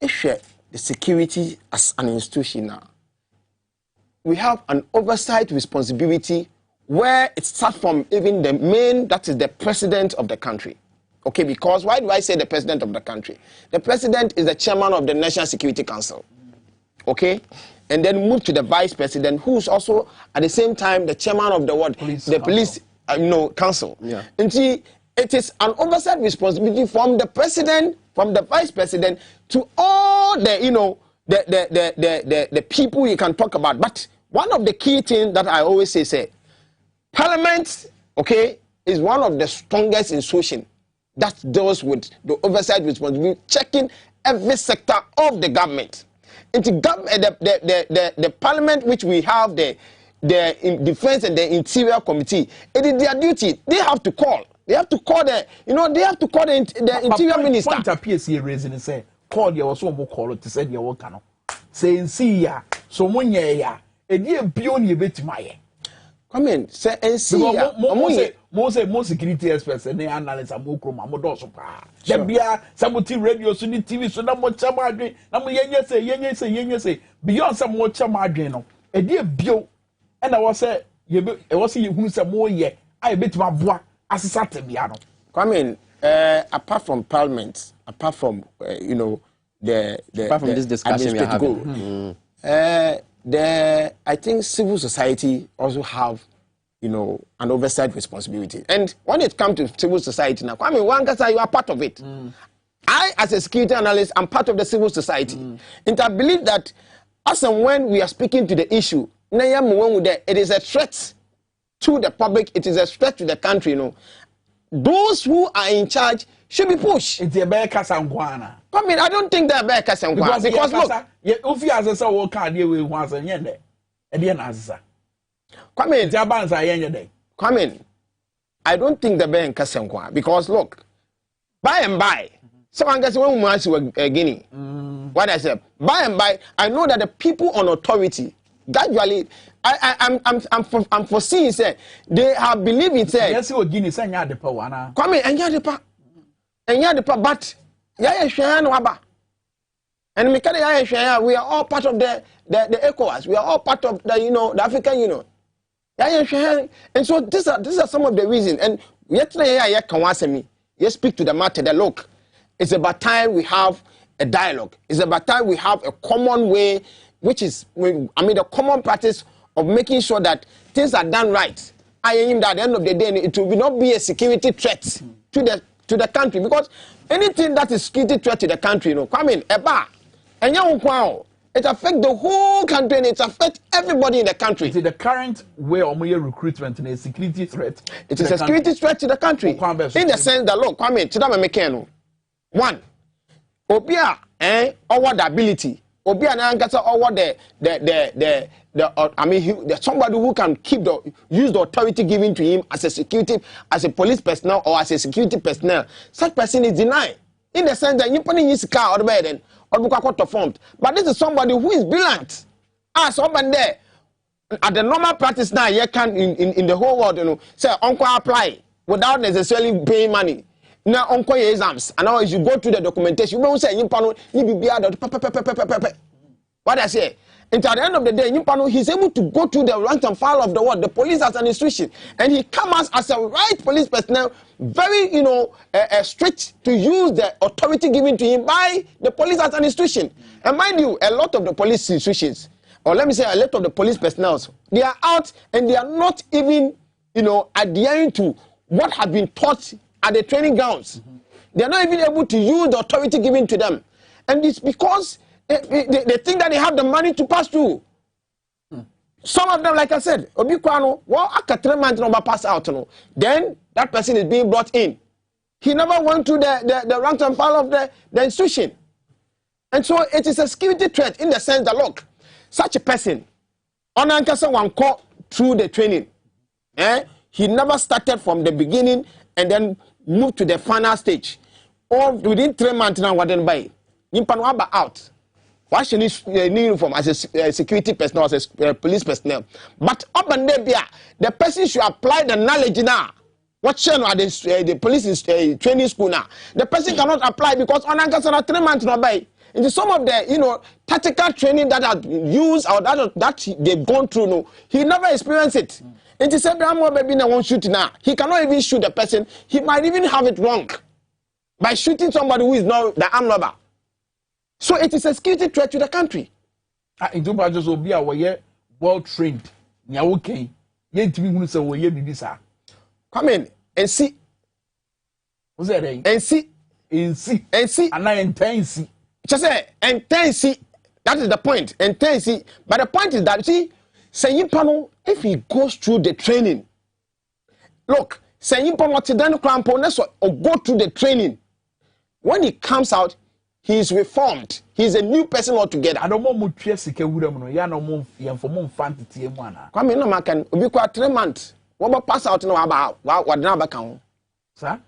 The security as an institution now. We have an oversight responsibility where it starts from even the main, that is the president of the country. Okay, because why do I say the president of the country? The president is the chairman of the National Security Council. Okay? And then move to the vice president, who's also at the same time the chairman of the what? Police council. Yeah. And see, it is an oversight responsibility from the president, from the vice president, to all the, the people you can talk about. But one of the key things that I always say, Parliament, okay, is one of the strongest institutions that deals with the oversight responsibility, checking every sector of the government. The Parliament, which we have, the Defense and the Interior Committee, it is their duty. They have to call. They have to call the Interior Minister. Point appears here raising and say, call your so more call to say your work. Saying, see ya, so one ya, a dear beyond your bit my. Come in, say and see ya. Most security experts and they analyze a mokro, Mamodosopa. There be a Samuti radio, Sunni TV, so no more chamadri. Namu yen say, beyond some more chamadrino. A dear bio, and I was say, you was you who some more ye. I bet my bois. Come in, apart from Parliament, apart from apart from this discussion we are having, I think civil society also have an oversight responsibility. And when it comes to civil society now, I mean, one can say you are part of it. I, as a security analyst, am part of the civil society, and I believe that as and when we are speaking to the issue, it is a threat to the public, it is a threat to the country, Those who are in charge should be pushed. It's a bear Casangwana. I mean, I don't think they're bear Casangwana. Because look, if you as a walk out here with once and yende, and then answer. Come in, Jabans are yen. Come in. I don't think the bear Casangwana. Because look, by and by, someone gets one month to a guinea. What I said, by and by, I know that the people on authority gradually. I'm foreseeing say they have believed in say. Yes, you Guinea send ya the power. Come in and ya the but ya share no aba. And we are all part of the ECOWAS. We are all part of the the African Union. And so these are some of the reasons. And yesterday you speak to the matter. That look, it's about time we have a dialogue. It's about time we have a common way, which is the common practice of making sure that things are done right. I aim that at the end of the day, it will not be a security threat to the country, because anything that is security threat to the country, come in, it affects the whole country and it affects everybody in the country. It is the current way of recruitment in a security threat. It is a security threat to the country. In the sense that, look, come in, one, Obia, award ability. Obia Nankasa award somebody who can use the authority given to him as a police personnel or as a security personnel. Such person is denied. In the sense that you put in his car or bed or formed. But this is somebody who is brilliant. Somebody there at the normal practice now, you can in the whole world, say uncle apply without necessarily paying money. Now uncle exams, and now as you go through the documentation, you don't say you what I say. And at the end of the day, he's able to go through the rank and file of the police as an institution, and he comes as a right police personnel, very strict to use the authority given to him by the police as an institution. And mind you, a lot of the police institutions, or let me say a lot of the police personnel, they are out and they are not even adhering to what has been taught at the training grounds. They are not even able to use the authority given to them, and it's because they think that they have the money to pass through. Some of them, like I said, pass out. Then that person is being brought in. He never went to the rank and file of the institution. And so it is a security threat in the sense that, look, such a person, Onankasa one call through the training. He never started from the beginning and then moved to the final stage. Or within 3 months now, what then by? Nimpanwaba out. Why should he need uniform as a security personnel, as a police personnel? But up and there, the person should apply the knowledge now. What channel are the police training school now? The person cannot apply because on 3 months not by. Into some of the tactical training that are used or that they've gone through, no, he never experienced it. Into Sebramo baby na won't shoot now. He cannot even shoot the person. He might even have it wrong by shooting somebody who is not the armed robber. So it is a security threat to the country. In two parts will be our well trained. Nyawuken. Yet we will say we bisa. Come in and see. What's that? And see. And see. And see. And I intense. Just say intense. That is the point. Intense. But the point is that see, saying panel, if he goes through the training, look, saying panel to then crampo or go through the training. When he comes out, he is reformed. He is a new person altogether. I don't want more sike wura no ya no mo for mo fan tie mu ana. Kwame no man can obi kwa 3 months. What pass out no about what na ba kan. Sir?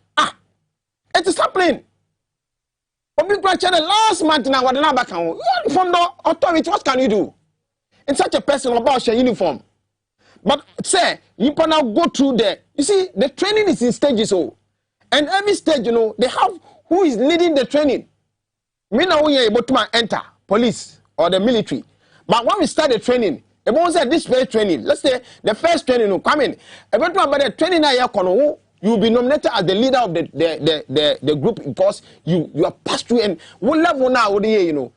It is happening. Obi kwa the last month na what na ba kan. From the authority, what can you do? In such a person about your uniform. But say, you can now go through there. You see, the training is in stages. And every stage, they have who is leading the training. We know we are able to enter police or the military. But when we start the training, everyone said this first training, let's say the first training will come in. About the training you will be nominated as the leader of the group because you are passed through and what level now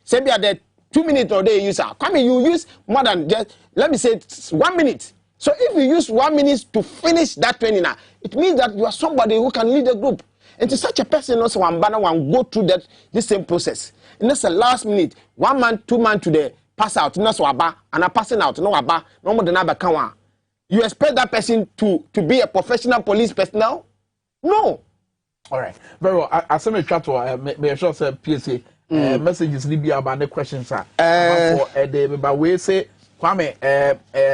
say be at the 2 minutes or day user. Come in, you use more than just let me say 1 minute. So if you use 1 minute to finish that training now, it means that you are somebody who can lead the group. And to such a person also one banner one go through this same process. And that's the last minute, 1 month, 2 months to the pass out, no swaba, and a passing out, no aba, no more than a. You expect that person to be a professional police personnel? No. All right. Very well. I send a chat to me sure say PSA messages ni be about the questions for the by way say Kwame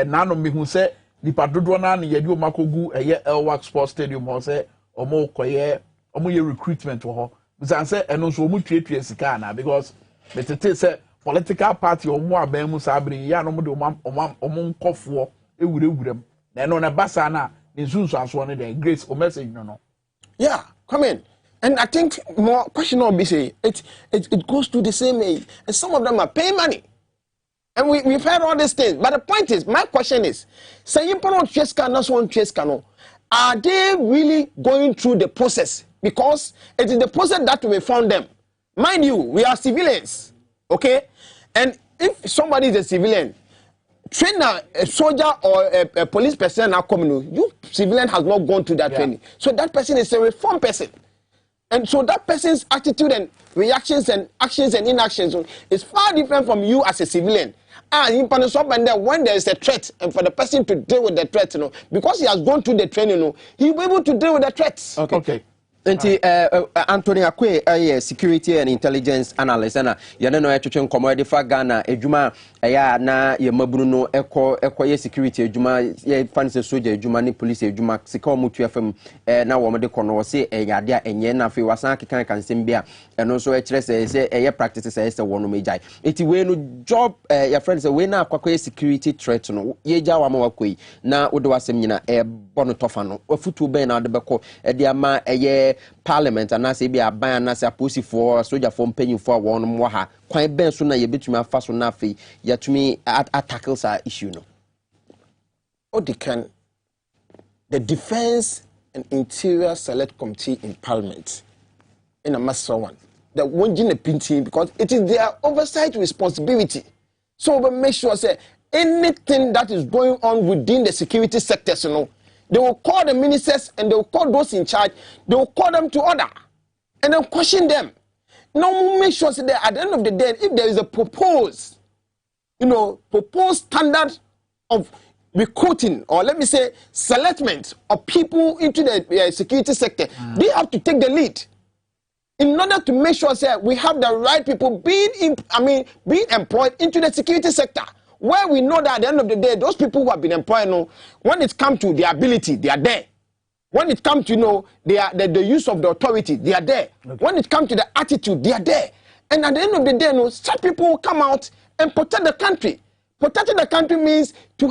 nano me hu say nipa dodo na na yedi o makogu Elwak Sports Stadium ho say omo koye omo ye recruitment ho because say eno so omo twetwe sika na because betete say political party omo aban mu sabri ya no mo de omo nkofo ewurewurem na eno na basa na nsunsu aso ne the grace o message no. Yeah, come in. And I think more question will be say it goes to the same age. And some of them are paying money. And we've heard all these things. But the point is, my question is, say you put on Chescano, are they really going through the process? Because it is the process that we found them. Mind you, we are civilians. Okay? And if somebody is a civilian, train a soldier or a police person now coming, you civilian has not gone through that training. So that person is a reformed person. And so that person's attitude and reactions and actions and inactions is far different from you as a civilian. And when there is a threat, and for the person to deal with the threat, because he has gone through the training, he will be able to deal with the threats. Okay. Anthony Akwe, security and intelligence analyst, and you know, I to commodity for Ghana, a Juma, na ye Mabruno, Eco, security, Juma, ye fancy soldier, Jumani police, Juma, Sikomu to FM, now one of the corner say, a yadia, and yena, if you was not can Simbia, and also a tress, a practices as a one major. It's when job, your friends, a winner, Quaque security threat, ye Jawamawakwe, now Udoa Semina, a bonotofano, or foot ben out the Bako, a diama, a year. Parliament and I say be a ban and I say a pussy for soldier from paying for one more. Quite best sooner you bet me a fast enough. Yet to me, at tackles our issue. No, oh, they can. The Defense and Interior Select Committee in Parliament in a master one that won't in a painting because it is their oversight responsibility. So we make sure say anything that is going on within the security sectors, they will call the ministers and they will call those in charge. They will call them to order and then question them. Now we'll make sure that at the end of the day, if there is a proposed standard of recruiting or let me say selectment of people into the security sector, they have to take the lead. in order to make sure that we have the right people being employed into the security sector, where we know that at the end of the day, those people who have been employed, when it comes to their ability, they are there. When it comes to the use of the authority, they are there. Okay. When it comes to the attitude, they are there. And at the end of the day, such people will come out and protect the country. Protecting the country means to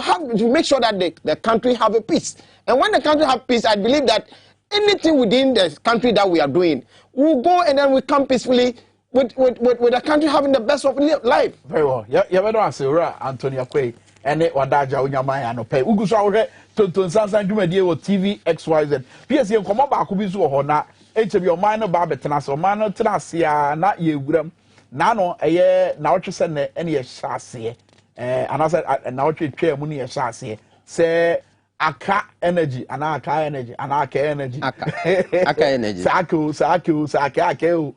make sure that the country have a peace. And when the country have peace, I believe that anything within the country that we are doing, we'll go and then we come peacefully with the country having the best of life. Very well. Yeah, better answer, Antonio Quay. And it wadaja unyamaya no pay. Ugu so Tonton San San dwumadie wo TV XYZ. PS komo ba ko bi so ho na echebi o man no ba betena so man no tena sia na ye wuram. Na no eye na wotwe se ne ene ye hyase. Anasa na wotwe twa mu ne ye hyase. Se aka energy ana aka energy ana aka energy. Aka energy. Aka o.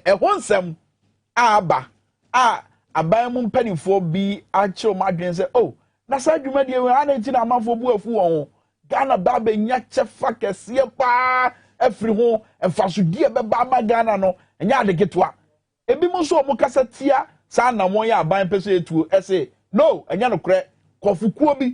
Honsem aba aban mu mpanifo bi ache o madwen se oh na sa dwumadie we anenti na amanfo bu afu won Ghana ba be nya chefa kese pa afri ho emfasodie be ba ma Ghana no nya de getwa ebi mu so mo kasa tia sa na mo ya aban peso etuo ese no enya no kre kofukuo bi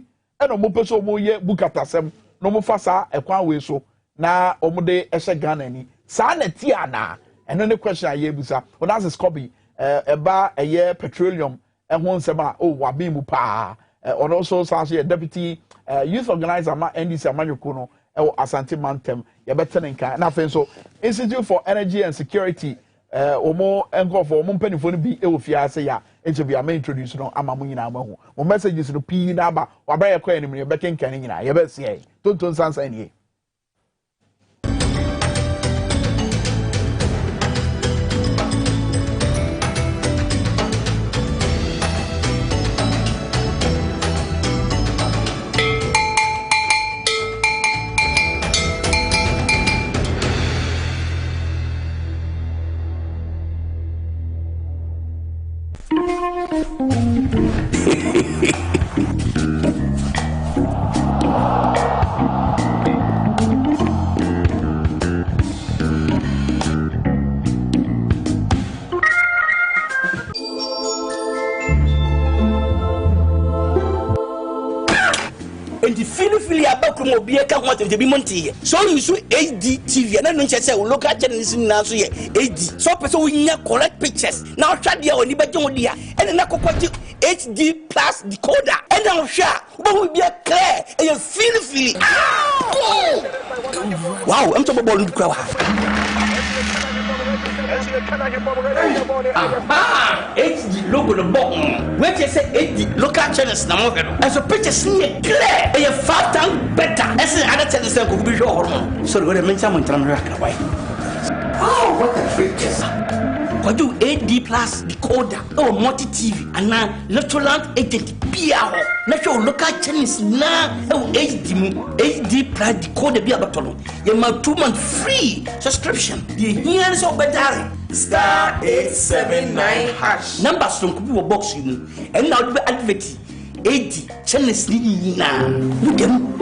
e no mo peso mo ye bukatasem no mo fa sa ekwan we so na omude ehye Ghana ni sa na tia na eno ne question aye busa o that's Scobby eba eye petroleum ehon sema oh wabi mu pa and also say deputy youth organizer ma NDC amanyoko no Asante Mantem ya better nka na fen so Institute for Energy and Security omo enko for omo mpanifo no bi ofia say ya enche am introduce no ama mu nyina amahu mo messages no pi na ba wabra ye kwa enim ye bekenkan nyina ye be se Tonton San San nie. So you show HD TV and I don't say local channels now so HD. So person we collect pictures. Now try there on the dia and then HD plus decoder. And now share. But we be clear and you feel. Wow, I'm talking about the crowd. HD logo the bottom. When you say HD local channels now, and so pictures clear and you 5 times better. As other channels could be hormone. So when I mention someone trying to away. Oh, what a pictures! What do AD plus decoder or multi TV and now natural agent PR natural local channels now HD plus decoder be about you have 2 months free subscription. The years of better star 879 hash numbers from Kubu box you and now the advert AD channels now look them.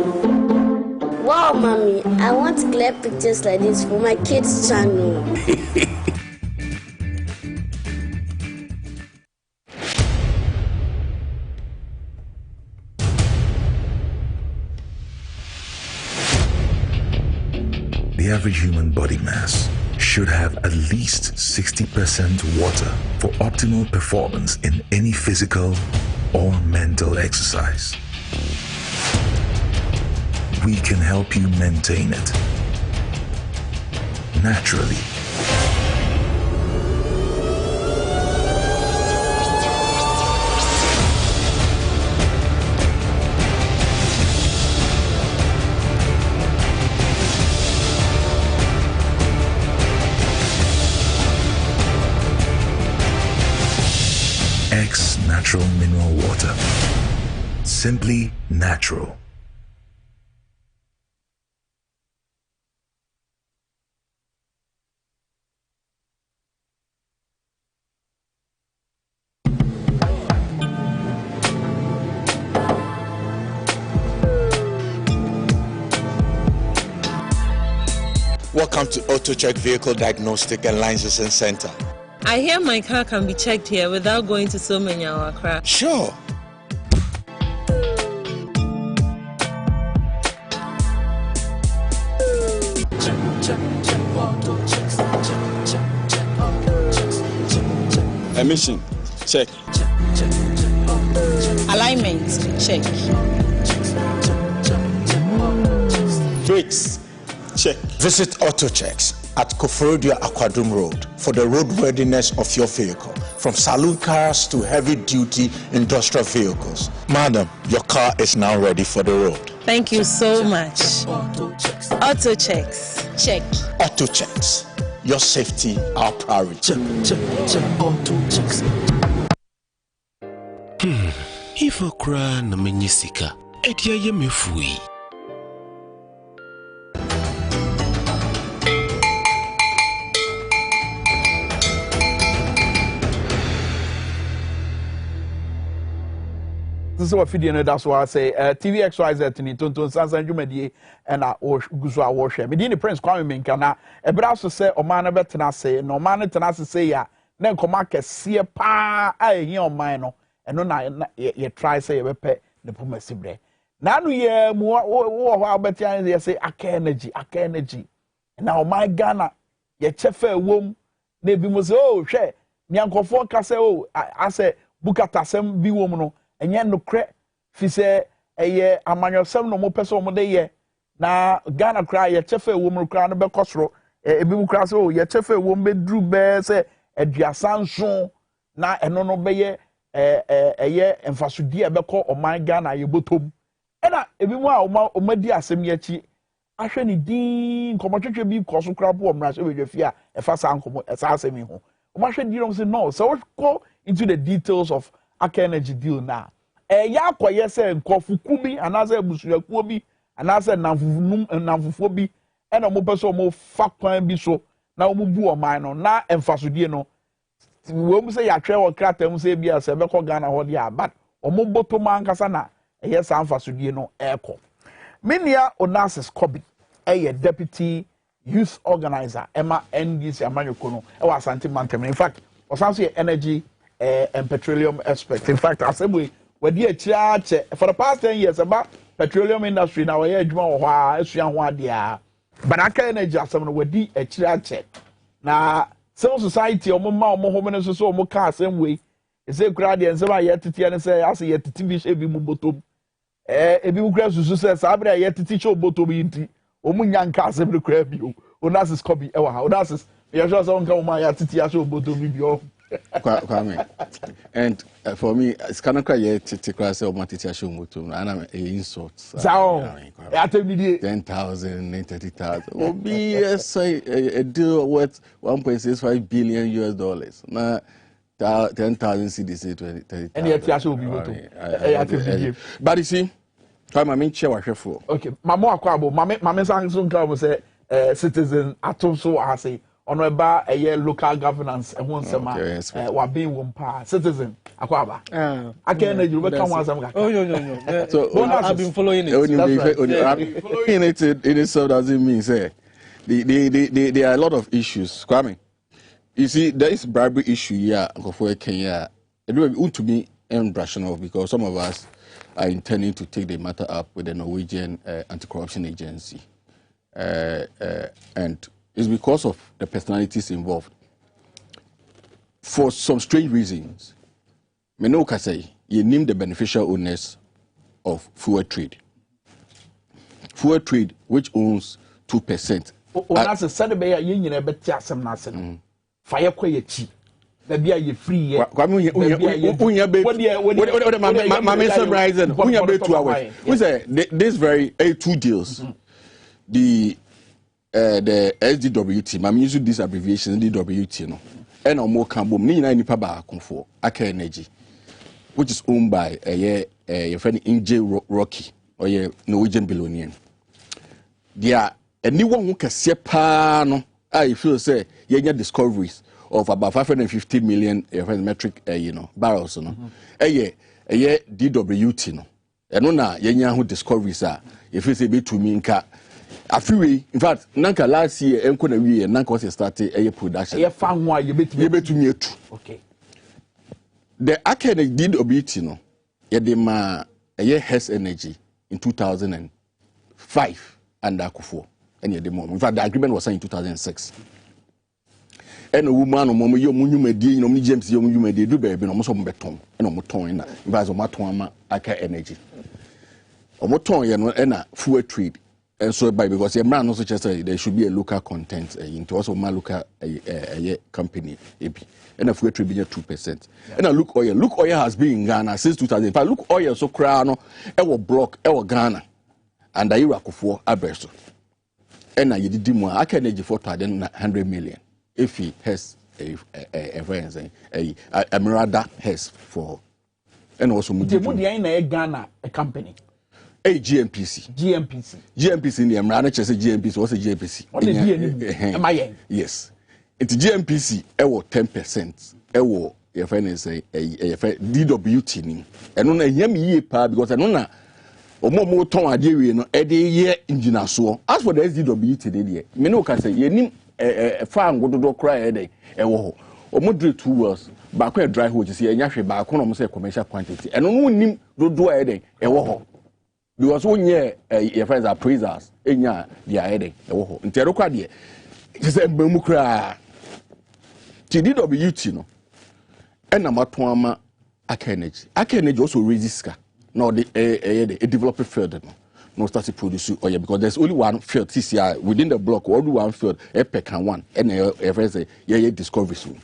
Wow, mommy, I want clear pictures like this for my kids' channel. The average human body mass should have at least 60% water for optimal performance in any physical or mental exercise. We can help you maintain it naturally. X Natural Mineral Water. Simply natural. Welcome to AutoCheck Vehicle Diagnostic and Licensing Center. I hear my car can be checked here without going to so many Accra. Sure. Emission, check. Alignment, check. Brakes, check. Visit AutoChecks at Koforidua Aquadum Road for the roadworthiness of your vehicle, from saloon cars to heavy-duty industrial vehicles. Madam, your car is now ready for the road. Thank you so much. Auto checks, check. AutoChecks, your safety, our priority. Check, auto checks. If I cry na menyisika, edia ye mefui. This is what video that's why I say TV XYZ ni Tonton San San dwumadi and guso a wo hwe me di ni Prince Kwame Menka na ebra so say oman na betena say no oman na tena say ya na nkoma kese pa a ehi oman no eno na ye try say ye bepe ne poma sibre na anu ye mu wo ho abetia ye say aka energy na oman Ghana ye chefa ewom na ebi mo say oh hwe nyankofo ka say oh ase bukatasem bi wom no enye nokre fi se eye amanyosem no mo pese mo de ye na Ghana kra ye chefa ewom kra no be kosoro ebi mu kra se o ye chefa ewom be dru be se aduasanso na eno no be ye eye emfasodi e be ko oman Ghana ye botom ena ebi mu a omadi asem ye chi ahwe ni din komotwetwe bi koso kra bo omra se wedwafi a efa sa nkomo esa asemi ho omahwe di no say no so go into the details of Aka energy deal na ya akoye se nkofuku bi anaze busuakuo bi anaze namfufuo bi ena mo pese mo fa kwan bi so na mo bu oman no na emfasodie no wo mu se ya twa wo krata mu se bia se be ko Ghana ho dia but omo botom ankasa na eye sa emfasodie no eko minia Onassis Kobi deputy youth organizer Emma NDC amanyoko no e wa Asante Mantem in fact osanso energy and petroleum aspect. In fact, as we di a church for the past 10 years about petroleum industry now we dia. But Aka energy as we di a church. Na civil society omo home so omo ka same way. E say crowd and say yet titi and say as yet titi bi she bi mu botom. Ebi mu kra susu say sabra yet titi show botom inti. Omo nyanka asem no kra bi o. Onassis Kobi e wa ha. Onassis you sure say onka omo yet titi show botom bi o. Kwame. And for me, it's kind of crazy to cross a matiti show motor, and I'm an insult. So, 10,000, 30,000. Will be a deal worth $1.65 billion US. Now, 10,000 CDC 30,000. And yet, I should be motor. But you see, Kwame, I mean, chair for. Okay, Mama Kwabo, Mama Sang come say, citizen, Atomso, I say. Ono eba eye local governance e won sema wa bin won pa citizen akwaba Aka energy we kan wan sam ka oh no so I've been following it. Following it in itself doesn't mean say there are a lot of issues. Kwame, you see there is bribery issue here for Kenya. It will be to be rational because some of us are intending to take the matter up with the Norwegian anti-corruption agency and it's because of the personalities involved. For some strange reasons, Menoka say you name the beneficial owners of fuel trade. Fuel trade, which owns 2%. Onassis said be ya nyina beti asem na asem. Fire kwa ye chi. Da bia ye free ye. Unya be summarizing. Unya be 2 hours. We say this very two deals. The SDWT, I'm using this abbreviation, DWT, no, and no more Cambo, nipa ba for Aka Energy, which is owned by a friend Inje Rocky or a Norwegian billionaire. There a new one who can see no, I feel say ye discoveries of about 550 million metric barrels, no, a DWT, no, and no, ye who discoveries are if it's a bit to me. Afiwe, in fact, nanka last year, enko na we nanka was started a production. Ye fa ho a ye betumi etu. Okay. The Akene did obit, you know. Ye de ma a year has energy in 2005 under Akufo. And ye de mo. In fact, the agreement was signed in 2006. And a woman or mom, you medi, no James, you medi do baby, no more beton, and no more in that. If I was Aka energy. Or more ton, you know, and a full trade. And so by because your man also just there should be a local content into also my local company and a full trade be 2%. And a look oil has been in Ghana since 2005. Look oil so crown ever block ever Ghana and the Iraq for Aberso. And I did more I can energy for 100 million if he has a Mirada has for and also Ghana a company. A GMPC in the American GMPC was a GMPC. What is GMPC? Yes. It's GMPC, 10%. Your friend is a DWT. And on a yummy part because I don't know. Or more ton idea, no, a year engine so. As for the SDWT, Meno can say, you need a farm go to cry a day, or moderate 2 words, back where dry which is a yashi back on a commercial quantity. And on him do a day, a war. Because 1 year, your friends are praisers, in ya, the headache, a war. In Terrocradia, it is a Bemukra. TDWT, no, and Amatwama Akenage. Akenage also raises no a developer field, no started producing oil because there's only one field TCI within the block, only one field, EPEC and one, and a friends a discovery soon.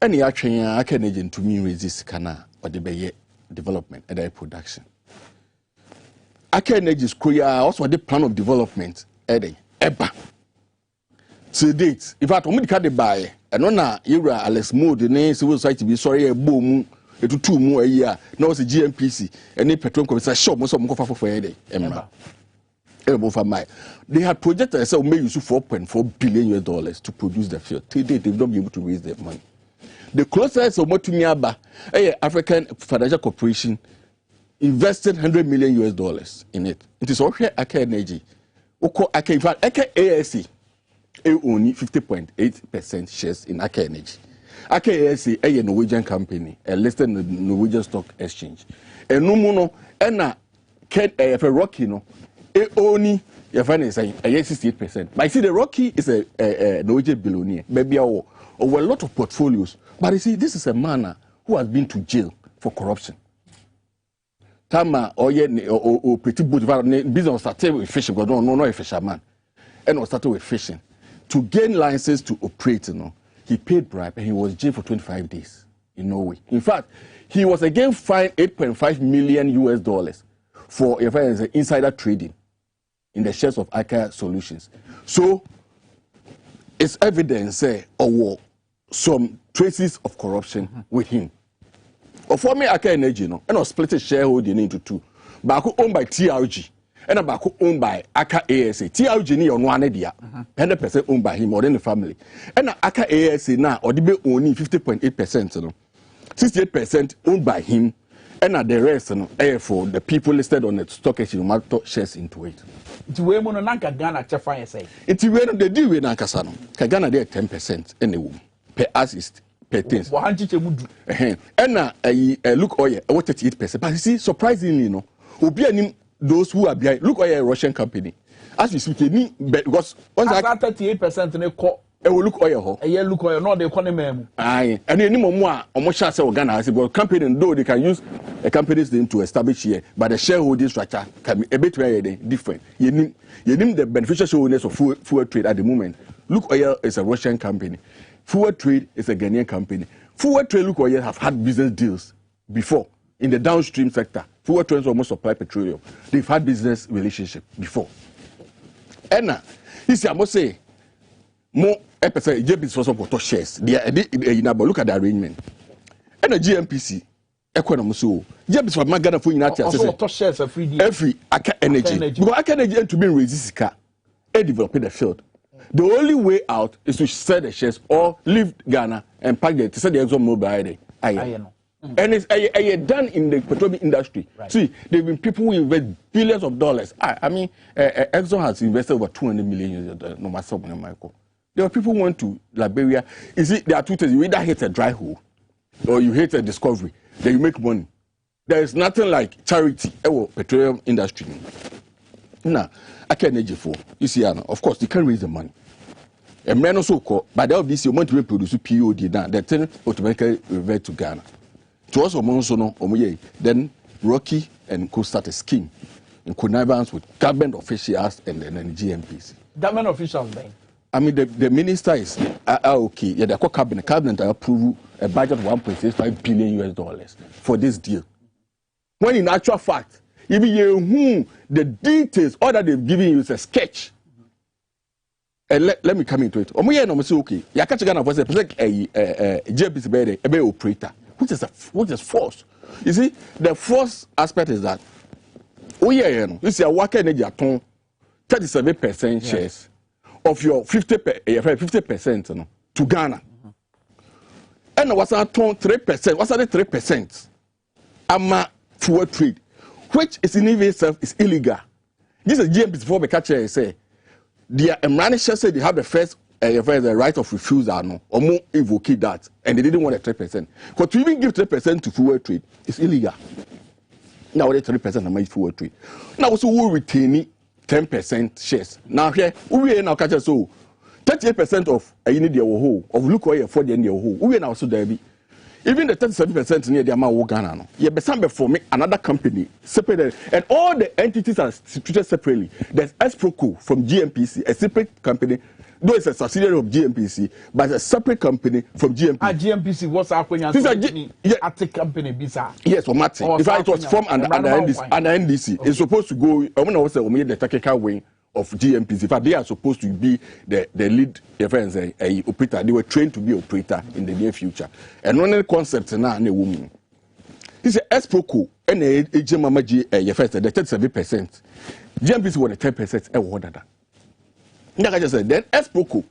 Any action Akenage to me raises Kana or the development and the production. Akenage is clear also the plan of development, Eba. To date, if I told me to cut the buy, and on a era Alex Mood, the name civil society be sorry a boom, to 2 more a year, now it's a GMPC, and a petrol commissar shop, most of them go for a day. They had projected a sale may use $4.4 billion to produce the field. To date, they've not been able to raise their money. The closest of what to Miaba, African Financial Corporation, invested $100 million in it. It is all here Aka Energy. Oko Aka, in fact, Aka ASC only 50.8% shares in Aka Energy. Aka ASC a Norwegian company, listed in the Norwegian Stock Exchange. And no more, and a Rocky no, only your finance saying 68%. But I see the Rocky is a Norwegian billionaire, maybe over a lot of portfolios. But you see, this is a man who has been to jail for corruption. Tama or pretty good business started with fishing, because no a fisherman. And started with fishing. To gain license to operate, he paid bribe and he was jailed for 25 days in Norway. In fact, he was again fined $8.5 million for insider trading in the shares of Aka Solutions. So it's evidence or some traces of corruption with him. For me, Aka Energy, and I split shareholding into 2. Baku owned by TRG, and a Baku owned by Aka ASA. TRG on one idea, 100% owned by him or in the family. And Aka ASA now, or the only 50.8%, 68% owned by him, and the rest, for the people listed on the stock exchange, shares into it. It's way more than Ghana, Chafai say. It's where they do with Nankasano. Kagana, they 10% in the womb per assist. And look oil, what 38%. But you see, surprisingly, those who are behind, look oil, a Russian company. As we speak, because once I 38% in a call, look oil, a year look oil, not the economy. Aye, and any more, almost shall say Ghana, but company, though they can use a company's name to establish here, but the shareholding structure can be a bit different. You need the beneficial shareholders of fuel trade at the moment. Look oil is a Russian company. Forward Trade is a Ghanaian company. Forward Trade, look, we have had business deals before in the downstream sector. Forward Trade almost supply petroleum. They've had business relationship before. And now, I must say, more episode JPC also for shares. Look at the arrangement. And the GMPC, economy so JPC for Ghana for United also shares every Aka Energy. Because Aka Energy to be raised and develop the field. The only way out is to sell the shares or leave Ghana and pack the ExxonMobil. And it's done in the petroleum industry. Right. See, there have been people who invest billions of dollars. I mean, Exxon has invested over 200 million. No matter what, Michael. There are people who went to Liberia. You see, there are two things. You either hit a dry hole or you hit a discovery. Then you make money. There is nothing like charity in petroleum industry. Now, I can't energy for. You see, of course, you can't raise the money. A man also called, by the end of this year, want to reproduce POD now. That thing automatically revert to Ghana. To us, then Rocky and co start a scheme in connivance with government officials and then GMPC. Government officials, then? I mean, the minister is okay. Yeah, the cabinet approve a budget of $1.65 billion for this deal. When in actual fact, even you the details, all that they've given you is a sketch. And let me come into it. No say okay. You catch Ghana for a GMPC a operator, which is false. You see, the false aspect is that you see a worker energy at 37% shares of your 50% to Ghana. And what's that 3%? What's that 3%? Ama fuel trade, which is in itself is illegal. This is GMP before the catcher say the manager said they have the first the right of refusal or more evoke that, and they didn't want a 3%. Because to even give 3% to fuel trade is illegal. Now what 3% of my fuel trade. Now also we retain 10% shares. Now here we now catch so 38% of a unit whole of look where for the whole. We now so there be. Even the 37% near the amount of Ghana, you have before me another company separated, and all the entities are treated separately. There's Esproco from GMPC, a separate company, though it's a subsidiary of GMPC, but a separate company from GMPC. GMPC was our company, bizarre. Yes, for Martin. In fact, it was formed under NDC. It's supposed to go. I want to say the technical wing of GMPC. In fact, they are supposed to be the lead operator. They were trained to be operator in the near future. And one of the concepts now, a woman. He said, Esproco, and the 37%. GMPC was the 10% and what that. Like I just said, then Esproco,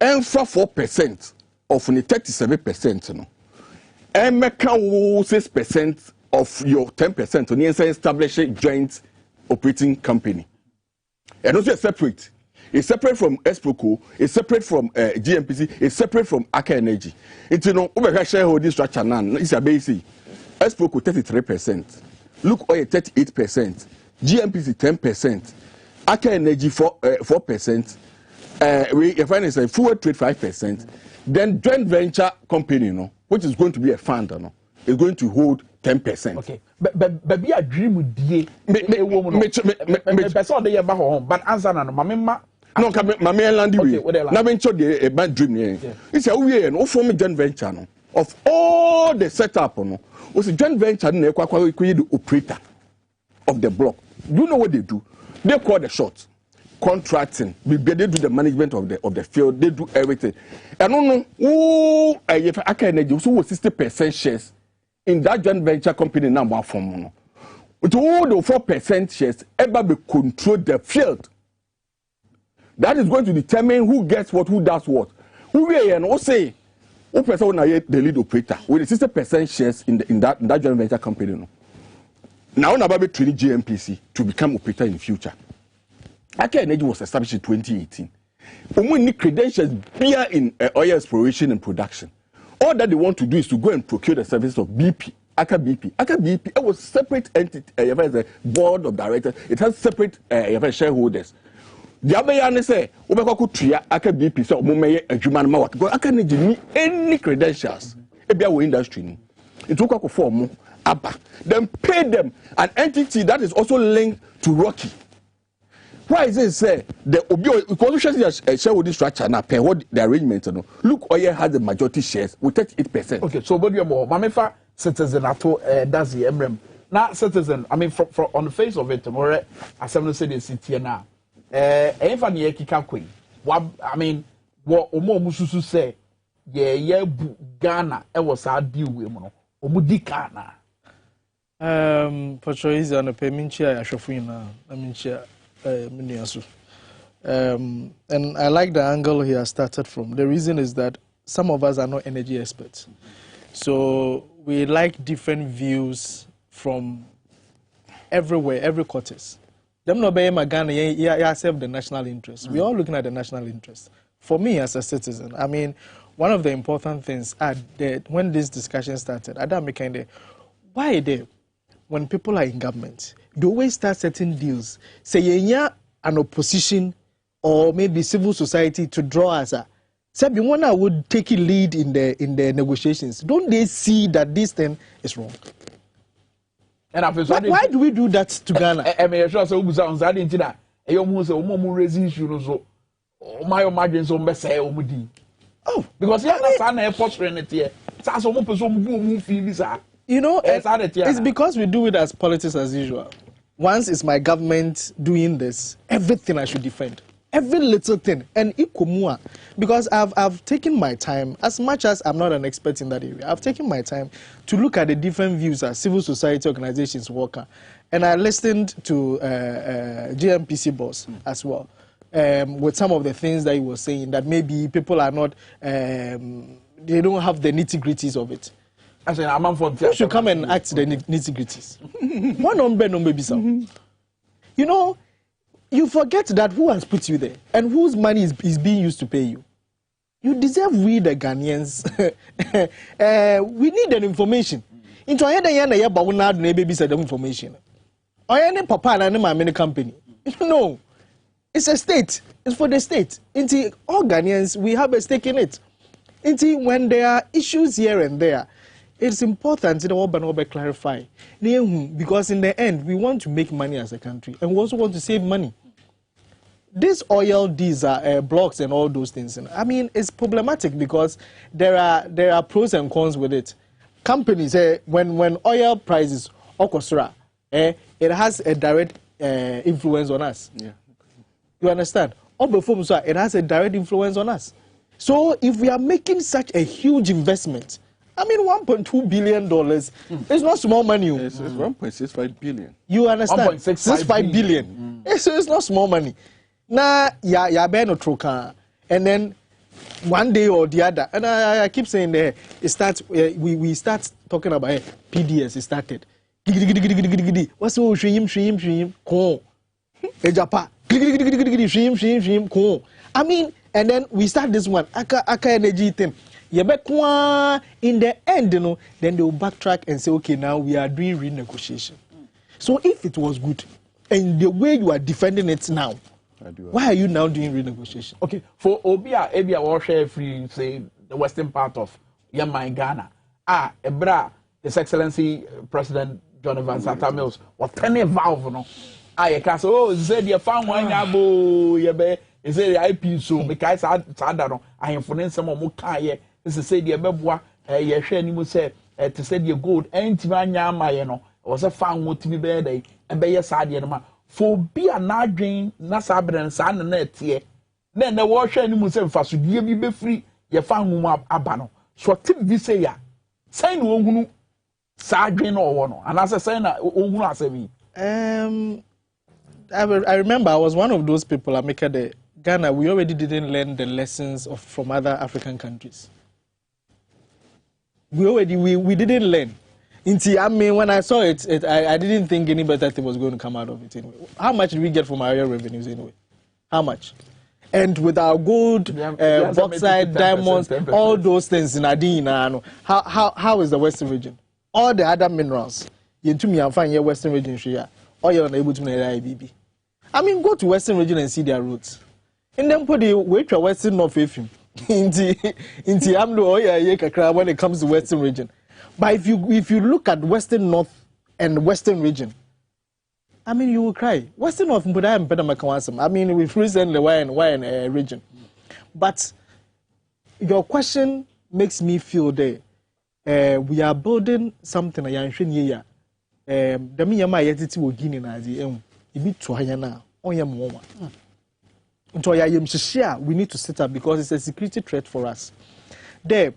and for 4% of the 37%, and make 6% of your 10% to establish a joint operating company. And also separate. It's separate from Esproco, it's separate from GMPC, it's separate from Aka Energy. It's over shareholding structure now. It's a basic. Esproco 33%. Look oil 38%. GMPC 10%. Aka Energy 4%. We find it's a full trade 5%. Then joint venture company, which is going to be a fund, is going to hold 10%. Okay. But be a dream with the person they have home. But answer no, mamma. No, mamma landy way. Now venture the bad dream. It's a way and all form joint venture of all the setup was a joint venture the operator of the block. Do you know what they do? They call the shots. Contracting, they do the management of the field, they do everything. And no, if I can do so 60% shares in that joint venture company number from with all the 4% shares ever be control the field. That is going to determine who gets what, who does what. Who we and who say who person the lead operator with the 60% shares in that joint venture company. Now about be training GMPC to become operator in the future. Aka Energy was established in 2018. Only credentials here in oil exploration and production. All that they want to do is to go and procure the services of BP. Aka BP. Aka BP, it was separate entity. It has a board of directors. It has separate shareholders. The other one say, "Obeko tria Aka BP so omeye adwuma na work." Because Aka Energy need any credentials. Ebia wo industry. It took a form ABA. Then pay them an entity that is also linked to Rocky. Why is it say the because shareholding structure now pay what the arrangement look oil has the majority shares with 38%. Okay, so what do you more mamefa citizen ato that's the emblem. Now citizen, I mean for on the face of it more as I'm say the city now. Efa ne kika kwen. I mean what omo mususu say ye Ghana e was a deal we mo no. Omo di Ghana. For sure is on a payment chair ashofina. I mean chair and I like the angle he has started from. The reason is that some of us are not energy experts. So we like different views from everywhere, every quarters. Them no be Ghana, yeah, serve the national interest. We're all looking at the national interest. For me as a citizen, I mean, one of the important things when this discussion started, why there? When people are in government, they always start certain deals. Say you an opposition or maybe civil society to draw us. Say one would take a lead in the negotiations. Don't they see that this thing is wrong? And why do we do that to Ghana? Oh, because you know, it's because we do it as politics as usual. Once it's my government doing this, everything I should defend. Every little thing. And ikomua. Because I've taken my time, as much as I'm not an expert in that area, I've taken my time to look at the different views as civil society organizations work. And I listened to GMPC boss as well. With some of the things that he was saying, that maybe people are not, they don't have the nitty-gritties of it. You should come and act the nitty-gritties. One number, you know, you forget that who has put you there and whose money is being used to pay you. You deserve we the Ghanaians. We need that information. Into the information. Or any papa and any company. No. It's a state. It's for the state. Into all Ghanaians, we have a stake in it. Into when there are issues here and there, it's important to clarify. Because in the end, we want to make money as a country. And we also want to save money. This oil, these blocks and all those things, I mean, it's problematic because there are pros and cons with it. Companies, when oil prices, it has a direct influence on us. Yeah. You understand? It has a direct influence on us. So if we are making such a huge investment, I mean, $1.2 billion is not small money. It's 1.65 billion. You understand? 1.65 billion. So it's not small money. Now, and then one day or the other, and I keep saying that it starts. We start talking about PDS. It started. What's so shrimp? Corn. Ejapa. I mean, and then we start this one. Aka energy thing. In the end, you know, then they will backtrack and say, okay, now we are doing renegotiation. So if it was good, and the way you are defending it now, why are you now doing renegotiation? Okay, for Obia, Ebia Warshare Free, say, the western part of Yamai Ghana. Ebra, His Excellency President John Evans Atta Mills, was 10 valve, no? You can say, oh, Zed, you found one yabo, yabe, is it the IP so, because I am for some more kaye. This is say the Bebwa, ye share any say, to say the gold, and Tivanya Mayano, was a found what to be bed, and be a sad yama. For be a not drain, Nasaber and San and net here. Then the washer any musem fast, you be free, ye found abano. So tip this say ya. Say no who sad drain or one, and as I say, who I say me. I remember I was one of those people I make the Ghana, we already didn't learn the lessons from other African countries. We didn't learn. I mean, when I saw it, I didn't think any better thing was going to come out of it anyway. How much did we get from our oil revenues anyway? How much? And with our gold, bauxite, diamonds, 10%. All those things in Adina, how is the Western region? All the other minerals, you to me, I'm finding your Western region here. Or you're unable to make IBB. I mean, go to Western region and see their roots. And then put the way to Western North FM. Into Amdo when it comes to Western region. But if you look at Western North and Western region, I mean, you will cry. Western North, but I am better Makawansam. I mean, we've recently wine region. But your question makes me feel that we are building something. The Miyama Yeti will gain as the bit to Hayana, or Yamoma. Until I am share, we need to set up because it's a security threat for us. There,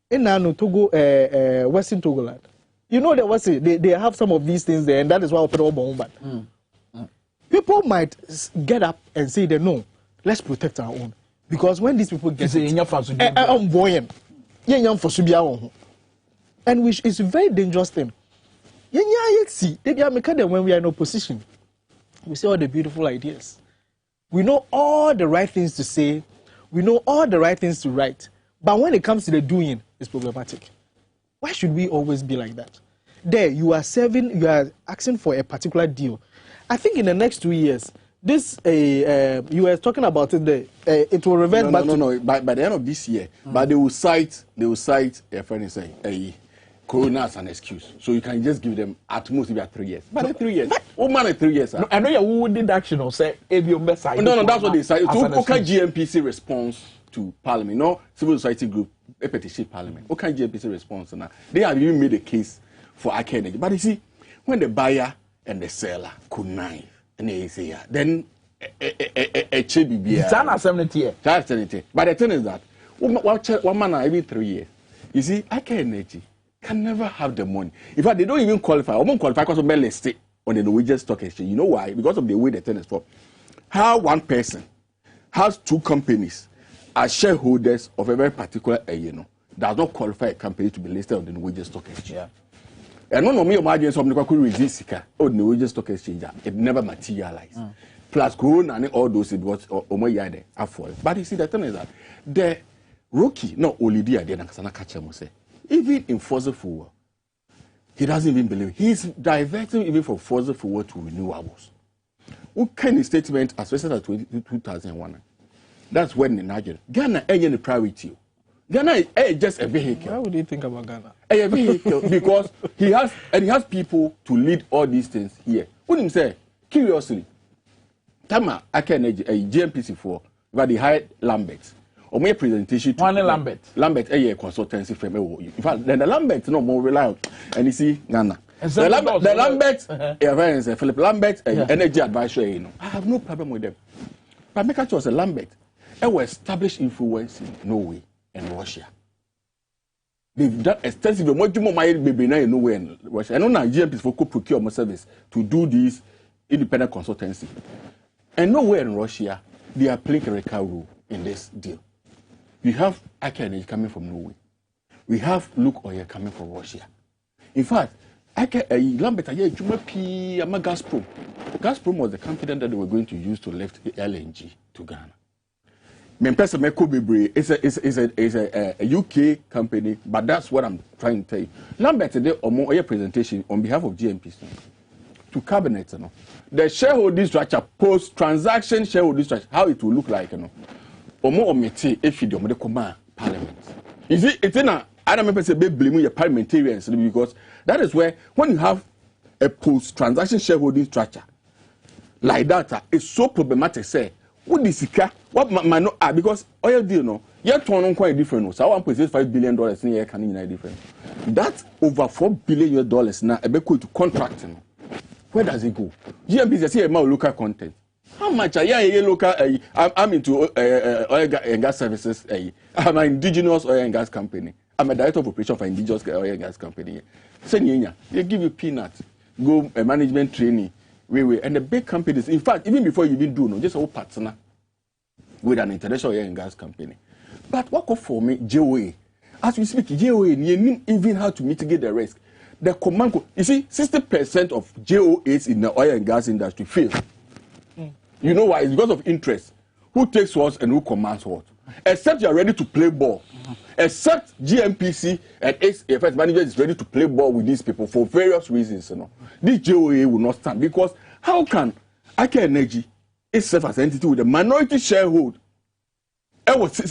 in Nano Togo, Western Togoland, you know that they have some of these things there, and that is why we put over. People might get up and say that no, let's protect our own. Because when these people get I'm buoyant. Yen for Subia. And which is a very dangerous thing. Yen see, they be make them when we are in opposition. We say all the beautiful ideas. We know all the right things to say. We know all the right things to write. But when it comes to the doing, it's problematic. Why should we always be like that? There, you are asking for a particular deal. I think in the next 2 years, this you were talking about it there. It will revert back. No. By the end of this year, but they will cite a friend saying, Corona as an excuse. So you can just give them at most about 3 years. But 3 years. Oh man, 3 years. No, I know you did action or say if you best. No, that's what they say. So okay, GMPC response to Parliament, no civil society group, a petition Parliament. Okay, GMPC response now. They have even made a case for Aker Energy. But you see, when the buyer and the seller connive, and they say, then a chibi be a 70. But the thing is that one man every 3 years. You see, Aker Energy can never have the money. In fact, they don't even qualify. They won't qualify because of their listed on the Norwegian Stock Exchange. You know why? Because of the way the thing is for. How one person has 2 companies as shareholders of a very particular, does not qualify a company to be listed on the Norwegian Stock Exchange. Yeah. And no me imagine something could resist on the Norwegian Stock Exchange. It never materialized. Plus Corona and all those it was But you see, the thing is that the rookie, not only the idea that catch him say. Even in fossil fuel, he doesn't even believe. He's diverting even from fossil fuel to renewables. What kind of statement as recent as 2001? That's when in Nigeria, Ghana ain't a priority. Ghana is just a vehicle. Why would you think about Ghana? A vehicle because he has people to lead all these things here. What him say? Curiously, Tama Aker Energy a GMPC for but they hired Lambert. Or my presentation to Lambert, a consultancy firm. In fact, then the Lambert no more reliable. And you see, Ghana. The Lambert, Philip Lambert, energy advisor. I have no problem with them. But make was a Lambert. They were established influence in Norway and Russia. They've done extensive much more baby now in Norway and Russia. I know Nigerian people could procure more service to do this independent consultancy. And Norway and Russia, they are playing a critical role in this deal. We have Aker Energy coming from Norway. We have Luke Oil coming from Russia. In fact, Lambert Gazprom. Gazprom was the company that they were going to use to lift the LNG to Ghana. It's a UK company, but that's what I'm trying to tell you. Lambert today a presentation on behalf of GMPC to cabinet. The shareholding structure, post-transaction shareholding structure, how it will look like. If you don't command Parliament. You see, it's in a I don't say blame your parliamentarians because that is where when you have a post-transaction shareholding structure like that, it's so problematic. Say, what is it? What might not because oil deal no, you're turning quite different. So $1.65 billion in a year can be different. That's over $4 billion now. A bit to contracting. Where does it go? GMP is a more local content. How much are you local? I'm into oil and gas services. I'm an indigenous oil and gas company. I'm a director of operation for indigenous oil and gas company. They give you peanuts, go management training, and the big companies. In fact, even before you even do, no, just a partner with an international oil and gas company. But what go for me, JOA? As we speak, JOA, you even how to mitigate the risk. The command, you see, 60% of JOAs in the oil and gas industry fail. You know why? It's because of interest. Who takes what and who commands what? Except you are ready to play ball. Except GMPC and AFS management is ready to play ball with these people for various reasons. This JOA will not stand because how can Aker Energy itself as an entity with a minority sharehold? Because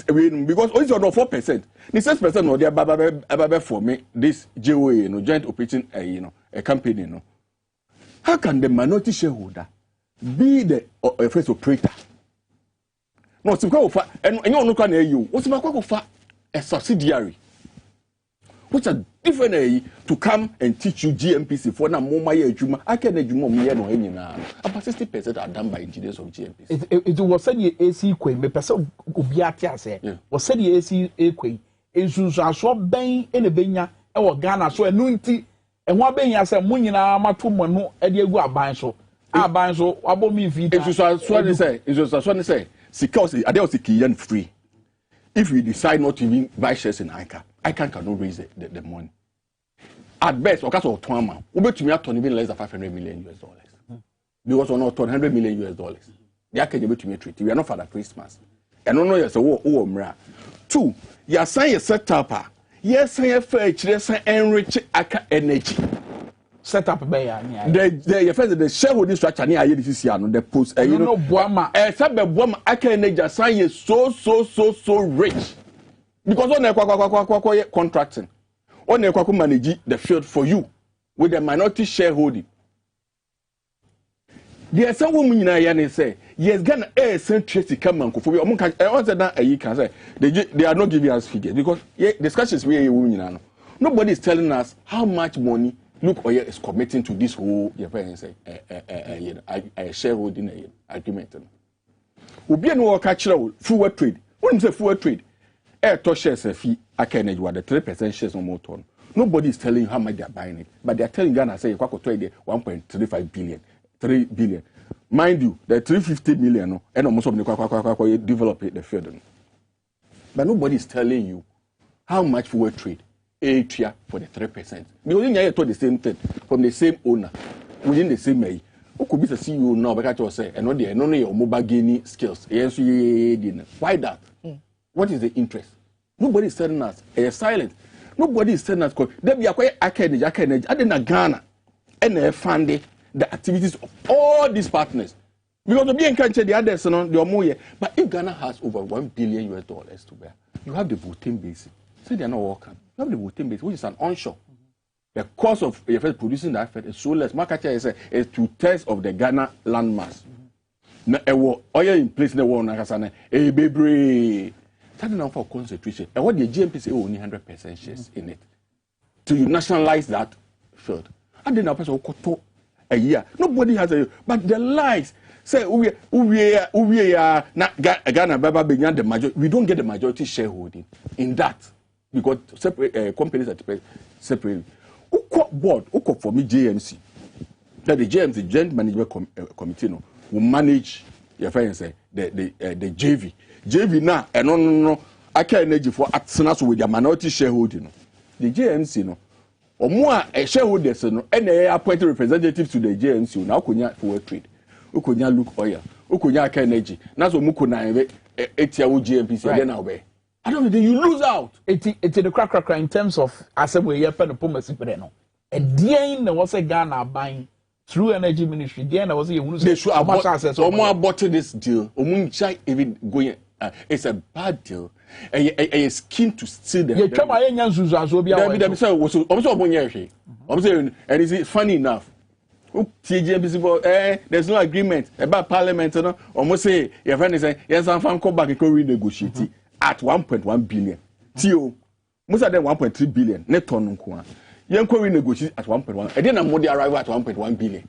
only 4%. The 6% no they are for me this JOA, joint operating a company. How can the minority shareholder be the first operator? No, it's and you don't know you. What's a subsidiary? What's a different to come and teach you GMPC for now? I can't do more. About 60% are done by engineers of GMPC. It was said the AC Quay, me person Ubiatia say, was said the AC Quay, is so bang in a benya, or Ghana, so a nunti, and one bang as a munina, matumo, and you go buying so. Buying so, about me feet. It's just a swan say, because I don't see free. If we decide not to even buy shares in ICA, cannot raise the money. At best, because of 2 months, we bet to me at even less than $500 million. Because we're not $100 million. They are going to me treaty. We are not for the Christmas. And no, yes, oh, 2, you say a setup. Yes, I have enrich energy. Set up by the shareholding structure near the post. You know, Buama, I can say so rich. Because on contracting, on manage the field for you with the minority shareholding. There's some woman in say, yes, Ghana is centricity come and for you. Can say they are not giving us figures because discussions we women. Nobody is telling us how much money Look Oil is committing to this whole shareholding agreement. We be no catch forward trade. When you say forward trade, to shares a fee, I can the 3% shares on more ton. Nobody is telling you how much they are buying it, but they are telling Ghana say you trade 1.35 billion, 3 billion. Mind you, the 350 million and almost of the develop the field. But nobody is telling you how much forward trade area for the 3%. Because you told the same thing from the same owner within the same way. Who could be the CEO now? Because I say, and no your mobile gaining skills. Why that? What is the interest? Nobody is telling us. They are silent. Nobody is telling us. They be acquired academy. I didn't Ghana and they funded the activities of all these partners. Because the being country, the others, the more. But if Ghana has over $1 billion to bear, you have the voting base. Say they are not working. You have the voting base, which is an onshore. The cost of producing that effort is so less. Market is 2/3 of the Ghana landmass. Oil in place, no one has a baby. Starting out for concentration. And what the GMP say only 100% shares in it. To you nationalize that field. And then a person will a year. Nobody has a but the lies say we are not Ghana Baba began the majority. We don't get the majority shareholding in that because separate companies are separate. Who board? Who for me JMC? That the JMC Joint Management Committee will manage your friends say the JV. JV now and no. I can't energy for actions with their minority shareholding. The JMC no. Or more shareholders no and they appointed representatives to the JMC now kunya for trade. Ukunya look oil. Ukunya energy. Now so muku na etia GMPC then away. I don't think you lose out. It's the crack in terms of assembly you pen upon no. A dear was a Ghana buying through energy ministry. Then I was they should access or more about this deal. Omunchai even going it's a bad deal. A scheme to steal them. And is funny enough? There's no agreement about parliament. Almost say your friend is saying yes, I'm from come back and renegotiate at 1.1 billion. Tio, most of them 1.3 billion. Net on Nkwa. You can renegotiate at 1.1. And then I'm more arrive at 1.1 billion.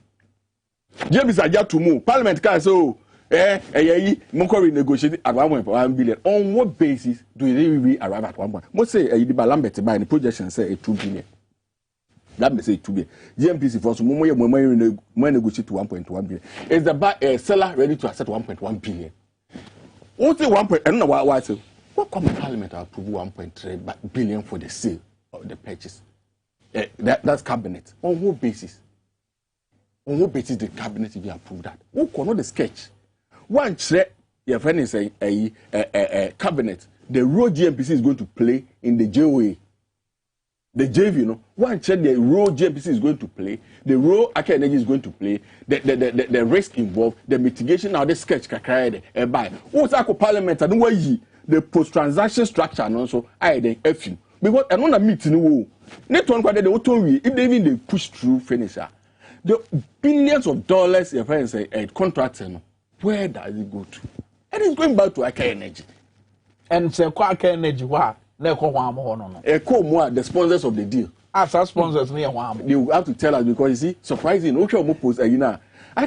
James Aja to move. Parliament can so. Mokori negotiated at 1.1 billion. On what basis do they really arrive at 1 point? Most say the Balambet by the projection say 2 billion. That may say 2 billion. GMPC for some more negotiate to 1.1 billion. Is the seller ready to accept 1.1 billion? What's the 1 point? I don't know why. What common parliament approve 1.3 billion for the sale of the purchase? That's cabinet. On what basis? On what basis the cabinet will approve that? Who cannot the sketch? One check, your friend is a cabinet. The role GMPC is going to play in the JOA. The JV, you know. One check the role GMPC is going to play, the role Aker Energy is going to play, the risk involved, the mitigation. Now the sketch kakaya by. What's Ako Parliament and why the post-transaction structure and also I then F you because I don't meet no. Net one quite the autonomy if they even they push through finisher. The billions of dollars your friends say contracts. Where does it go to? And it's going back to Aker Energy. And say Aker Energy, what? No. The sponsors of the deal. As our sponsors near one. You have to tell us because you see, surprising, Aker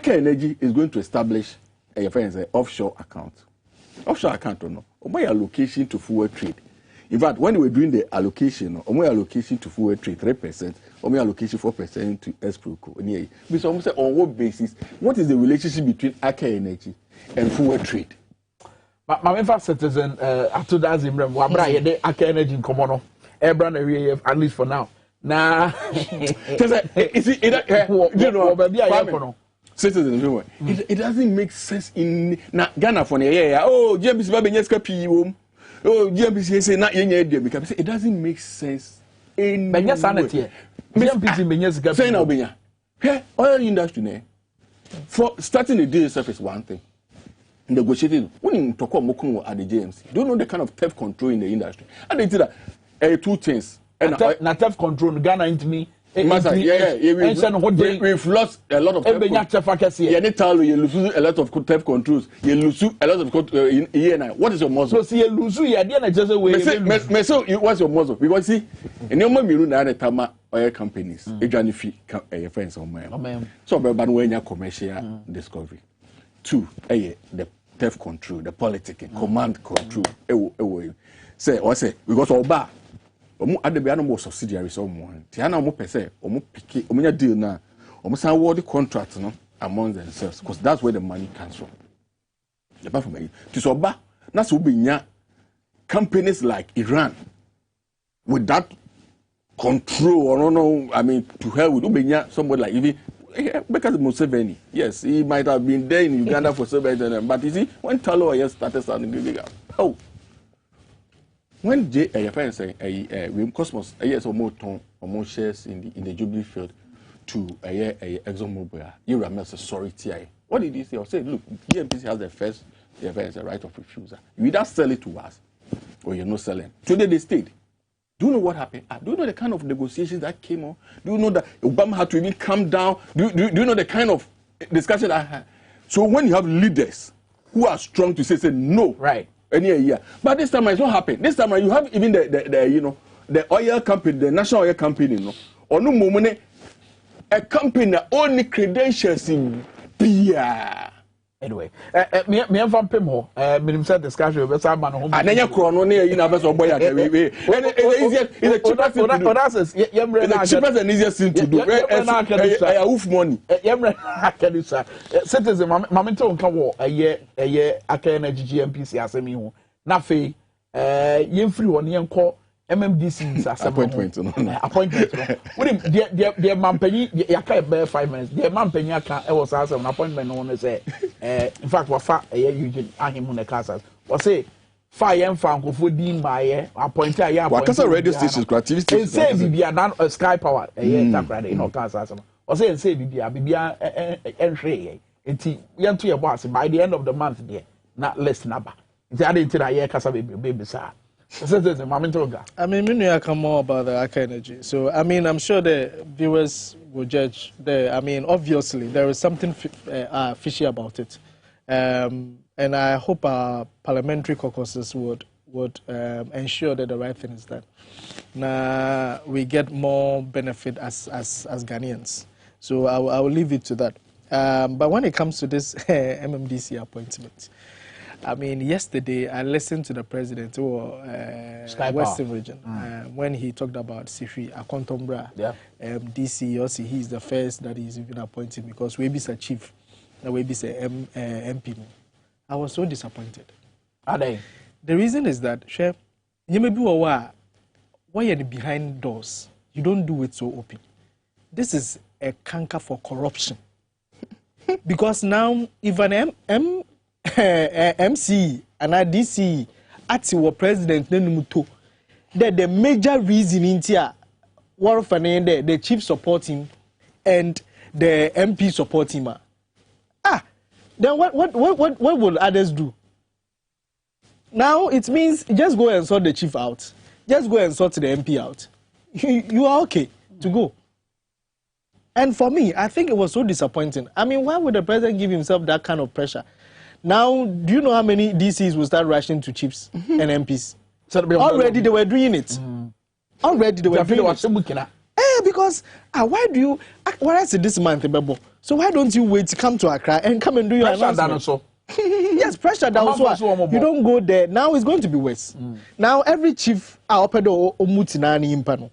Energy is going to establish your friends offshore account. Offshore account or no? Or allocation to forward trade. In fact, when we were doing the allocation, or more allocation to forward trade 3%, or more allocation 4% to escrow. Because almost say on what basis? What is the relationship between Aker Energy and forward trade? My member citizen, after that, Wabra, Aker Energy in Komono, Ebra na we at least for now. Nah. Citizens, it doesn't make sense in Ghana for oh, GMBC Babenyeska P.U. Oh, GMBC say not in idea because it doesn't make sense in Benya sanity. GMBC Benyeska say now Benya. Hey, oil industry for starting a deal itself is one thing. Negotiating when you talk about Mokumo at the JMC, do you know the kind of theft control in the industry? And they did that two things. And theft control Ghana into me. Master, we've lost a lot of theft controls. You lose a lot of theft controls. You lose a lot of what is your muzzle? So you lose just a way. So what's your muzzle? Because see, in your mom, you know that Tama oil companies, a fee, your friends on my. So, but when you commercial discovery, two, the theft control, the politicking, command control. Say, because all bad. At the piano more subsidiaries someone. Tiana mo pese, omo picky, omo deal na, omo san award the contract no among themselves, because that's where the money comes from. Apart from it, to soba, that's what be companies like Iran with that control or no, I mean to hell with Ubenya, somebody like even because Museveni, yes, he might have been there in Uganda for so many, but you see, when Talo started sounding big, oh. When your friend say Cosmos yes or more shares in the Jubilee field to ExxonMobil, you remember sorry TI. What did he say? I said, look, GMPC has the right of refusal. You either sell it to us or you're not selling. Today they stayed. Do you know what happened? Do you know the kind of negotiations that came on? Do you know that Obama had to even come down? Do you know the kind of discussion I had? So when you have leaders who are strong to say no, right? Any year, but this time it's not happening. This time you have even the oil company, the national oil company, or no moment a company only credentials in beer. Anyway, me am from Pimo. Minimum said discussion with some man home. And then you chrono near you know boy. It's the cheapest thing to do. It's the cheapest and easiest thing to do. I wolf money. Citizen, Mamento can walk a year, energy GMPC as a me. Nafe, yen free one yen call MMDC appointment. With him, dear Mampany, Yaka bear 5 minutes. Dear Mampany, I was asked an appointment on say, in fact, what fat a year you did him on the casas. Or say, fire and found for Dean by appointed. I have a radio station creativity. Say, be a sky power, a year tap right in our casas. Or say, be entry. Young to your boss by the end of the month, dear, not less number. It's added to the year casa baby, sir. I mean, we know more about the Aka Energy. So, I mean, I'm sure the viewers will judge there. I mean, obviously, there is something fishy about it. And I hope our parliamentary caucuses would ensure that the right thing is done. Now, we get more benefit as Ghanaians. So, I will leave it to that. But when it comes to this MMDC appointment, I mean, yesterday I listened to the president or Western region when he talked about Sifi Akontombra, DC. Also, he's the first that he's even appointed because we be a chief, we be a MP. I was so disappointed. Are they? The reason is that, Chef, you may be aware why you're behind doors. You don't do it so open. This is a canker for corruption. Because now, if an MC and DC at your president Nenuto, that the major reason in here, the chief support him and the MP support him. Then what will others do? Now it means just go and sort the chief out. Just go and sort the MP out. You are okay to go. And for me, I think it was so disappointing. I mean, why would the president give himself that kind of pressure? Now, do you know how many DCs will start rushing to chiefs and MPs? Already they were doing it. Already they were doing it. Because why do you? What I said this month, so why don't you wait to come to Accra and come and do your announcement? Yes, pressure down. So you don't go there. Now it's going to be worse. Now every chief opedo omutinani impano.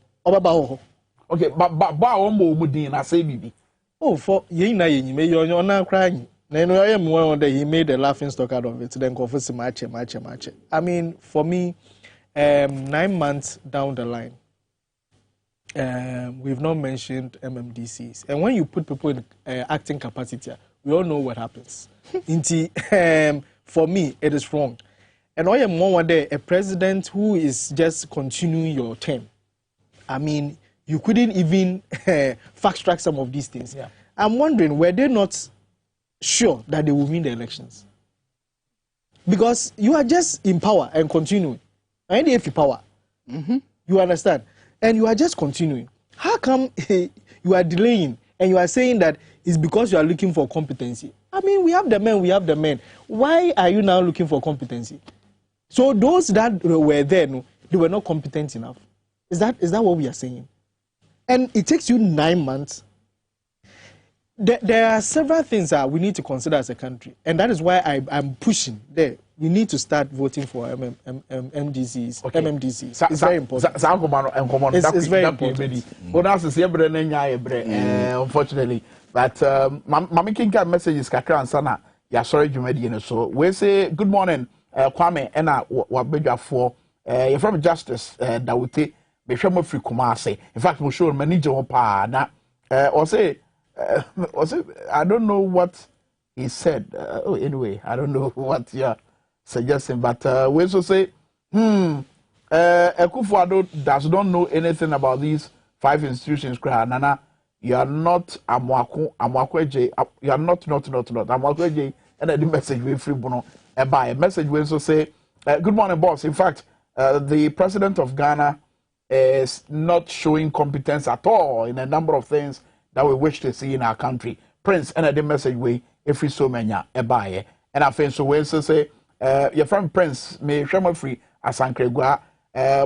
Okay, but omudin I say bibi. Oh, for yina you you're not crying. Then I am one that he made a laughing stock out of it. Then confess match. I mean, for me, 9 months down the line, we've not mentioned MMDCs. And when you put people in acting capacity, we all know what happens. For me, it is wrong. And I am one day a president who is just continuing your term. I mean, you couldn't even fast track some of these things. Yeah. I'm wondering, were they not sure that they will win the elections? Because you are just in power and continuing. And if you power, you understand? And you are just continuing. How come you are delaying and you are saying that it's because you are looking for competency? I mean, we have the men. Why are you now looking for competency? So those that were there, no, they were not competent enough. Is that what we are saying? And it takes you 9 months. There are several things that we need to consider as a country. And that is why I'm pushing there. We need to start voting for MDCs. Okay. MMDCs. It's very important. It's very important. Unfortunately. But Mami Kinka messages kakra ansana ya sorry jumedi so we say good morning Kwame ena wabedwa for you from Justice Dawute be hwemo free Kumase. In fact we show manager ho pa na or say I don't know what he said. Anyway, I don't know what you're suggesting, but we also say Akufo-Addo does not know anything about these 5 institutions. Nana, you are not Amwakweje. You are not Amwakweje. And the message we free bono. By a message we also say, good morning, boss. In fact, the president of Ghana is not showing competence at all in a number of things that we wish to see in our country. Prince, and the message we if we so many ebaye. And I think so we also say, your friend Prince may share free as Ankregua.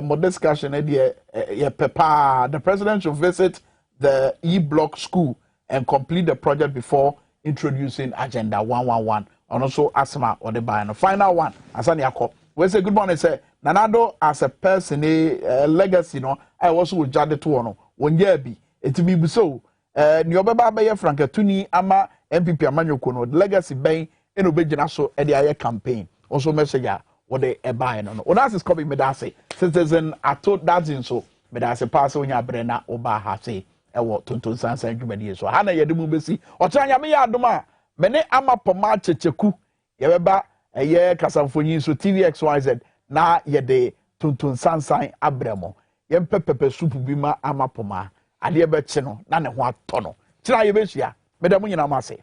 More discussion idea. The president should visit the E-Block school and complete the project before introducing Agenda 111. And also Asma or the buy. And the final one, Asani Yako. We say good morning, say Nanado as a person, a legacy, I also would judge it to one. One year be it be so. Nyobeba Bayer Frankatuni Ama MPP Amanyokono, legacy bay in Obejana so at the campaign. Also message what they buy no. What else is copy Medase? Citizen I told that in so Medase pass on your brena oba hase. Ewo Tonton San San Jumedi so. Hana Yedimu Besi. Ochanya me adoma. Mene ama poma checheku. Yebeba a year Casamfoni so TVXYZ na yede Tonton San San abremo. Yem pepe soup bima ama poma. Ade be che no na ne ho atɔ no. Kira ye be hia. Medamu nyina ma se.